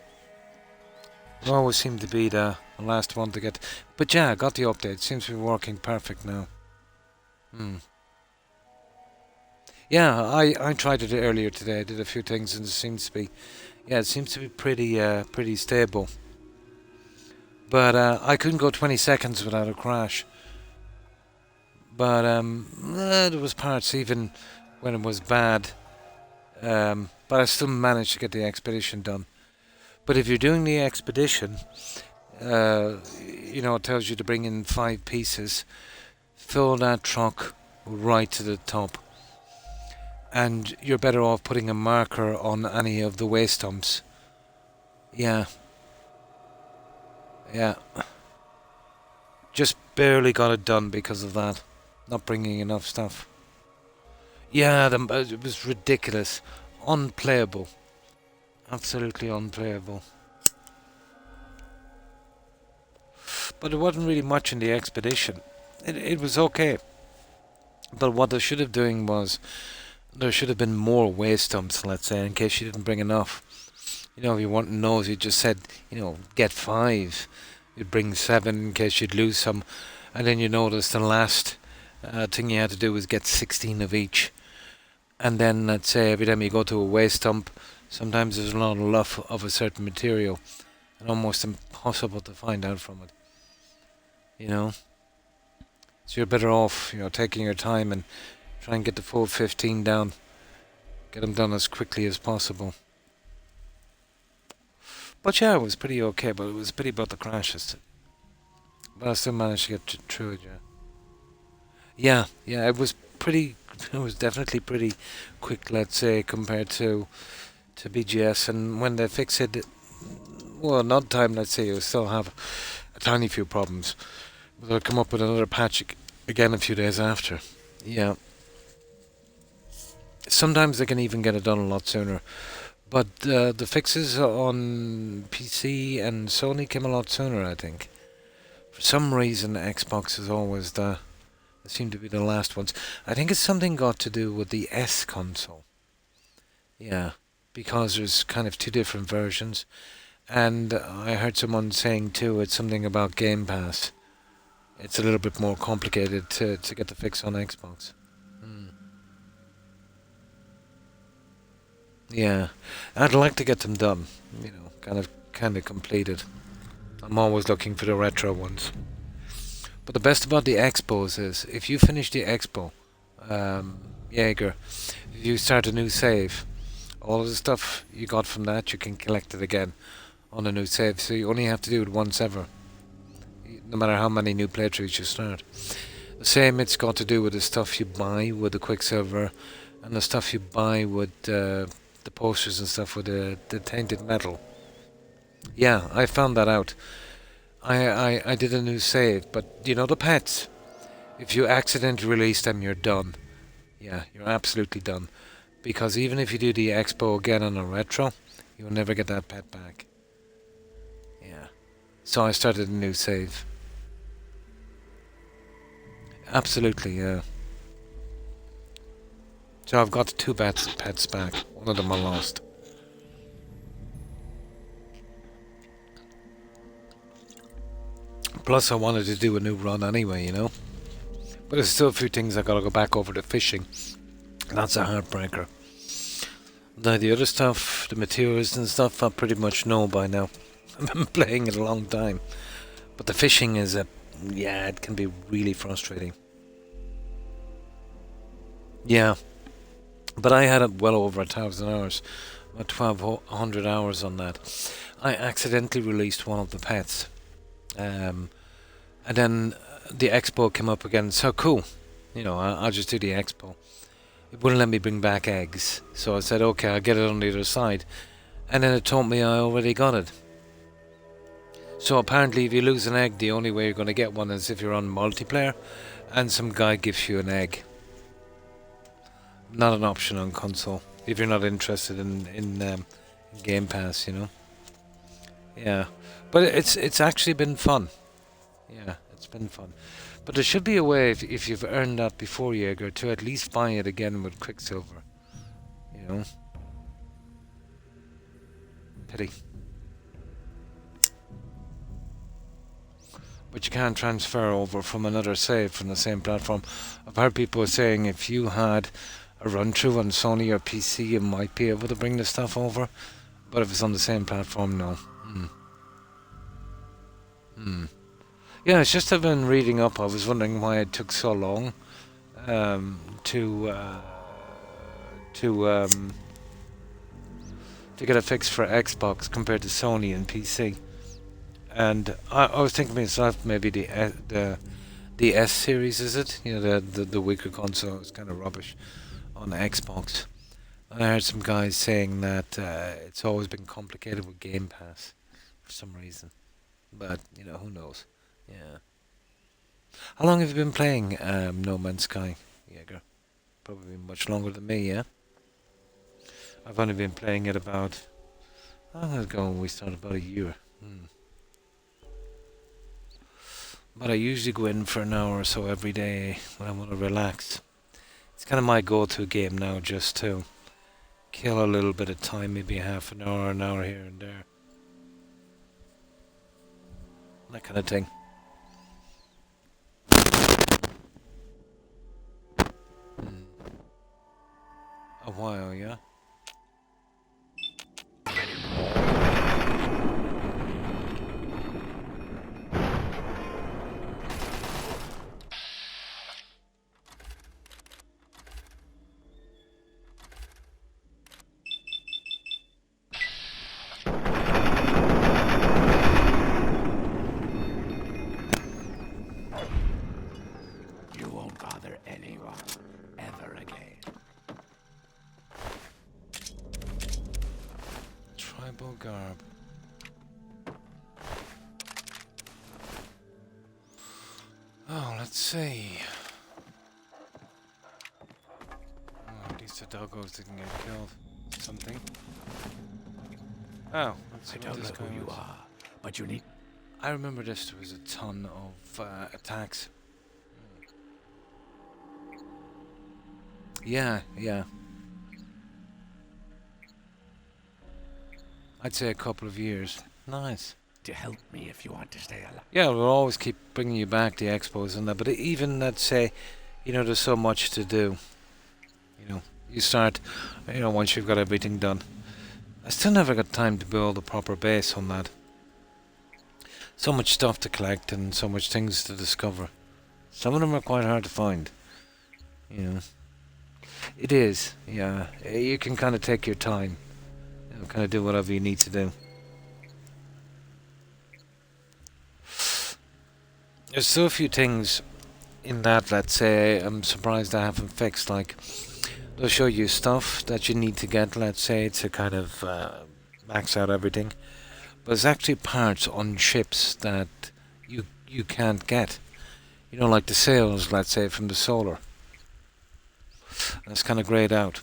It always seemed to be the last one to get. But yeah, I got the update. It seems to be working perfect now. Yeah, I tried it earlier today. I did a few things and it seems to be... Yeah, it seems to be pretty stable. But I couldn't go 20 seconds without a crash. But there was parts even when it was bad. But I still managed to get the expedition done. But if you're doing the expedition, you know, it tells you to bring in 5 pieces. Fill that truck right to the top. And you're better off putting a marker on any of the waste dumps. Yeah. just barely got it done because of that. Not bringing enough stuff. Yeah, it was ridiculous. Unplayable. Absolutely unplayable. But there wasn't really much in the expedition. It was okay. But what they should have doing was, there should have been more waste dumps, let's say, in case you didn't bring enough. You know, if you want to know, you just said, get 5. You'd bring 7 in case you'd lose some. And then you notice the last thing you had to do was get 16 of each. And then, let's say, every time you go to a waste dump, sometimes there's not enough of a certain material. And almost impossible to find out from it. So you're better off, taking your time and try and get the full 15 down. Get them done as quickly as possible. But yeah, it was pretty okay, but it was a pity about the crashes. But I still managed to get through it, yeah. Yeah, it was definitely pretty quick, let's say, compared to BGS. And when they fix it, well, not time, let's say, you'll still have a tiny few problems. But they'll come up with another patch again a few days after. Yeah. Sometimes they can even get it done a lot sooner. But the fixes on PC and Sony came a lot sooner, I think. For some reason, Xbox is always they seem to be the last ones. I think it's something got to do with the S console. Yeah, because there's kind of 2 different versions. And I heard someone saying too, it's something about Game Pass. It's a little bit more complicated to get the fix on Xbox. Yeah, I'd like to get them done, kind of completed. I'm always looking for the retro ones. But the best about the expos is, if you finish the expo, Jaeger, if you start a new save, all of the stuff you got from that, you can collect it again on a new save. So you only have to do it once ever, no matter how many new playthroughs you start. The same it's got to do with the stuff you buy with the Quicksilver, and the stuff you buy with the posters and stuff with the tainted metal. Yeah, I found that out. I did a new save, but the pets, if you accidentally release them, you're done. Yeah, you're absolutely done. Because even if you do the expo again on a retro, you'll never get that pet back. Yeah. So I started a new save. Absolutely, yeah. So I've got 2 pets back. One of them I lost. Plus I wanted to do a new run anyway, But there's still a few things I gotta go back over to fishing. That's a heartbreaker. Now the other stuff, the materials and stuff, I pretty much know by now. I've been playing it a long time. But the fishing is it can be really frustrating. Yeah. But I had well over 1,000 hours, about 1,200 hours on that. I accidentally released one of the pets. And then the expo came up again. So cool. I'll just do the expo. It wouldn't let me bring back eggs. So I said, okay, I'll get it on the other side. And then it told me I already got it. So apparently if you lose an egg, the only way you're going to get one is if you're on multiplayer and some guy gives you an egg. Not an option on console if you're not interested in Game Pass, Yeah, but it's actually been fun. Yeah, it's been fun. But there should be a way, if you've earned that before, Jaeger, to at least buy it again with Quicksilver. Pity. But you can't transfer over from another save from the same platform. I've heard people saying if you had a run-through on Sony or PC, you might be able to bring the stuff over. But if it's on the same platform, no. Yeah, it's just I've been reading up. I was wondering why it took so long to get a fix for Xbox compared to Sony and PC. And I was thinking to myself, maybe the S series, is it? The weaker console is kind of rubbish on Xbox. And I heard some guys saying that it's always been complicated with Game Pass for some reason. But, who knows? Yeah. How long have you been playing No Man's Sky, Jaeger? Probably much longer than me, yeah? I've only been playing it about... How long ago we started? About a year. But I usually go in for an hour or so every day when I want to relax. It's kind of my go-to game now, just to kill a little bit of time, maybe half an hour here and there. That kind of thing. A while, yeah? You won't bother anyone ever again. Tribal garb. Oh, let's see. Oh, at least the doggos didn't get killed. Something. Oh, let's see I what don't this know guy who you was. are, but you need... I remember this. There was a ton of attacks. Yeah, yeah. I'd say a couple of years. Nice. to help me if you want to stay alive. Yeah, we'll always keep bringing you back the expos and that, but even let's say, you know, there's so much to do. You know, you start, you know, once you've got everything done. I still never got time to build a proper base on that. So much stuff to collect and so much things to discover. Some of them are quite hard to find. You know, it is. Yeah, you can kind of take your time. You know, kind of do whatever you need to do. There's still a few things in that, let's say, I'm surprised I haven't fixed. Like, they'll show you stuff that you need to get, let's say, to kind of max out everything. But there's actually parts on ships that you can't get. You know, like the sails, let's say, from the solar. That's kind of greyed out.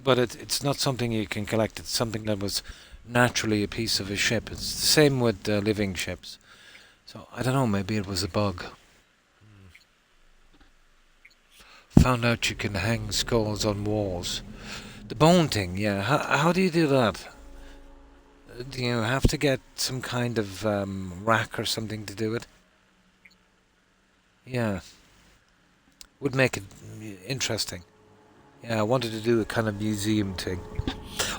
But it's not something you can collect. It's something that was naturally a piece of a ship. It's the same with living ships. So, I don't know, maybe it was a bug. Found out you can hang skulls on walls. The bone thing, yeah. How do you do that? Do you have to get some kind of rack or something to do it? Yeah. Would make it interesting. Yeah, I wanted to do a kind of museum thing.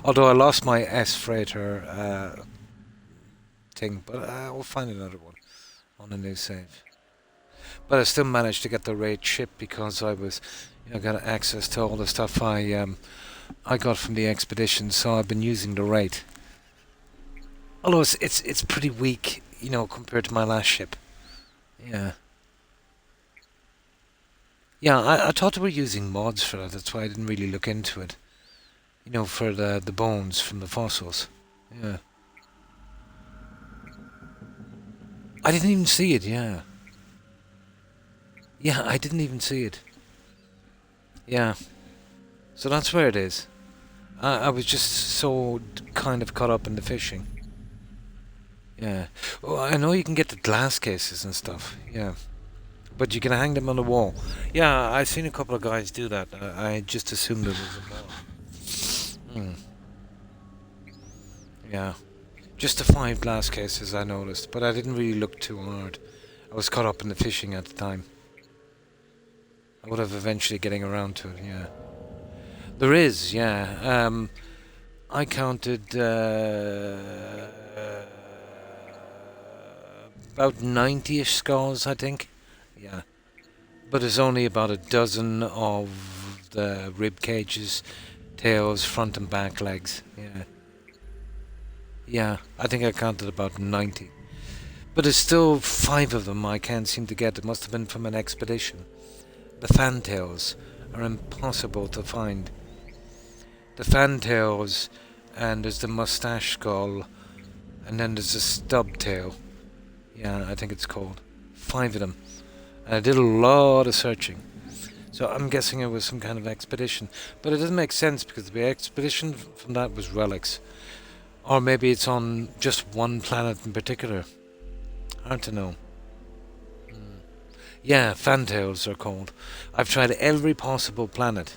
Although I lost my S-freighter thing, but we'll find another one on a new save. But I still managed to get the raid ship because I was, you know, got access to all the stuff I got from the expedition. So I've been using the raid. Although it's pretty weak, you know, compared to my last ship. Yeah. Yeah, I thought they were using mods for that. That's why I didn't really look into it. You know, for the bones from the fossils. Yeah. I didn't even see it, yeah. Yeah, I didn't even see it. Yeah. So that's where it is. I was just so kind of caught up in the fishing. Yeah. Well, I know you can get the glass cases and stuff, yeah. But you can hang them on the wall. Yeah, I've seen a couple of guys do that. I just assumed it was a mod. Yeah. Just the 5 glass cases I noticed, but I didn't really look too hard. I was caught up in the fishing at the time. I would have eventually getting around to it, yeah. There is, yeah. I counted about 90-ish skulls, I think. Yeah. But there's only about a dozen of the rib cages, tails, front and back legs. Yeah. Yeah, I think I counted about 90. But there's still 5 of them I can't seem to get. It must have been from an expedition. The fantails are impossible to find. The fantails, and there's the mustache skull, and then there's a stub tail. Yeah, I think it's called. 5 of them. And I did a lot of searching. So I'm guessing it was some kind of expedition. But it doesn't make sense because the expedition from that was relics. Or maybe it's on just one planet in particular. Hard to know. Yeah, fantails are called. I've tried every possible planet.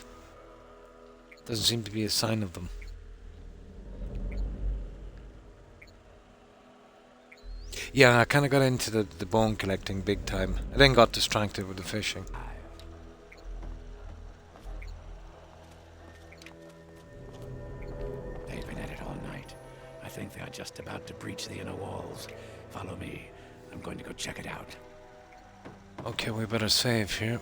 Doesn't seem to be a sign of them. Yeah, I kind of got into the bone collecting big time. I then got distracted with the fishing. They've been at it all night. I think they are just about to breach the inner walls. Follow me. I'm going to go check it out. Okay, we better save here.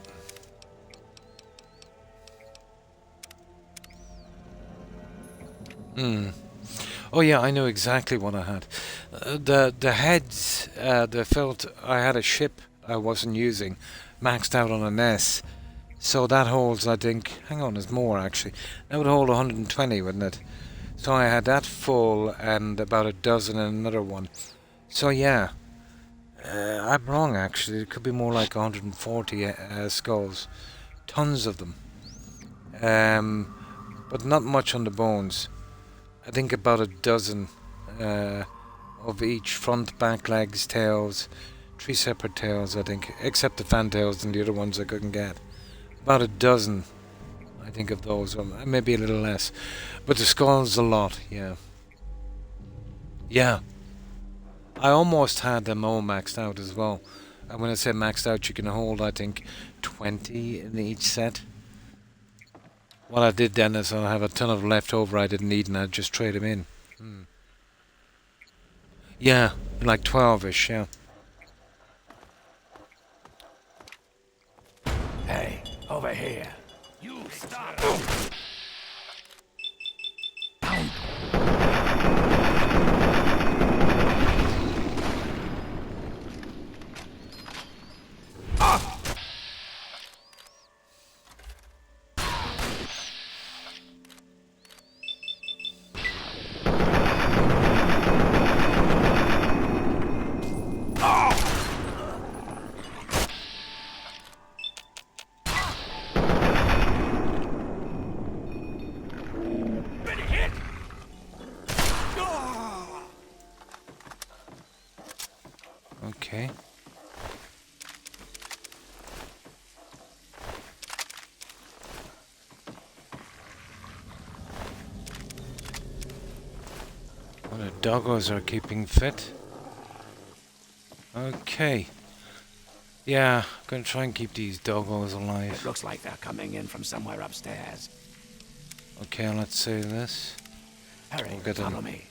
Oh yeah, I know exactly what I had. The heads, they felt I had a ship I wasn't using, maxed out on an S. So that holds, I think, hang on, there's more actually. That would hold 120, wouldn't it? So I had that full and about a dozen in another one. So yeah, I'm wrong actually. It could be more like 140 skulls. Tons of them. But not much on the bones. I think about a dozen of each, front, back, legs, tails. 3 separate tails, I think, except the fantails and the other ones I couldn't get. About a dozen, I think, of those, or maybe a little less. But the skulls a lot, yeah. Yeah. I almost had them all maxed out as well. And when I say maxed out, you can hold, I think, 20 in each set. What I did then is I have a ton of leftover I didn't need and I'd just trade them in. Yeah, like 12-ish, yeah. Hey, over here. You stop! Okay. Well, the doggos are keeping fit. Okay. Yeah, gonna try and keep these doggos alive. It looks like they're coming in from somewhere upstairs. Okay, let's save this. Hurry, We'll get follow them. me.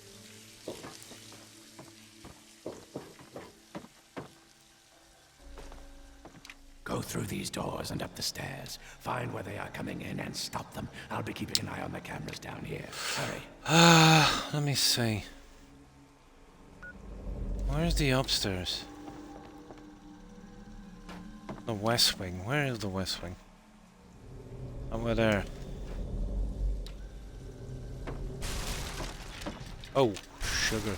Go through these doors and up the stairs. Find where they are coming in and stop them. I'll be keeping an eye on the cameras down here. Hurry. Let me see. Where's the upstairs? The West Wing. Where is the West Wing? Over there. Oh, sugar.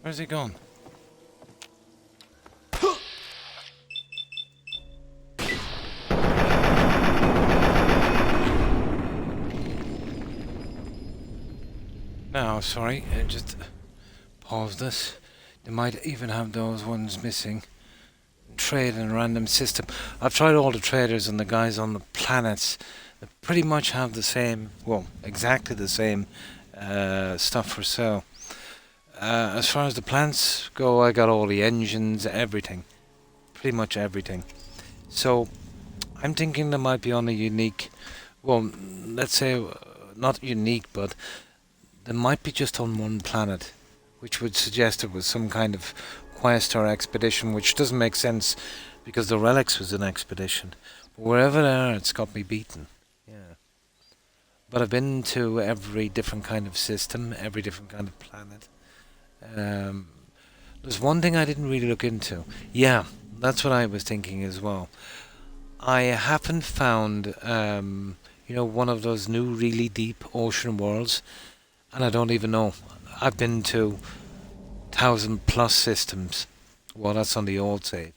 Where's he gone? No, sorry, just pause this. They might even have those ones missing. Trade in a random system. I've tried all the traders and the guys on the planets. They pretty much have the same, well, exactly the same stuff for sale. As far as the plants go, I got all the engines, everything. Pretty much everything. So, I'm thinking they might be on a unique, well, let's say, not unique, but they might be just on one planet. which would suggest it was some kind of quest or expedition, which doesn't make sense because the relics was an expedition. But wherever they are, it's got me beaten. Yeah. But I've been to every different kind of system, every different kind of planet. There's one thing I didn't really look into. Yeah, that's what I was thinking as well. I haven't found, one of those new really deep ocean worlds, and I don't even know. I've been to 1,000+ systems. Well, that's on the old save.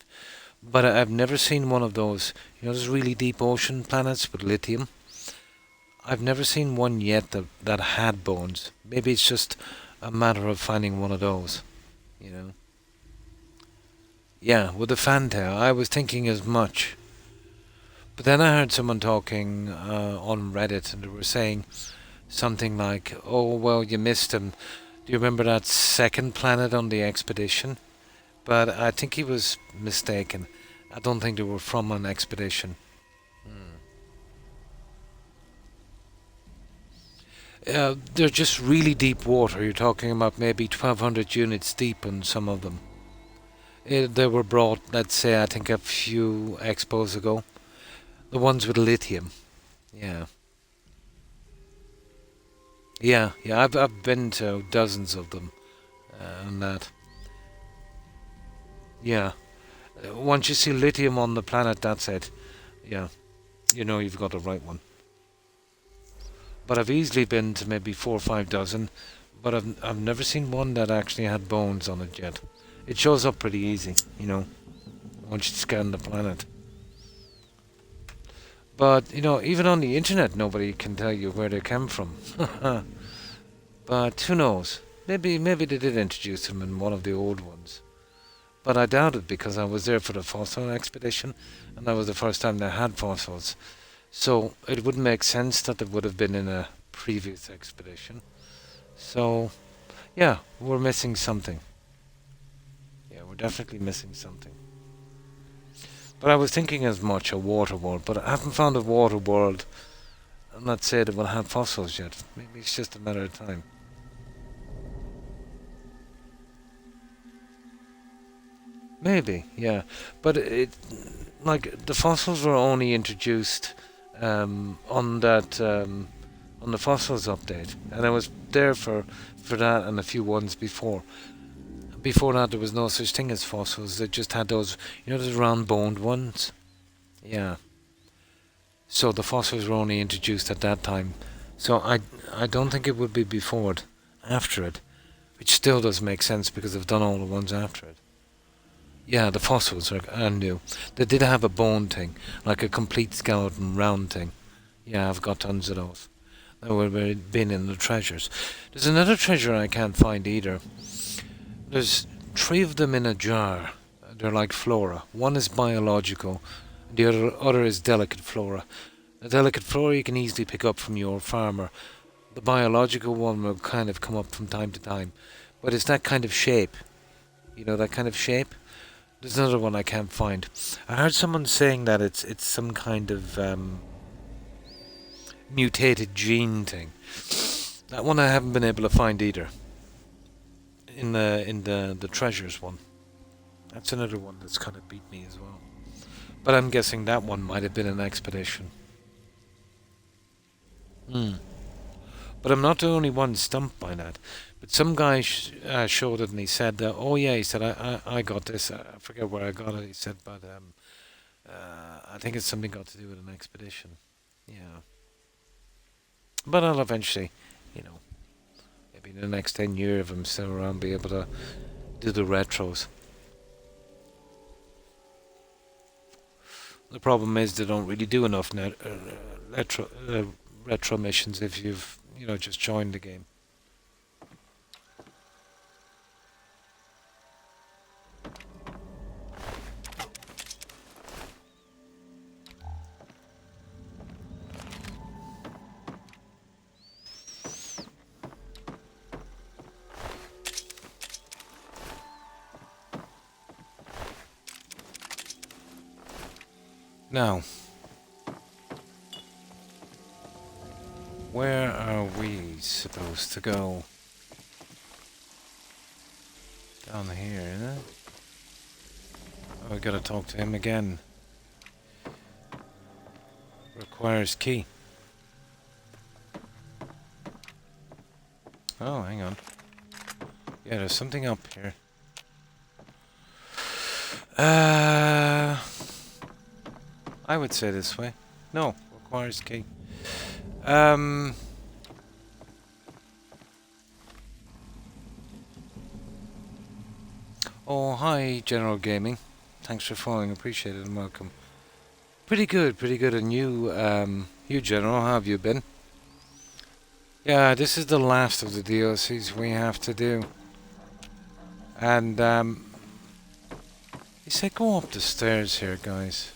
But I've never seen one of those, those really deep ocean planets with lithium. I've never seen one yet that had bones. Maybe it's just a matter of finding one of those, Yeah, with the fantail, I was thinking as much. But then I heard someone talking on Reddit, and they were saying something like, "Oh, well, you missed him. Do you remember that second planet on the expedition?" But I think he was mistaken. I don't think they were from an expedition. They're just really deep water. You're talking about maybe 1,200 units deep on some of them. They were brought, let's say, I think a few expos ago. The ones with lithium. Yeah. Yeah, I've been to dozens of them. And that. Yeah. Once you see lithium on the planet, that's it. Yeah. You know you've got the right one. But I've easily been to maybe 4 or 5 dozen, but I've never seen one that actually had bones on it yet. It shows up pretty easy, once you scan the planet. But, even on the internet, nobody can tell you where they came from. But who knows? Maybe they did introduce them in one of the old ones. But I doubt it because I was there for the fossil expedition, and that was the first time they had fossils. So it wouldn't make sense that they would have been in a previous expedition. So, yeah, we're missing something. Yeah, we're definitely missing something. But I was thinking as much a water world, but I haven't found a water world. I'm not saying it will have fossils yet. Maybe it's just a matter of time. Maybe, yeah. But the fossils were only introduced on the fossils update, and I was there for that and a few ones before. Before that, there was no such thing as fossils. They just had those, those round-boned ones. Yeah. So the fossils were only introduced at that time. So I don't think it would be before it, after it, which still does make sense because they've done all the ones after it. Yeah, the fossils are new. They did have a bone thing, like a complete skeleton round thing. Yeah, I've got tons of those. That would have been in the treasures. There's another treasure I can't find either. There's 3 of them in a jar. They're like flora. One is biological, the other is delicate flora. The delicate flora you can easily pick up from your farmer. The biological one will kind of come up from time to time. But it's that kind of shape. That kind of shape? There's another one I can't find. I heard someone saying that it's some kind of mutated gene thing. That one I haven't been able to find either. In the treasures one. That's another one that's kind of beat me as well. But I'm guessing that one might have been an expedition. But I'm not the only one stumped by that. But some guy showed it and he said, oh yeah, he said, I got this. I forget where I got it, he said, but I think it's something got to do with an expedition. Yeah. But I'll eventually, maybe in the next 10 years, if I'm still around, be able to do the retros. The problem is they don't really do enough retro missions if you've, just joined the game. Now, where are we supposed to go? Down here, isn't it? Oh, we gotta talk to him again. Requires key. Oh, hang on. Yeah, there's something up here. I would say this way. No, requires key. Oh, hi, General Gaming. Thanks for following. Appreciate it and welcome. Pretty good, pretty good. And you, General, how have you been? Yeah, this is the last of the DLCs we have to do. And, he said go up the stairs here, guys.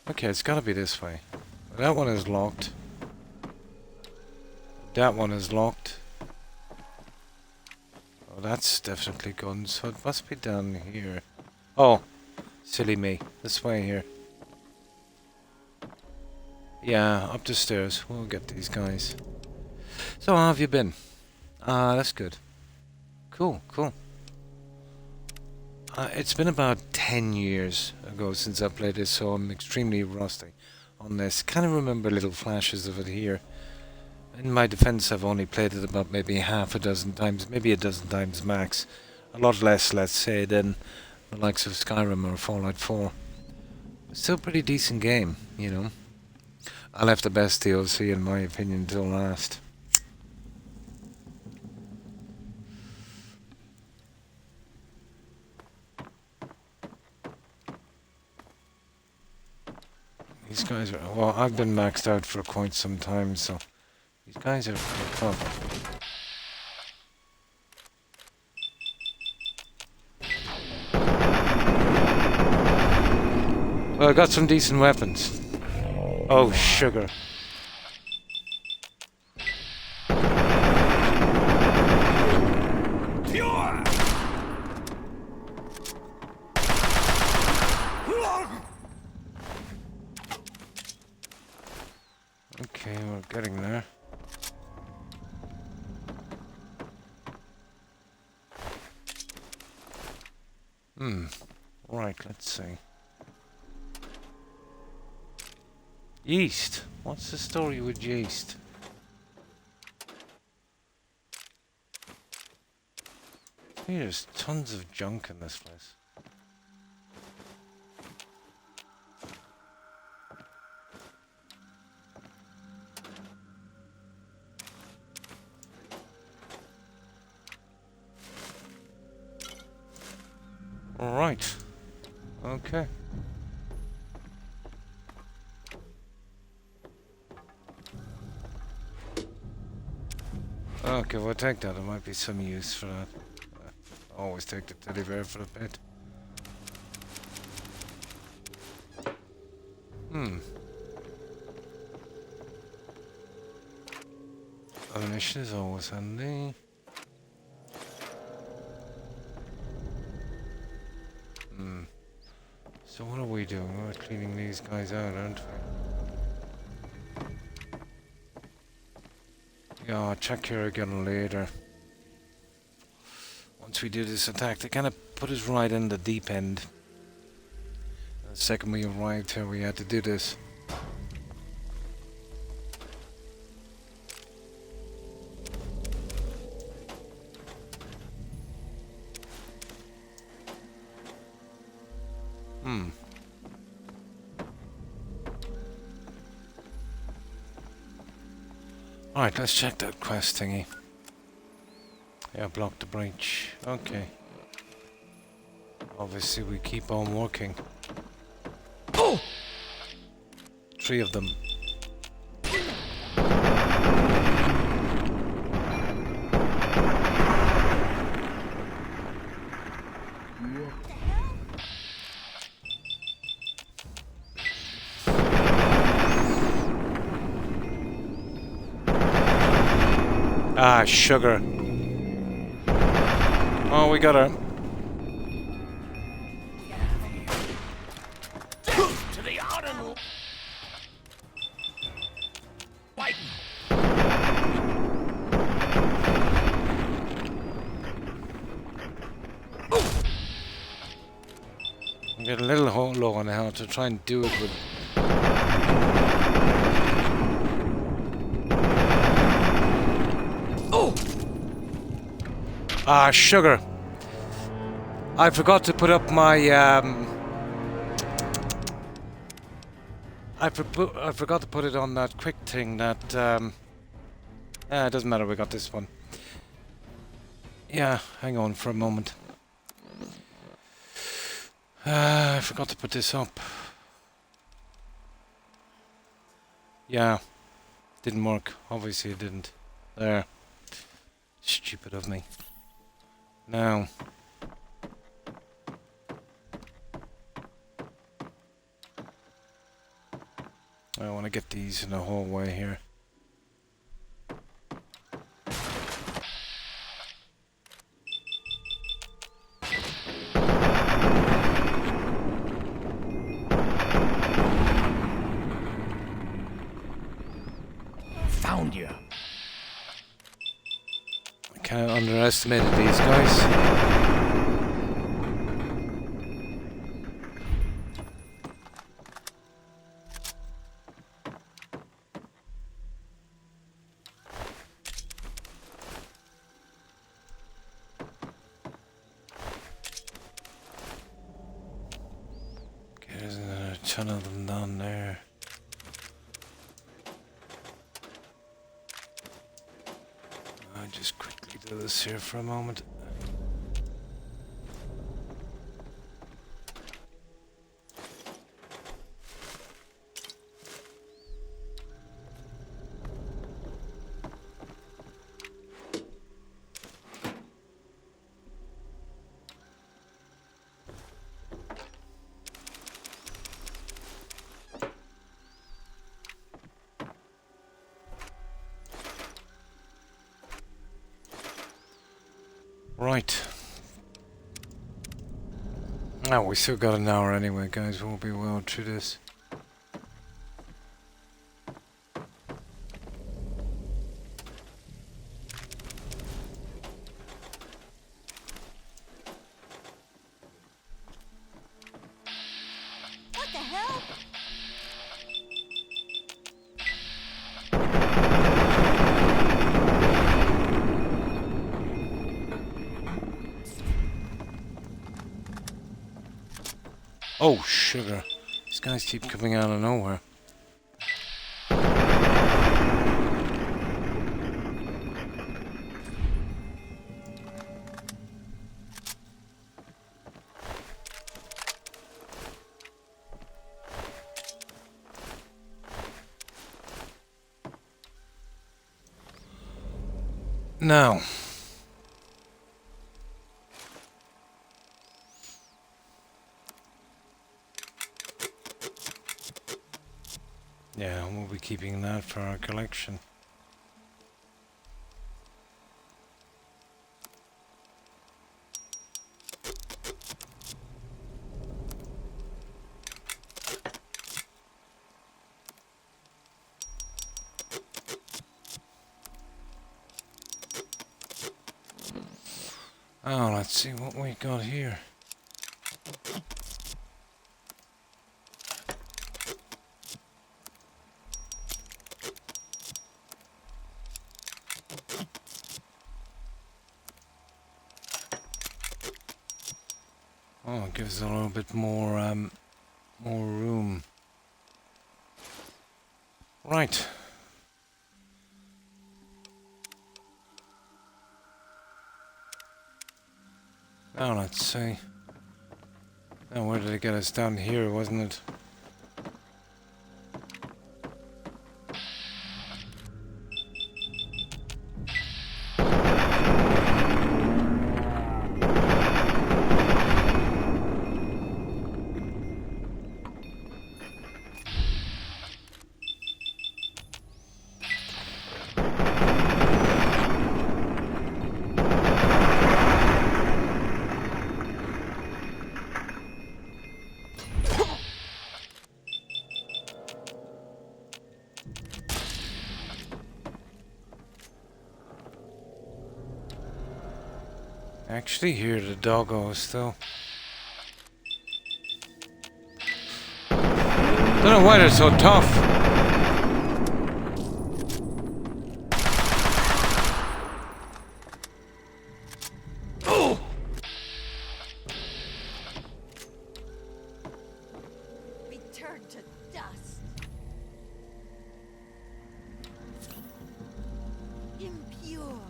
Okay, it's gotta be this way. That one is locked. That one is locked. Oh, that's definitely gone, so it must be down here. Oh, silly me. This way here. Yeah, up the stairs. We'll get these guys. So, how have you been? That's good. Cool, cool. It's been about 10 years ago since I played this, so I'm extremely rusty on this. Kind of remember little flashes of it here. In my defense, I've only played it about maybe half a dozen times, maybe a dozen times max. A lot less, let's say, than the likes of Skyrim or Fallout 4. Still a pretty decent game, you know. I left the best DLC, in my opinion, till last. These guys are... Well, I've been maxed out for quite some time, so... These guys are tough. Well, I got some decent weapons. Oh, sugar. Okay, we're getting there. Right, let's see. Yeast. What's the story with yeast? Hey, there's tons of junk in this place. Right. Okay. Okay, we'll take that. There might be some use for that. Always take the teddy bear for a bit. Ammunition is always handy. So what are we doing? We're cleaning these guys out, aren't we? Yeah, I'll check here again later. Once we do this attack, they kind of put us right in the deep end. The second we arrived here, we had to do this. Alright, let's check that quest thingy. Yeah, block the breach. Okay. Obviously we keep on working. Oh! 3 of them. Ah, sugar. Oh, we got her. To the autumn. Fight. get a little low on health to try and do it with. Oh! Ah, sugar. I forgot to put up my I forgot to put it on that quick thing that it doesn't matter, we got this one. Yeah, hang on for a moment. I forgot to put this up. Yeah, didn't work. Obviously it didn't. There. Stupid of me. Now. I want to get these in the hallway here. Found you. I can't underestimate these guys. There's a ton of them down there. I'll just quickly do this here for a moment. Right. Now we still got an hour anyway, guys. We'll be well through this. What the hell? Oh, sugar. These guys keep coming out of nowhere. Now. Yeah, we'll be keeping that for our collection. Oh, let's see what we got here. Oh, it gives a little bit more room. Right. Now let's see. Now where did it get us? Down here, wasn't it? I actually hear the doggos still. Don't know why they're so tough. Return to dust. Impure.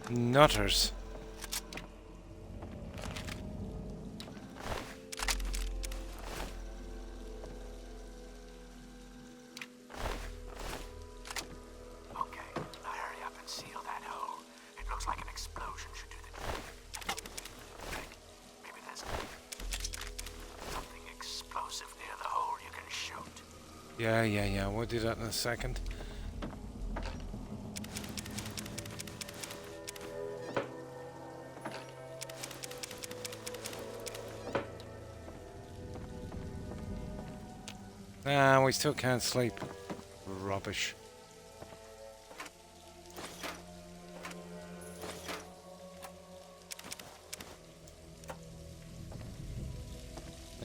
Nutters. Okay, now hurry up and seal that hole. It looks like an explosion should do the... Rick, maybe there's something explosive near the hole you can shoot. Yeah. We'll do that in a second. Nah, we still can't sleep. Rubbish.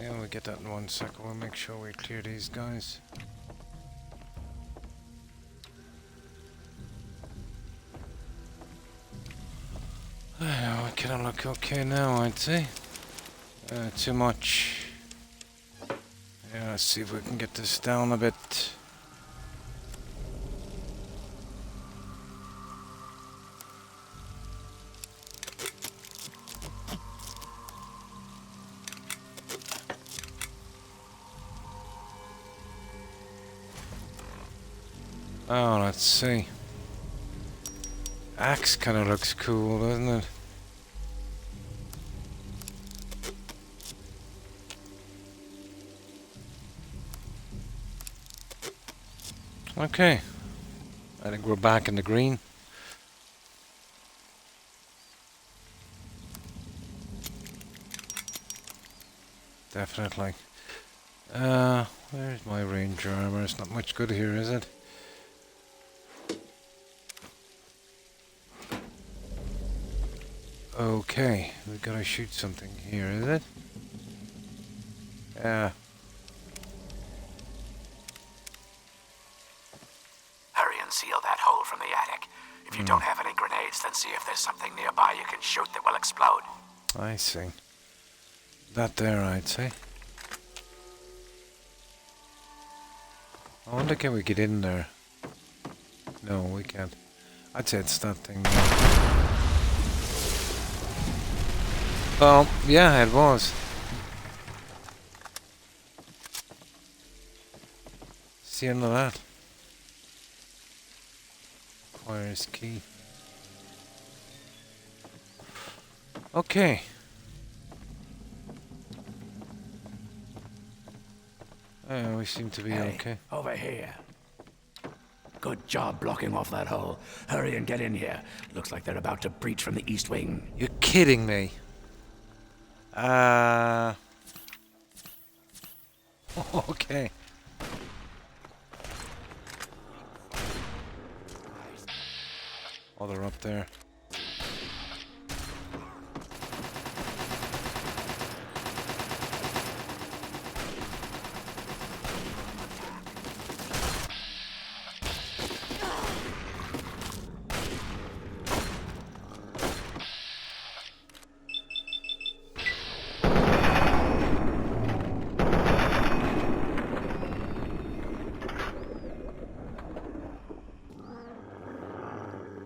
Yeah, we'll get that in 1 second. We'll make sure we clear these guys. Yeah, we kind of look okay now, I'd say. Too much. Yeah, let's see if we can get this down a bit. Oh, let's see. Axe kind of looks cool, doesn't it? Okay. I think we're back in the green. Definitely. Where's my ranger armor? It's not much good here, is it? Okay, we gotta shoot something here, is it? Yeah. Hurry and seal that hole from the attic. If you don't have any grenades, then see if there's something nearby you can shoot that will explode. I see. That there, I'd say. I wonder can we get in there? No, we can't. I'd say it's that thing there. Well, yeah, it was. See the end of that. Requires key. Okay. We seem to be okay. Over here. Good job blocking off that hole. Hurry and get in here. Looks like they're about to breach from the east wing. You're kidding me. Okay. Oh, they're up there.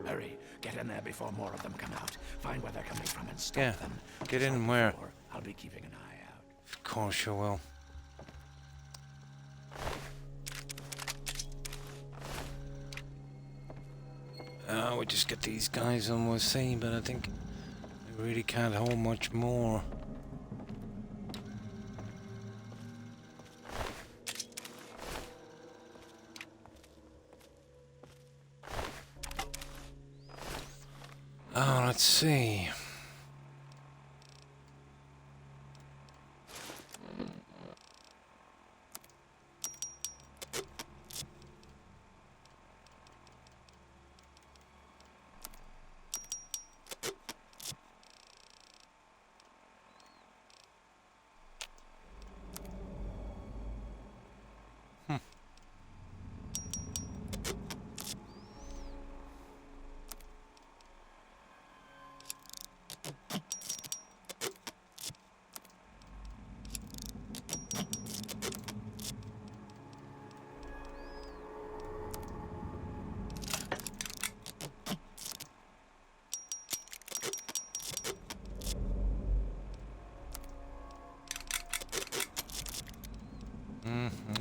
Hurry, get in there before more of them come out. Find where they're coming from and stop Yeah, them. get Just in like where? before, I'll be keeping an eye out. Of course you will. We just get these guys on we'll see, but I think we really can't hold much more. Oh, let's see.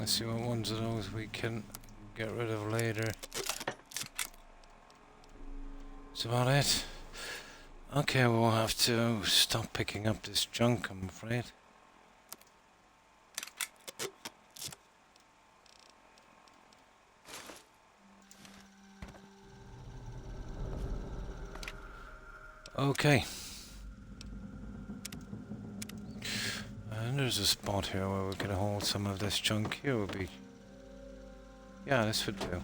Let's see what ones of those we can get rid of later. That's about it. Okay, we'll have to stop picking up this junk, I'm afraid. Okay. And there's a spot here where we can hold some of this junk. Here would be... Yeah, this would do.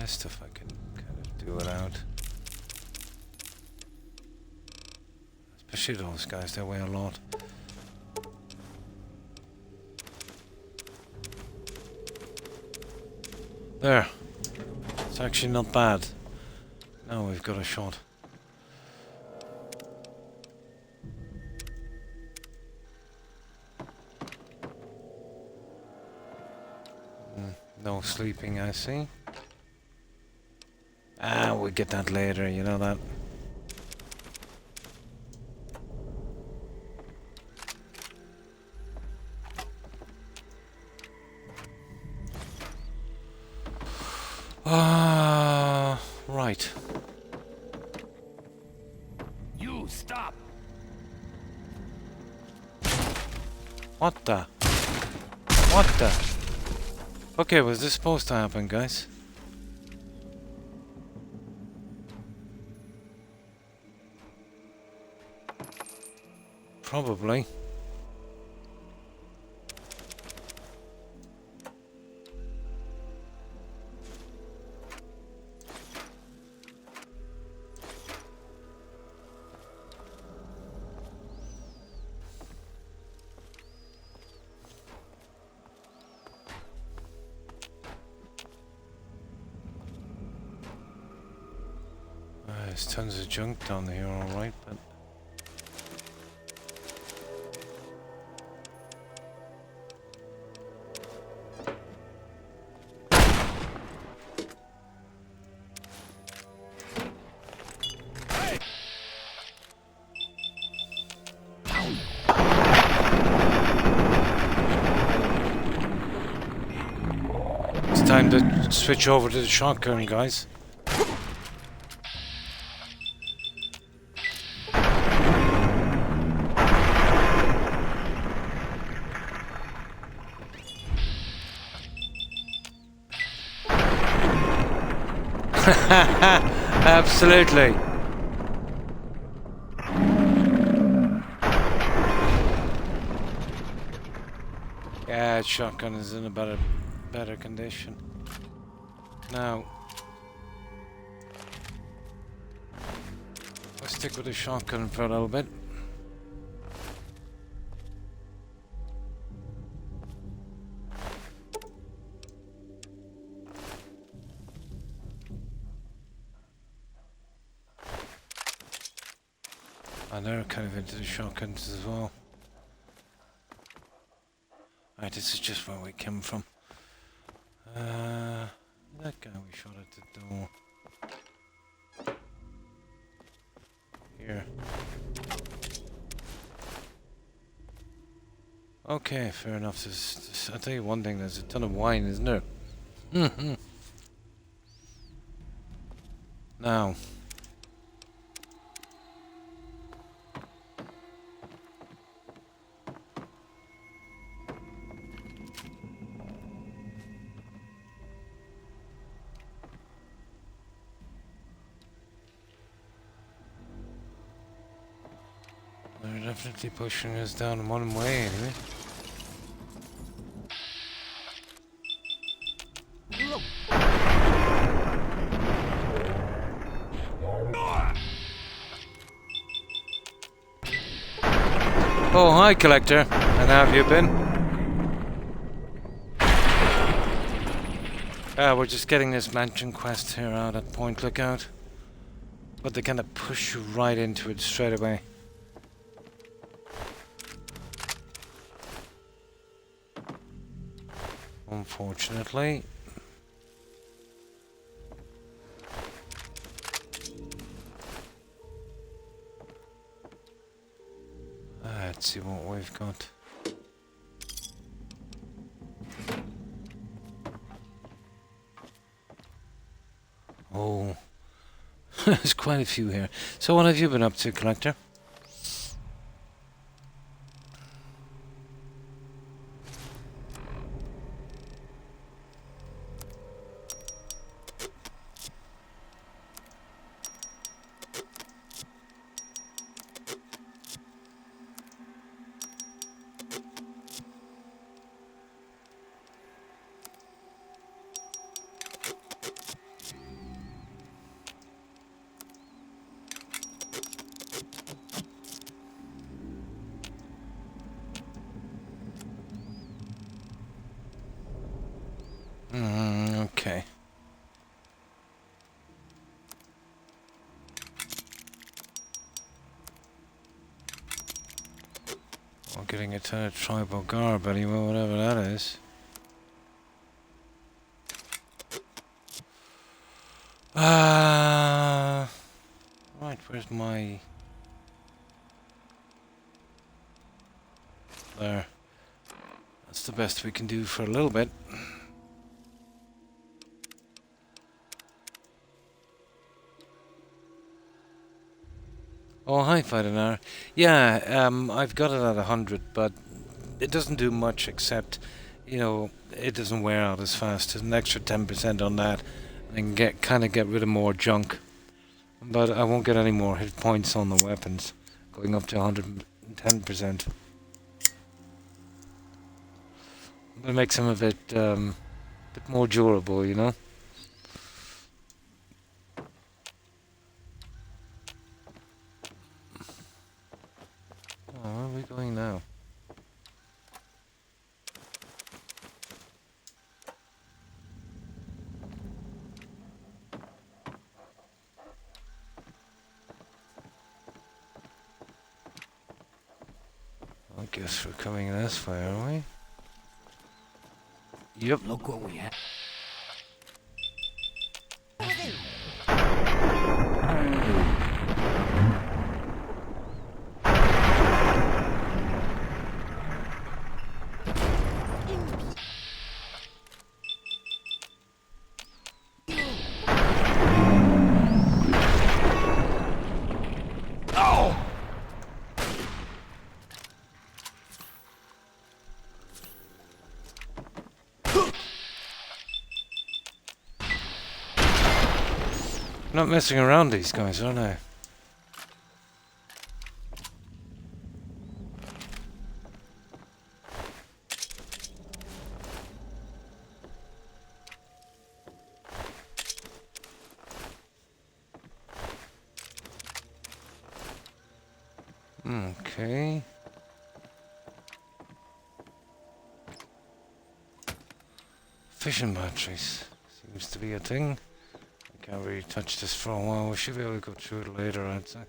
Stuff I can kind of do without. Especially those guys, they weigh a lot. There. It's actually not bad. Now we've got a shot. No sleeping, I see. Ah, we'll get that later, you know that. Right. You stop! What the? What the? Okay, was this supposed to happen, guys? Probably. There's tons of junk down here, alright, but... It's time to switch over to the shotgun, guys. Absolutely. Yeah, shotgun is in a better condition. Now, let's stick with the shotgun for a little bit. And they're kind of into the shotguns as well. Right, this is just where we came from. That guy we shot at the door. Here. Okay, fair enough. I'll tell you one thing, there's a ton of wine, isn't there? Now. They're definitely pushing us down one way anyway. Oh, hi, Collector. And how have you been? We're just getting this mansion quest here out at Point Lookout. But they kind of push you right into it straight away. Unfortunately. Let's see what we've got. Oh, there's quite a few here. So what have you been up to, Collector? Okay. We're getting a ton of tribal garb anyway, whatever that is. Right, where's my... There. That's the best we can do for a little bit. Oh, hi, Fighter. Yeah, I've got it at 100, but it doesn't do much except, you know, it doesn't wear out as fast. There's an extra 10% on that, and kind of get rid of more junk. But I won't get any more hit points on the weapons, going up to 110%. But it makes them a bit more durable, you know. Oh, where are we going now? I guess we're coming this way, are we? Yep. Look what we have. Not messing around, these guys, are they? Okay. Fission batteries seems to be a thing. Can't really touch this for a while. We should be able to go through it later, I'd say.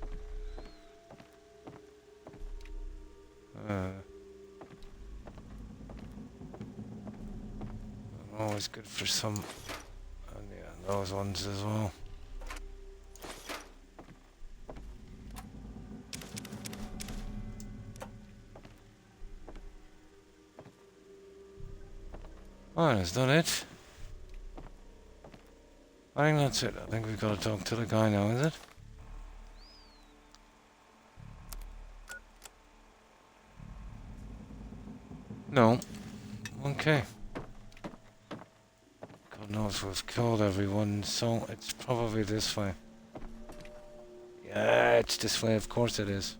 Always good for some. And yeah, those ones as well. Alright, is that it? I think that's it. I think we've got to talk to the guy now, is it? No. Okay. God knows we've killed everyone, so it's probably this way. Yeah, it's this way, of course it is.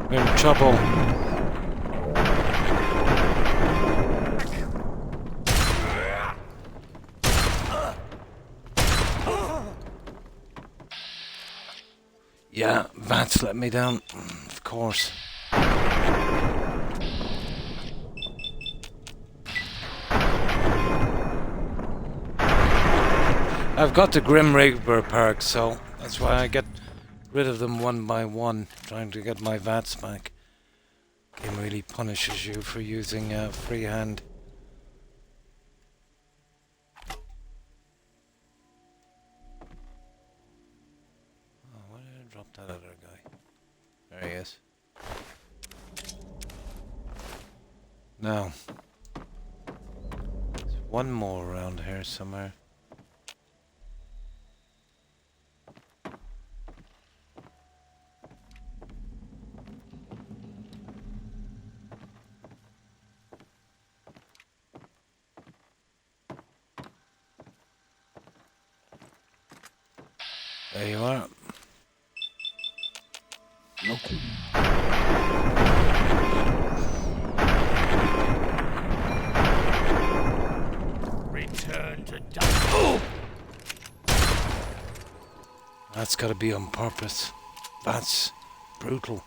We're in trouble. Yeah, Vats let me down, of course. I've got the Grim Reaper perk, so that's why I get rid of them one by one, trying to get my VATs back. Game really punishes you for using freehand. Oh, why did I drop that other guy? There he is. Now, there's one more around here somewhere. There you are. Return to dust. Oh! That's gotta be on purpose. That's brutal.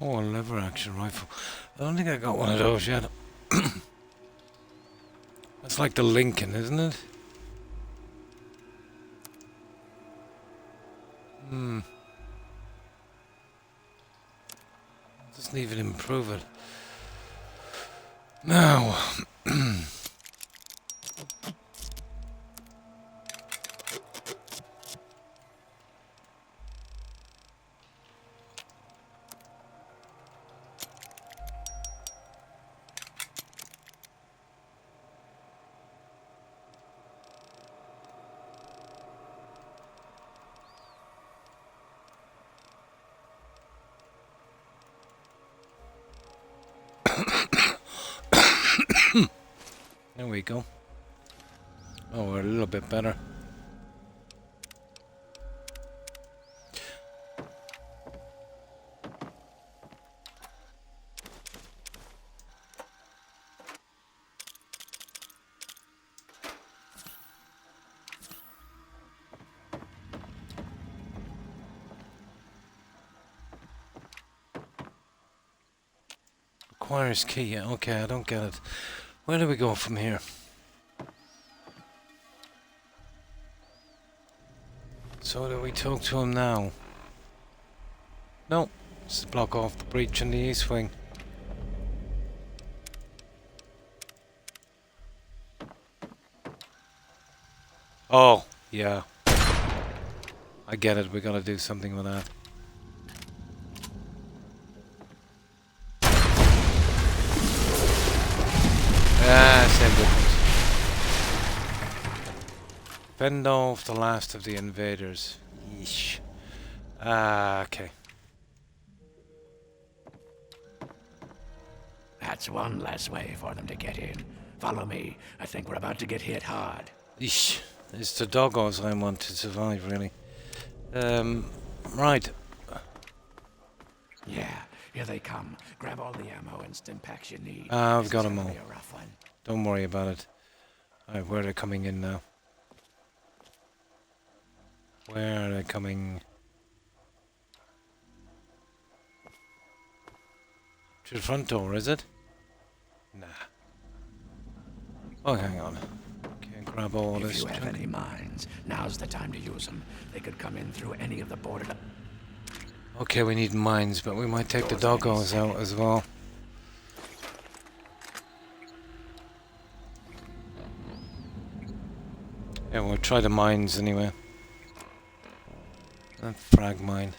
Oh, a lever action rifle. I don't think I got one of those yet. That's like the Lincoln, isn't it? Doesn't even improve it. Now. There we go. Oh, we're a little bit better. Requires key. Yeah, okay, I don't get it. Where do we go from here? So do we talk to him now? No. This is block off the breach in the east wing. Oh, yeah. I get it. We gotta do something with that. Same difference. Fend off the last of the invaders. Yeesh. Okay. That's one less way for them to get in. Follow me. I think we're about to get hit hard. Yeesh. It's the doggos I want to survive, really. Right. Yeah, here they come. Grab all the ammo and stim packs you need. I've got them all. Be a rough one. Don't worry about it. Alright, where are they coming in now? Where are they coming? To the front door, is it? Nah. Oh, hang on. Can't grab all If this you have junk. any mines, now's the time to use them. They could come in through any of the boarded up. Okay, we need mines, but we might take the doggos out as well. Yeah, we'll try the mines anyway. That frag mine.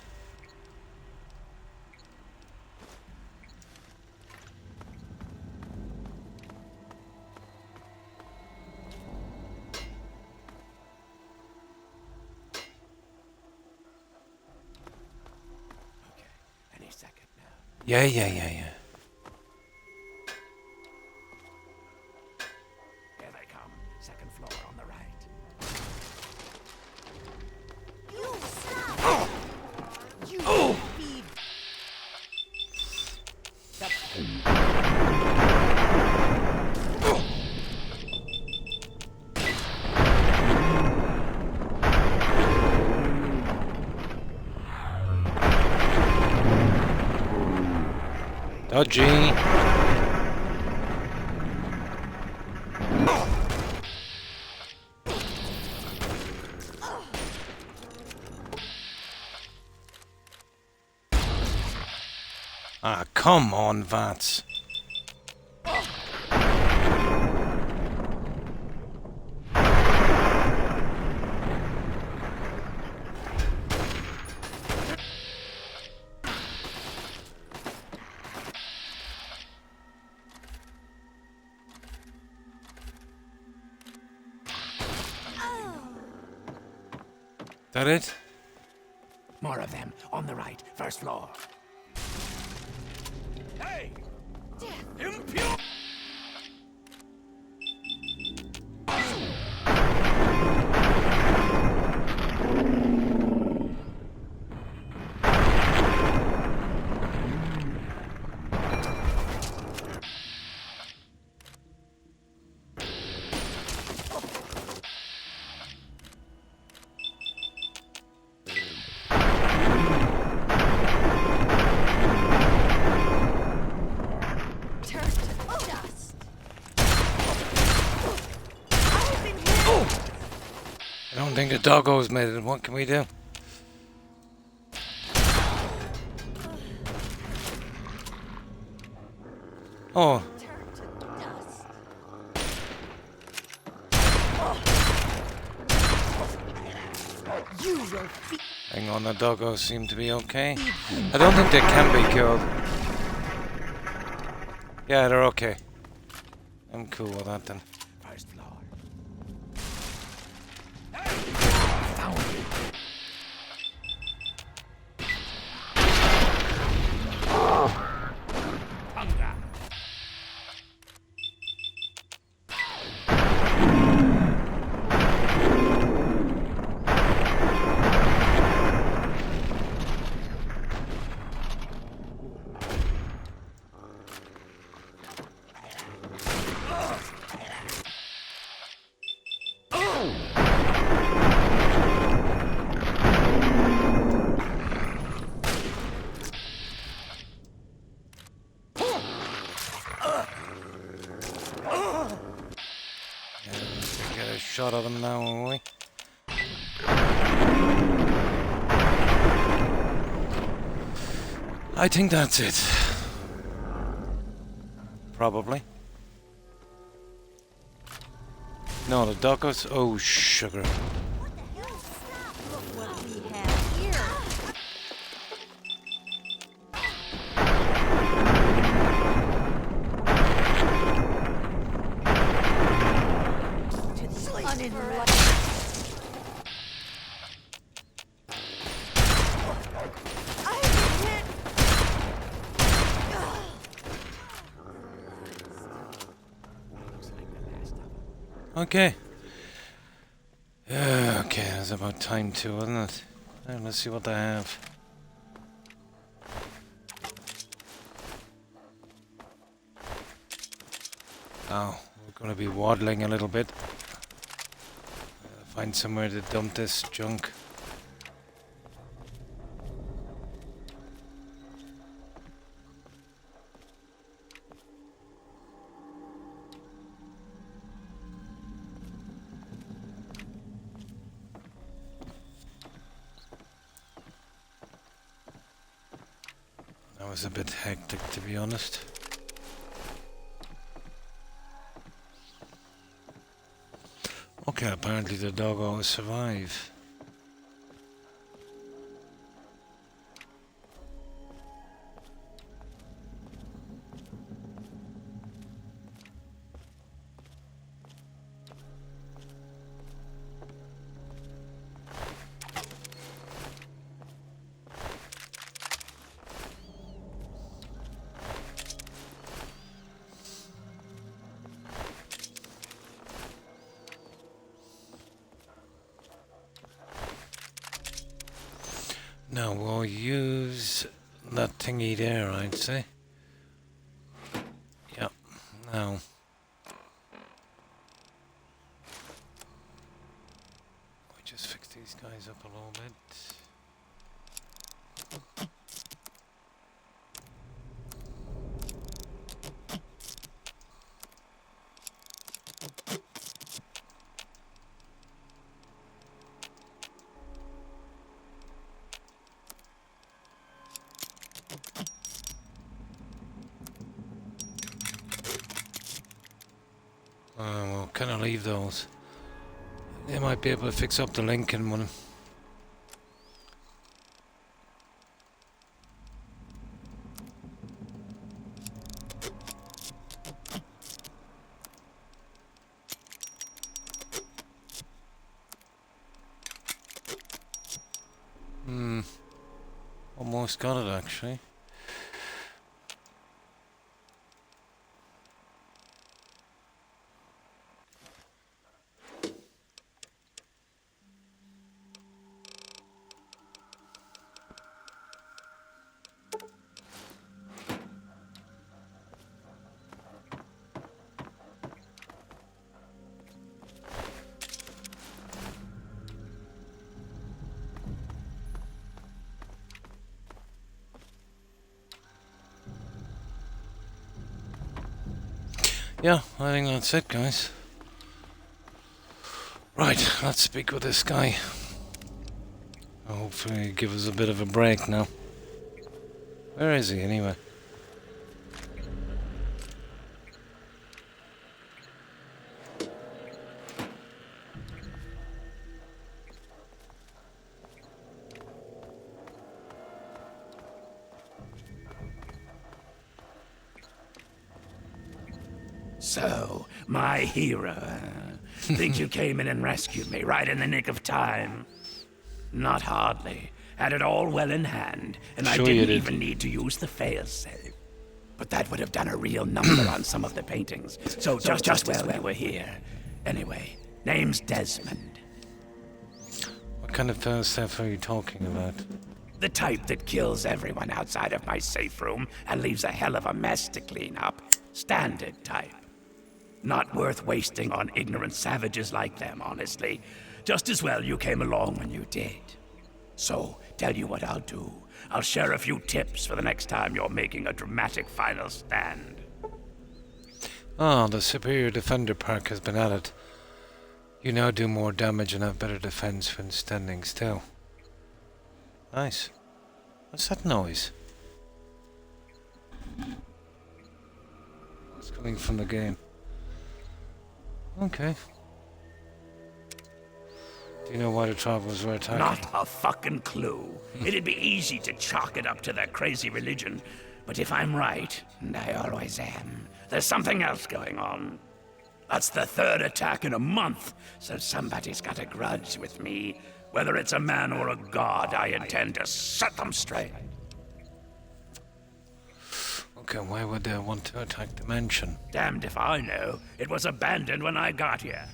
Yeah. Here they come. Second floor on the right. Dodgy. Ah, come on, Vats. That it? More of them on the right, first floor. Hey! Impure! I don't think the doggo's made it. What can we do? Oh. Hang on, the doggos seem to be okay. I don't think they can be killed. Yeah, they're okay. I'm cool with that then. First floor. Get a shot of them now, will we? I think that's it. Probably. No, the doggos. Oh, sugar. Okay. Okay, that's about time too, isn't it? Let's see what they have. Now, we're going to be waddling a little bit. Find somewhere to dump this junk. That was a bit hectic, to be honest. Okay, apparently the doggo survive. Now we'll use that thingy there, I'd say. Yep. Now. We just fix these guys up a little bit. We'll kind of leave those. They might be able to fix up the Lincoln one. Almost got it actually. Yeah, I think that's it, guys. Right, let's speak with this guy. Hopefully give us a bit of a break now. Where is he, anyway? So, my hero, think you came in and rescued me right in the nick of time? Not hardly. Had it all well in hand, and I didn't even need to use the failsafe. But that would have done a real number on some of the paintings. So just well we were here. Anyway, name's Desmond. What kind of failsafe are you talking about? The type that kills everyone outside of my safe room and leaves a hell of a mess to clean up. Standard type. Not worth wasting on ignorant savages like them, honestly. Just as well you came along when you did. So, tell you what I'll do. I'll share a few tips for the next time you're making a dramatic final stand. Oh, the superior defender perk has been added. You now do more damage and have better defense when standing still. Nice. What's that noise? It's coming from the game. Okay. Do you know why the travelers were attacking? Not a fucking clue. It'd be easy to chalk it up to their crazy religion. But if I'm right, and I always am, there's something else going on. That's the third attack in a month, so somebody's got a grudge with me. Whether it's a man or a god, I intend to set them straight. Okay, why would they want to attack the mansion? Damned if I know. It was abandoned when I got here.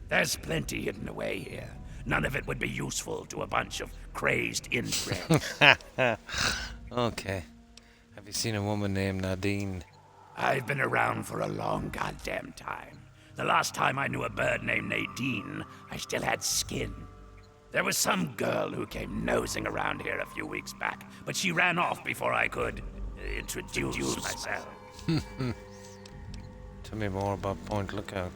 There's plenty hidden away here. None of it would be useful to a bunch of crazed inbreds. Okay. Have you seen a woman named Nadine? I've been around for a long goddamn time. The last time I knew a bird named Nadine, I still had skin. There was some girl who came nosing around here a few weeks back, but she ran off before I could introduce myself. Tell me more about Point Lookout.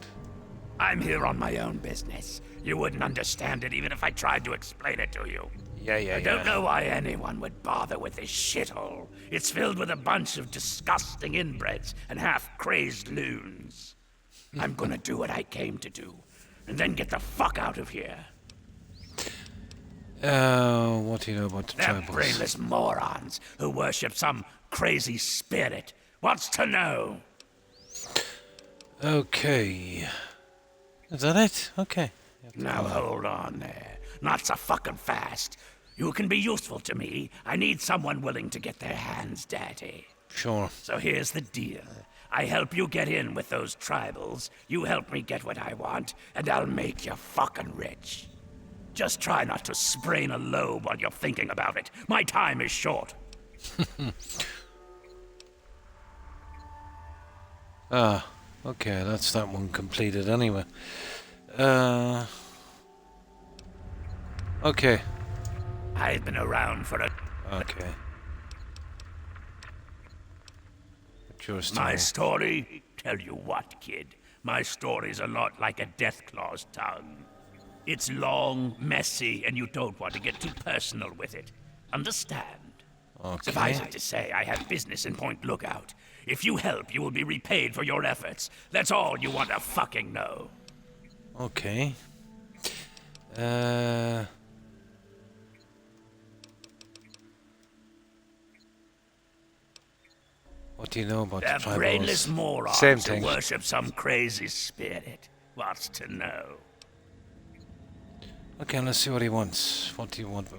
I'm here on my own business. You wouldn't understand it even if I tried to explain it to you. I don't know why anyone would bother with this shithole. It's filled with a bunch of disgusting inbreds and half-crazed loons. I'm gonna do what I came to do, and then get the fuck out of here. What do you know about the They're tribals? brainless morons who worship some crazy spirit. Wants to know. Okay. Is that it? Okay. Now hold on there. Not so fucking fast. You can be useful to me. I need someone willing to get their hands dirty. Sure. So here's the deal. I help you get in with those tribals, you help me get what I want, and I'll make you fucking rich. Just try not to sprain a lobe while you're thinking about it. My time is short. Ah, okay, that's that one completed anyway. Okay. I've been around for a... Okay. What's your story? My story? Tell you what, kid. My story's a lot like a Deathclaw's tongue. It's long, messy, and you don't want to get too personal with it. Understand? Okay. Suffice it to say, I have business in Point Lookout. If you help, you will be repaid for your efforts. That's all you want to fucking know. Okay. What do you know about They're the tribals? brainless morons Same who thing. worship some crazy spirit. What's to know? Okay, let's see what he wants. What do you want?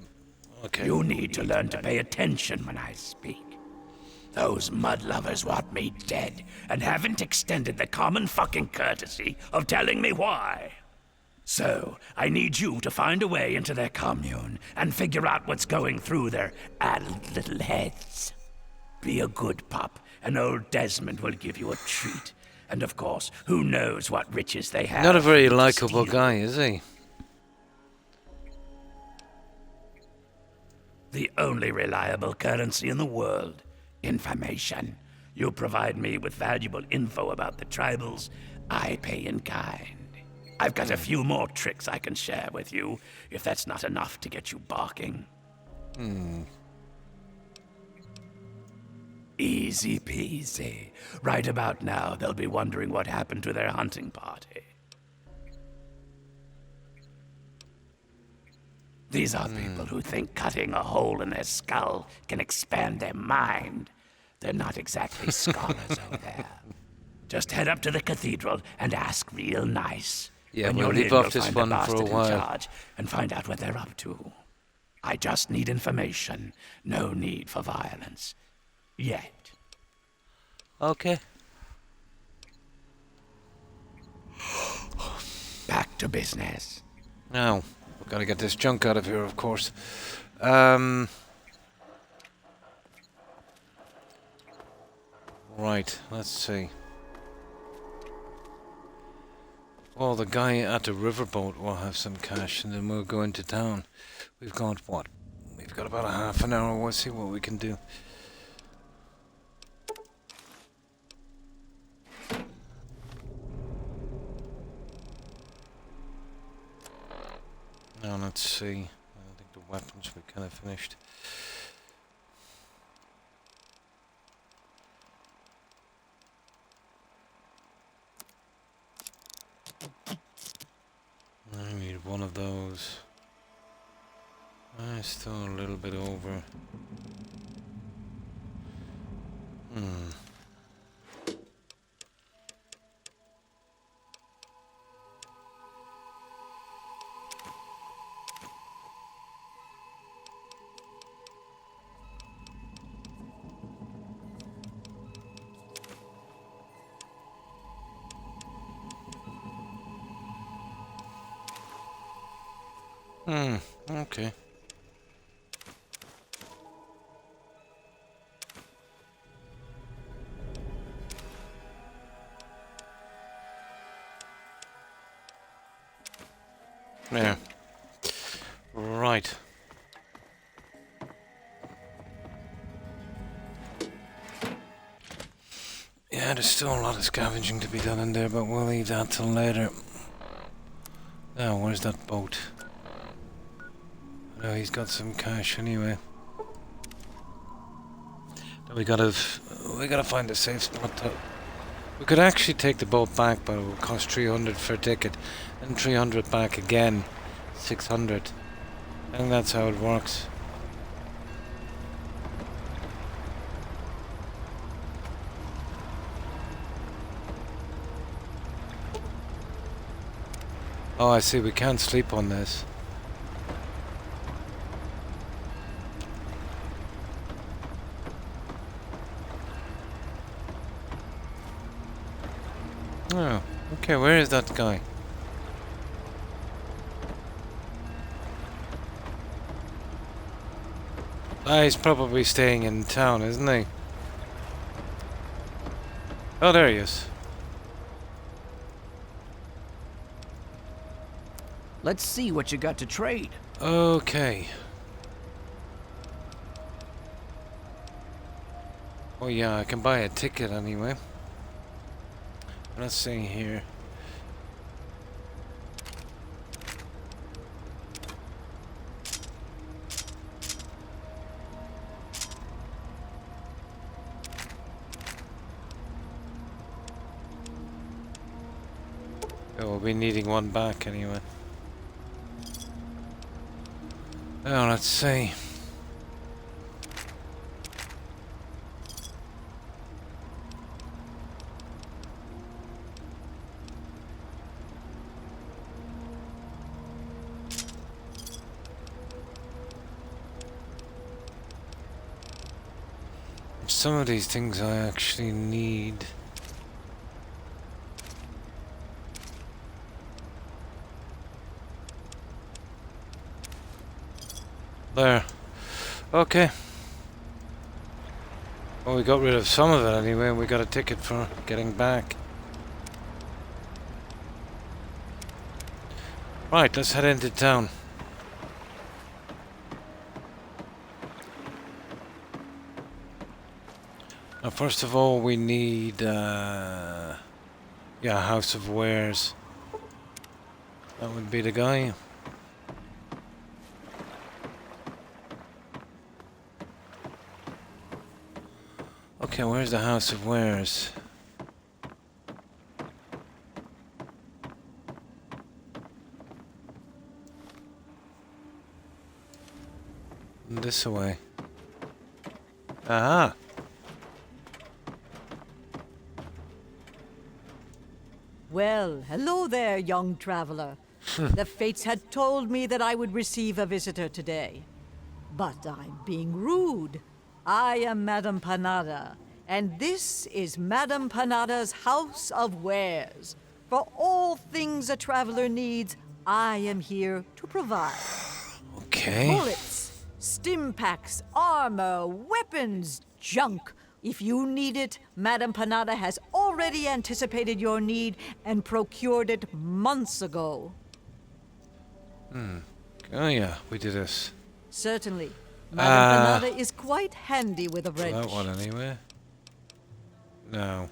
Okay. You need to learn to pay attention when I speak. Those mud lovers want me dead, and haven't extended the common fucking courtesy of telling me why. So, I need you to find a way into their commune, and figure out what's going through their addled little heads. Be a good pup, and old Desmond will give you a treat. And of course, who knows what riches they have. Not a very to likable steal. guy, is he? The only reliable currency in the world. Information. You provide me with valuable info about the tribals, I pay in kind. I've got a few more tricks I can share with you, if that's not enough to get you barking. Easy peasy. Right about now, they'll be wondering what happened to their hunting party. These are people who think cutting a hole in their skull can expand their mind. They're not exactly scholars over there. Just head up to the cathedral and ask real nice. Yeah, When we'll you're leave in, off you'll this find one the for a bastard in while. charge and find out what they're up to. I just need information. No need for violence. Yet. Okay. Back to business. Now, we've got to get this junk out of here, of course. Right, let's see. Well, the guy at the riverboat will have some cash, and then we'll go into town. We've got what? We've got about a half an hour. We'll see what we can do. Now, let's see. I think the weapons we kind of finished. I need one of those. I'm still a little bit over. Okay. There. Right. Yeah, there's still a lot of scavenging to be done in there, but we'll leave that till later. Now, where's that boat? Oh, he's got some cash anyway. Now we gotta find a safe spot to... We could actually take the boat back, but it will cost 300 for a ticket, and 300 back again, 600. I think that's how it works. Oh, I see, we can't sleep on this. Oh, okay, where is that guy? Ah, he's probably staying in town, isn't he? Oh, there he is. Let's see what you got to trade. Okay. Oh yeah, I can buy a ticket anyway. Let's see here. Oh, we'll be needing one back anyway. Oh, let's see. Some of these things I actually need. There. Okay. Well, we got rid of some of it anyway, and we got a ticket for getting back. Right, let's head into town. Now, first of all, we need, yeah, House of Wares. That would be the guy. Okay, where's the House of Wares? This way. Aha! Well, hello there, young traveler. The fates had told me that I would receive a visitor today. But I'm being rude. I am Madame Panada, and this is Madame Panada's House of Wares. For all things a traveler needs, I am here to provide. Okay. Bullets, stim packs, armor, weapons, junk. If you need it, Madame Panada has already anticipated your need and procured it months ago. Oh yeah, we did this. Certainly. Madame Panada is quite handy with a wrench. That one anyway. No.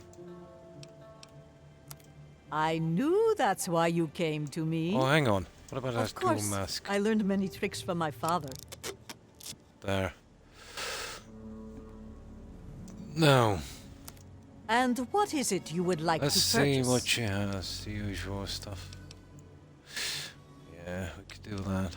I knew that's why you came to me. Oh, hang on. What about Of that cool course, mask? I learned many tricks from my father. There. No. And what is it you would like Let's to purchase? see what she has. The usual stuff. Yeah, we could do that.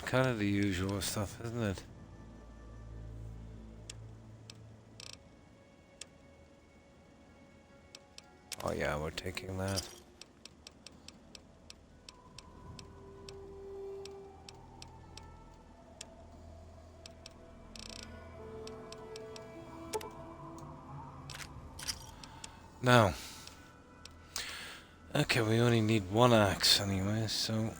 Kind of the usual stuff, isn't it? Oh yeah, we're taking that. Now. Okay, we only need one axe anyway, so...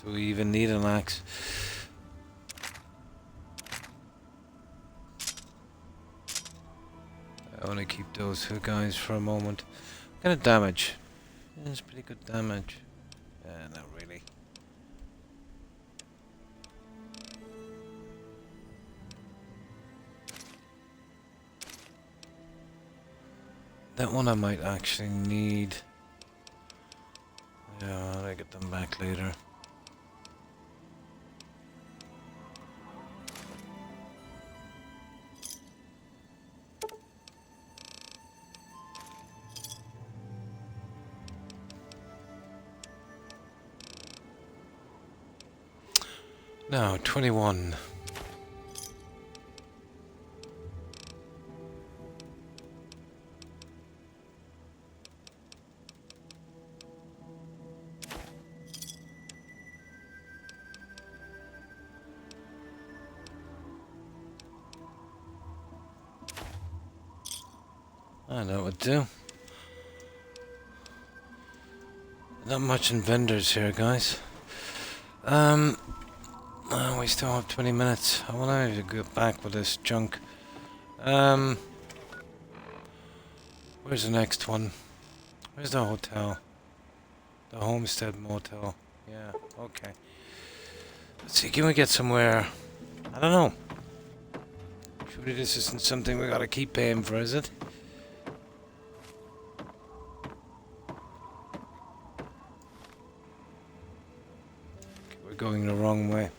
Do we even need an axe? I want to keep those two guys for a moment. What kind of damage? Yeah, it's pretty good damage. Not really. That one I might actually need. Yeah, I'll get them back later. Now, 21. That would do. Not much in vendors here, guys. We still have 20 minutes. I want to go back with this junk. Where's the next one? Where's the hotel? The Homestead Motel. Yeah, okay. Let's see, can we get somewhere? I don't know. Surely this isn't something we gotta keep paying for, is it? Okay, we're going the wrong way.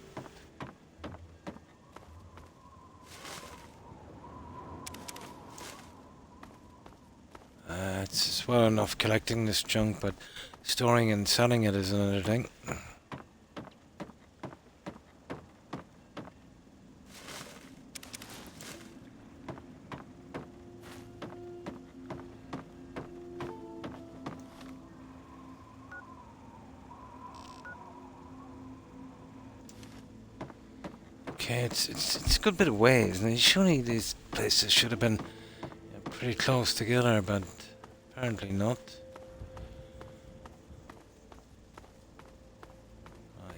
It's well enough collecting this junk, but storing and selling it is another thing. Okay, it's a good bit of ways, and surely these places should have been pretty close together, but apparently not. Oh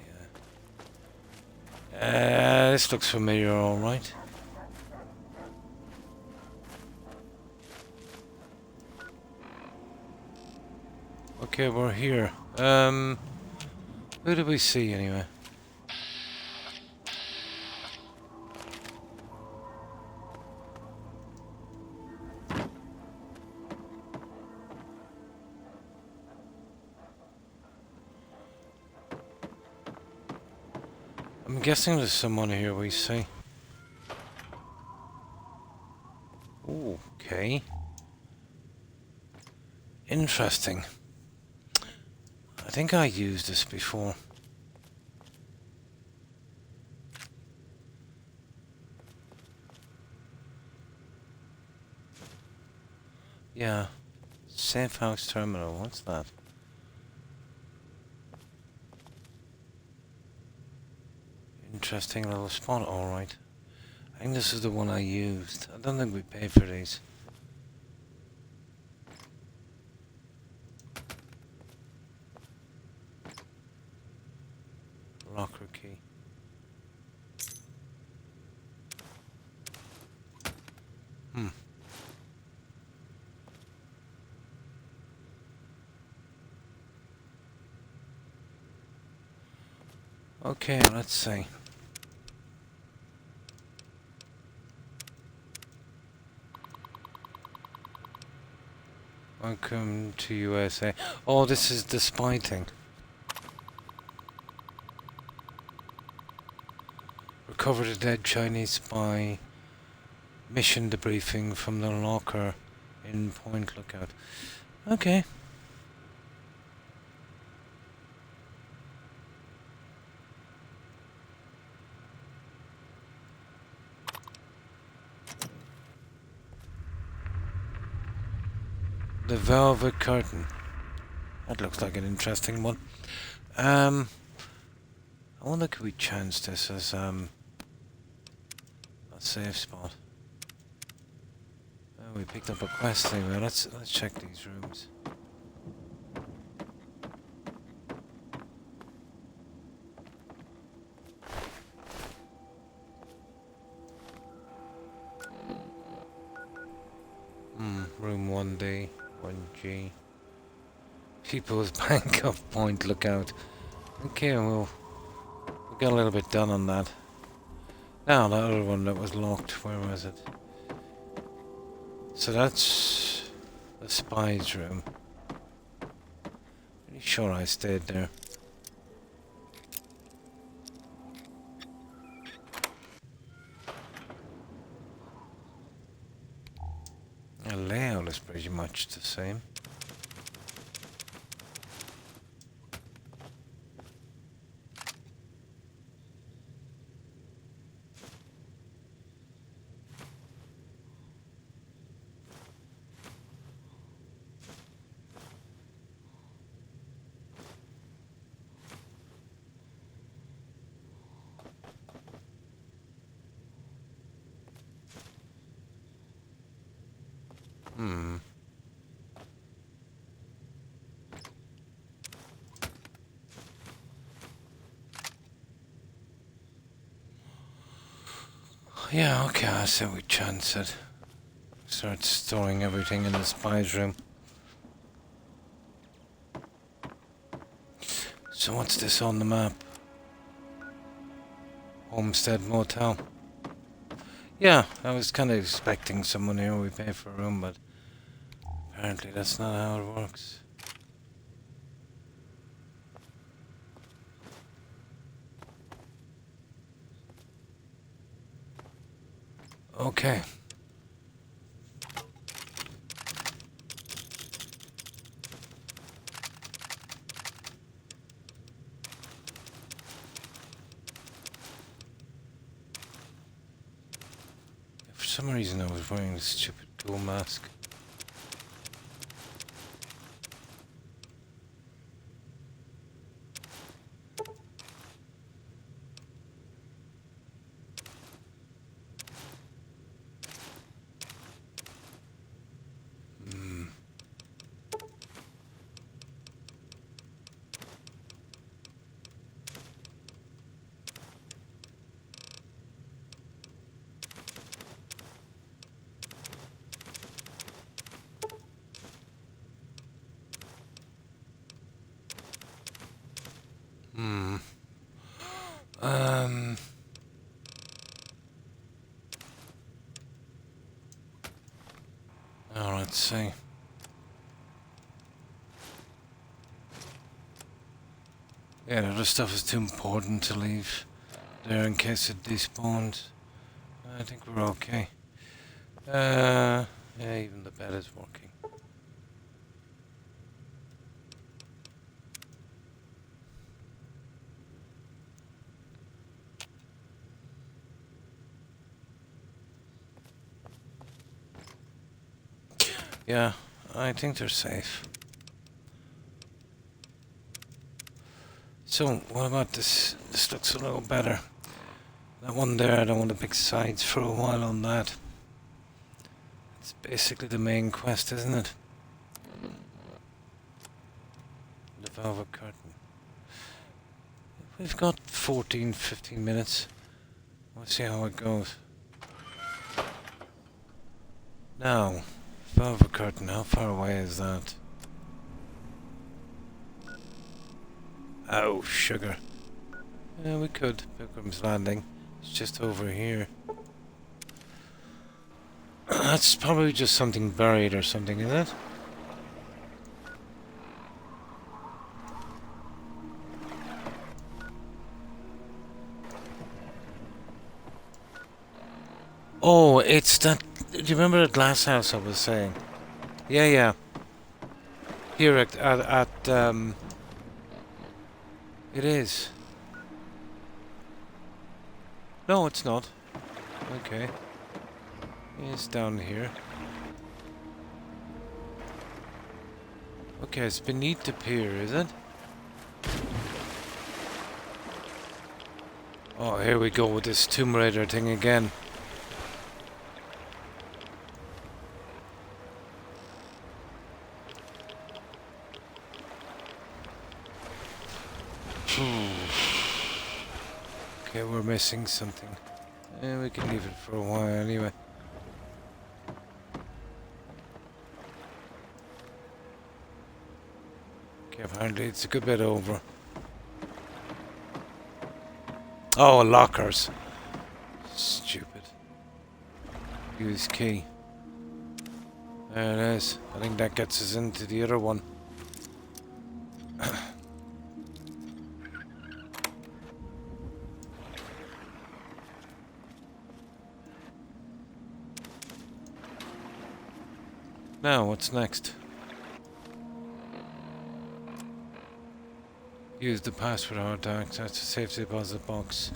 yeah. This looks familiar, all right. Okay, we're here. Who do we see anyway? I'm guessing there's someone here we see. Ooh, okay. Interesting. I think I used this before. Yeah. Safe House Terminal, what's that? Interesting little spot, alright. I think this is the one I used. I don't think we pay for these. Locker key. Okay, let's see. Welcome to USA. Oh, this is the spy thing. Recovered a dead Chinese spy. Mission debriefing from the locker in Point Lookout. Okay. The Velvet Curtain. That looks like an interesting one. I wonder could we change this as a safe spot. Oh, we picked up a quest anyway. Let's check these rooms. Room 1D, 1G. People's Bank of Point Lookout. Okay, we'll get a little bit done on that. Now, that other one that was locked, where was it? So that's the spy's room. Pretty sure I stayed there. The layout is pretty much the same. Yeah, okay, I say we chance it. Start storing everything in the spy's room. So what's this on the map? Homestead Motel. Yeah, I was kind of expecting someone here we pay for a room, but apparently that's not how it works. Okay. For some reason I was wearing this stupid cool mask. Oh, let's see. Yeah, the other stuff is too important to leave there in case it despawns. I think we're okay. Yeah, even the bed is working. Yeah, I think they're safe. So, what about this? This looks a little better. That one there, I don't want to pick sides for a while on that. It's basically the main quest, isn't it? The velvet curtain. We've got 14, 15 minutes. We'll see how it goes. Now, velvet curtain, how far away is that? Oh, sugar. Yeah, we could. Pilgrim's Landing. It's just over here. That's probably just something buried or something, is it? Oh, it's that... Do you remember the glass house I was saying? Yeah, yeah. Here at it is. No, it's not. Okay. It's down here. Okay, it's beneath the pier, is it? Oh, here we go with this Tomb Raider thing again. Okay, we're missing something. We can leave it for a while anyway. Okay, apparently it's a good bit over. Oh, lockers. Stupid. Use key. There it is. I think that gets us into the other one. Now, what's next? Use the password hard to access the safety deposit box.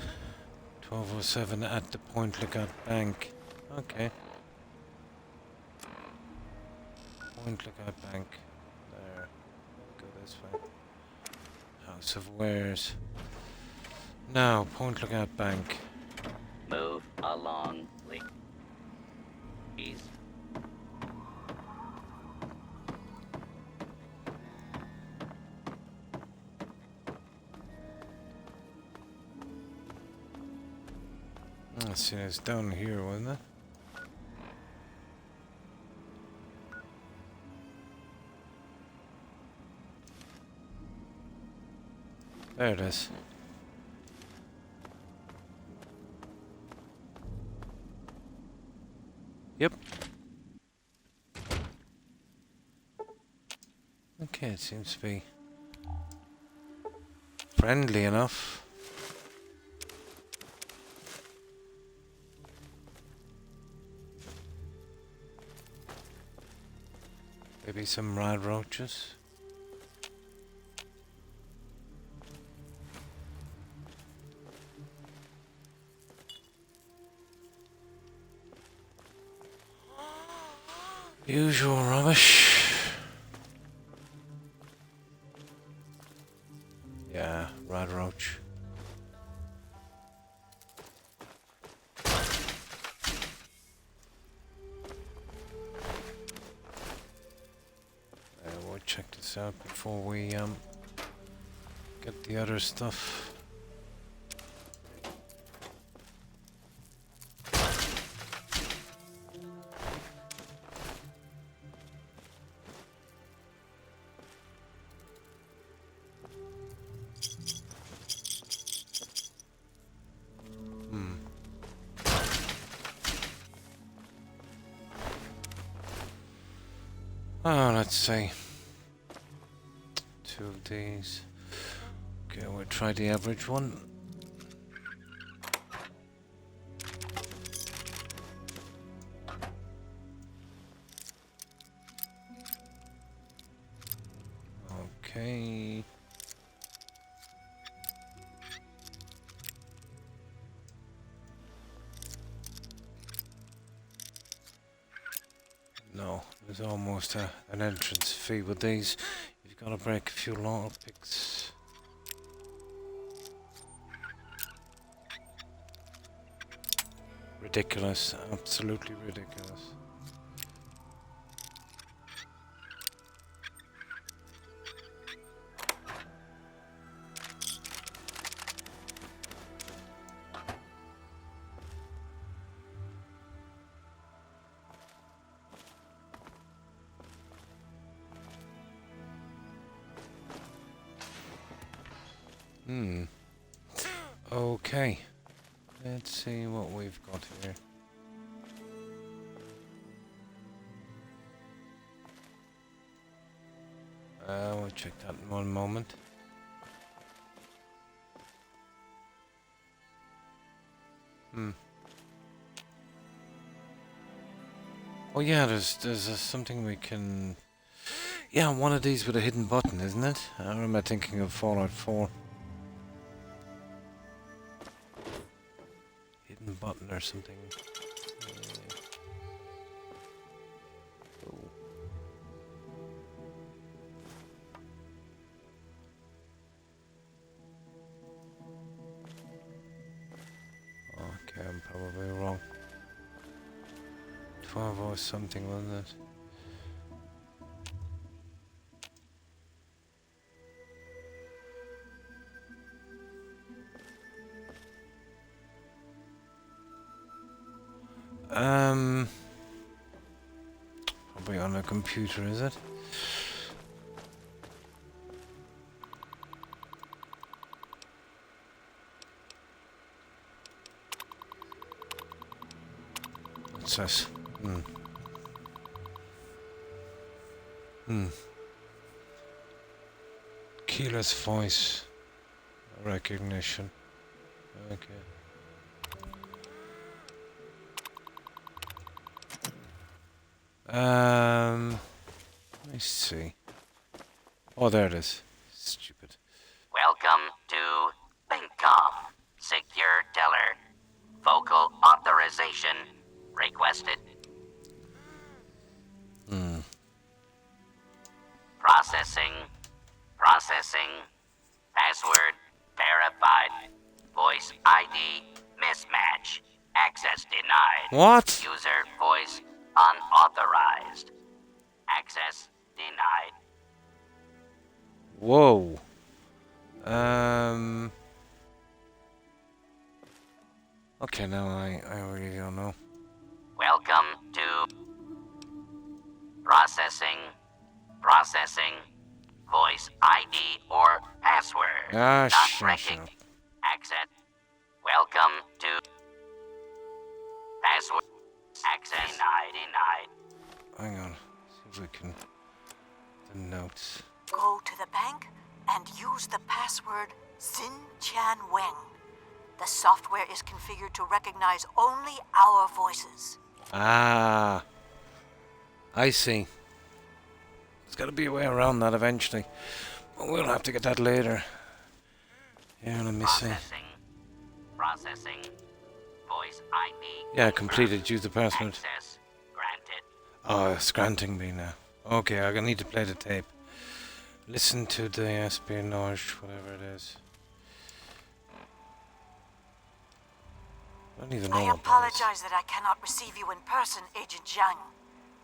1207 at the Point Lookout Bank. Okay. Point Lookout Bank. There. Go this way. House of Wares. Now, Point Lookout Bank. Move along, please. Let's see, it's down here, wasn't it? There it is. Yep. Okay, it seems to be friendly enough. Maybe some rad roaches. Usual rubbish. Yeah, rad roach. We'll check this out before we get the other stuff. Oh, let's see. 2 of these. Okay, we'll try the average one. Okay. No, there's almost an entrance fee with these. You've got to break a few lockpicks. Ridiculous, absolutely ridiculous. Okay. Let's see what we've got here. We'll check that in one moment. Oh yeah, there's something we can... Yeah, one of these with a hidden button, isn't it? I remember thinking of Fallout 4. Hidden button or something. Okay, I'm probably wrong. 12 or something, wasn't it? Probably on a computer, is it? What's this? Keyless voice recognition. Okay. Let me see. Oh, there it is. Stupid. Welcome to Linkcom. Secure teller. Vocal authorization requested. Processing. Processing. Password verified. Voice ID mismatch. Access denied. What? User voice unauthorized. Access denied. Whoa. Okay, now I really don't know. Welcome to processing. Processing. Voice ID or password. Ah, Not shut up. Access. Welcome to password. Access denied. Hang on. See if we can. The notes. Go to the bank and use the password Xin Chan Weng. The software is configured to recognize only our voices. Ah. I see. There's got to be a way around that eventually. But we'll have to get that later. Here, let me see. Processing. Voice ID. Yeah, completed. Use the password. Access granted. Oh, it's granting me now. Okay, I need to play the tape. Listen to the espionage, whatever it is. I don't even know I what that is. apologize that I cannot receive you in person, Agent Zhang.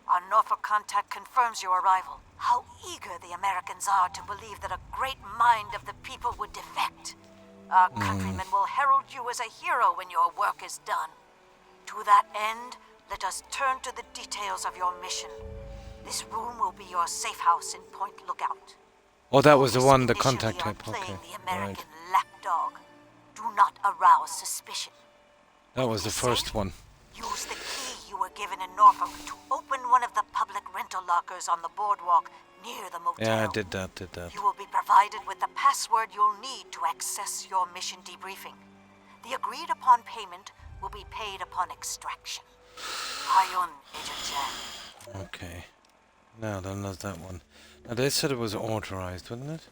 Our Norfolk contact confirms your arrival. How eager the Americans are to believe that a great mind of the people would defect. Our countrymen will herald you as a hero when your work is done. To that end, let us turn to the details of your mission. This room will be your safe house in Point Lookout. Oh, that was the Those one, the initially contact are tape. playing Okay, the American right. lapdog. Do not arouse suspicion. That was the first one. Use the key you were given in Norfolk to open one of the public rental lockers on the boardwalk near the motel. Yeah, I did that. You will be provided with the password you'll need to access your mission debriefing. The agreed upon payment will be paid upon extraction. Ayun, Agent Chen. Okay. Now then, there's that one. Now they said it was authorized, wasn't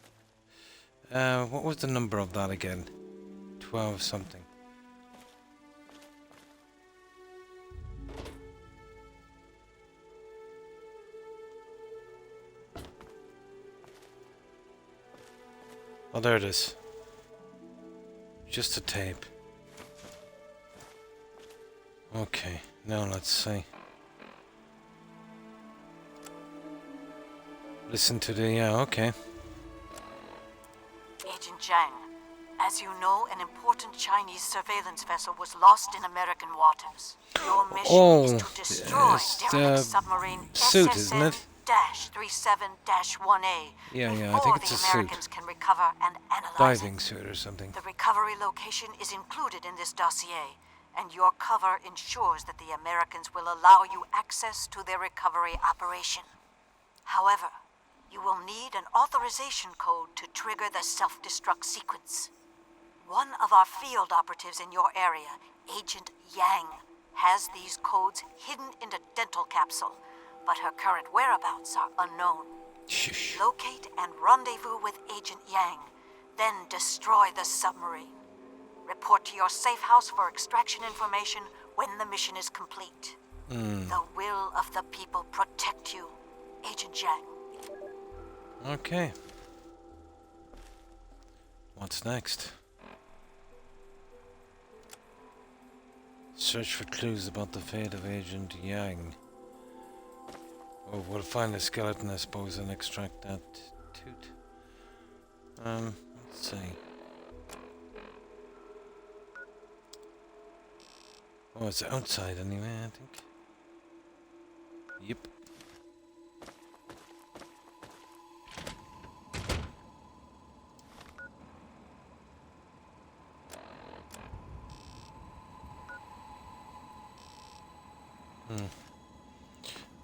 it? What was the number of that again? 12 something. Oh, there it is. Just a tape. Okay, now let's see. Listen to the, yeah, okay. Agent Zhang, as you know, an important Chinese surveillance vessel was lost in American waters. Your mission is to destroy derelict submarine suit, isn't it? SSN-37-1A Yeah, I before think it's the a suit. Americans can recover and analyze Diving it. suit or something. The recovery location is included in this dossier, and your cover ensures that the Americans will allow you access to their recovery operation. However, you will need an authorization code to trigger the self-destruct sequence. One of our field operatives in your area, Agent Yang, has these codes hidden in a dental capsule, but her current whereabouts are unknown. Shush. Locate and rendezvous with Agent Yang, then destroy the submarine. Report to your safe house for extraction information when the mission is complete. The will of the people protect you, Agent Yang. Okay. What's next? Search for clues about the fate of Agent Yang. Oh, we'll find a skeleton, I suppose, and extract that tooth. Let's see. Oh, it's outside anyway, I think. Yep.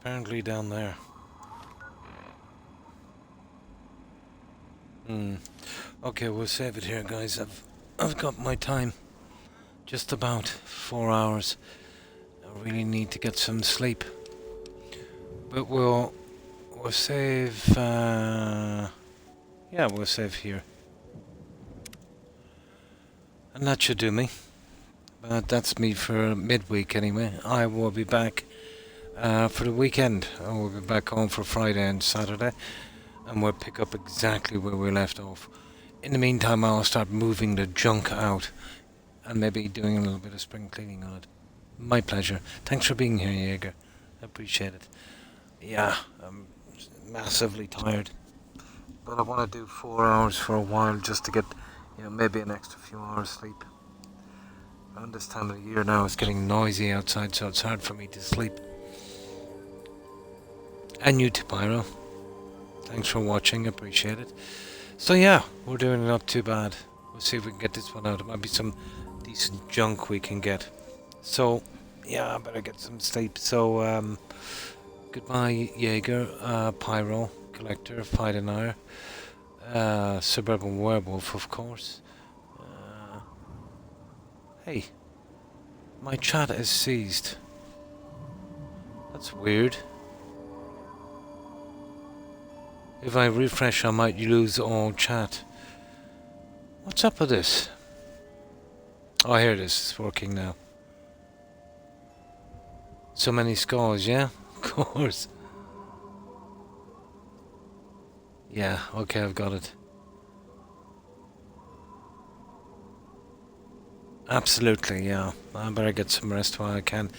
Apparently down there. Okay, we'll save it here, guys. I've got my time. Just about 4 hours. I really need to get some sleep. But we'll save. Yeah, we'll save here. And that should do me. But that's me for midweek anyway. I will be back for the weekend. I will be back home for Friday and Saturday. And we'll pick up exactly where we left off. In the meantime, I'll start moving the junk out. And maybe doing a little bit of spring cleaning on it. My pleasure. Thanks for being here, Jaeger. I appreciate it. Yeah, I'm massively tired. But I want to do 4 hours for a while just to get, maybe an extra few hours sleep. Around this time of the year now, it's getting noisy outside, so it's hard for me to sleep. And you too, Pyro. Thanks for watching, appreciate it. So yeah, we're doing not too bad. We'll see if we can get this one out. It might be some decent junk we can get. So, yeah, I better get some sleep. So, goodbye, Jaeger, Pyro, Collector, Fightenauer, Suburban Werewolf, of course. Hey, my chat is seized. That's weird. If I refresh, I might lose all chat. What's up with this? Oh, here it is. It's working now. So many scores, yeah? Of course. Yeah, okay, I've got it. Absolutely, yeah. I better get some rest while I can.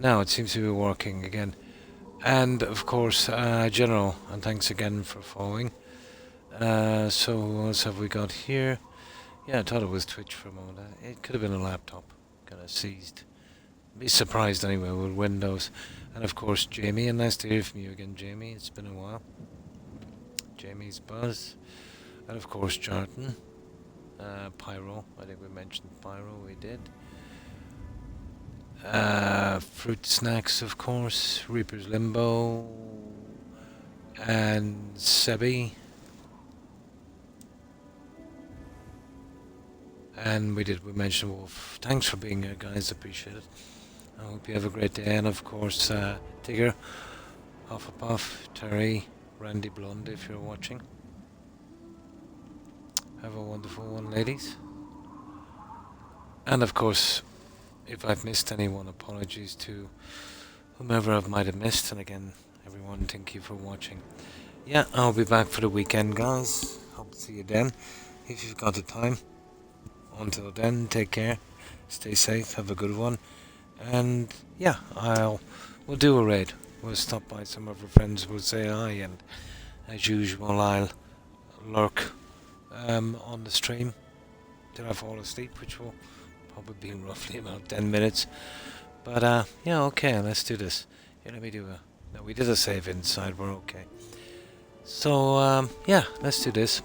Now it seems to be working again. And of course, General, and thanks again for following. So what else have we got here? Yeah, I thought it was Twitch for a moment. It could have been a laptop, kind of seized. Be surprised anyway with Windows. And of course, Jamie, and nice to hear from you again, Jamie. It's been a while. Jamie's Buzz, and of course, Jarton. Pyro, I think we mentioned Pyro, we did. Fruit Snacks, of course, Reaper's Limbo, and Sebi. And we mentioned Wolf. Thanks for being here, guys, appreciate it. I hope you have a great day, and of course, Tigger, Hufflepuff, Terry, Randy Blonde, if you're watching. Have a wonderful one, ladies. And of course, if I've missed anyone, apologies to whomever I might have missed. And again, everyone, thank you for watching. Yeah, I'll be back for the weekend, guys. Hope to see you then, if you've got the time. Until then, take care, stay safe, have a good one. And yeah, we'll do a raid. We'll stop by some of our friends, we'll say hi, and as usual, I'll lurk on the stream till I fall asleep, which will probably be in roughly about 10 minutes. But yeah, okay, let's do this. Here, let me do no, we did a save inside, we're okay. So yeah, let's do this.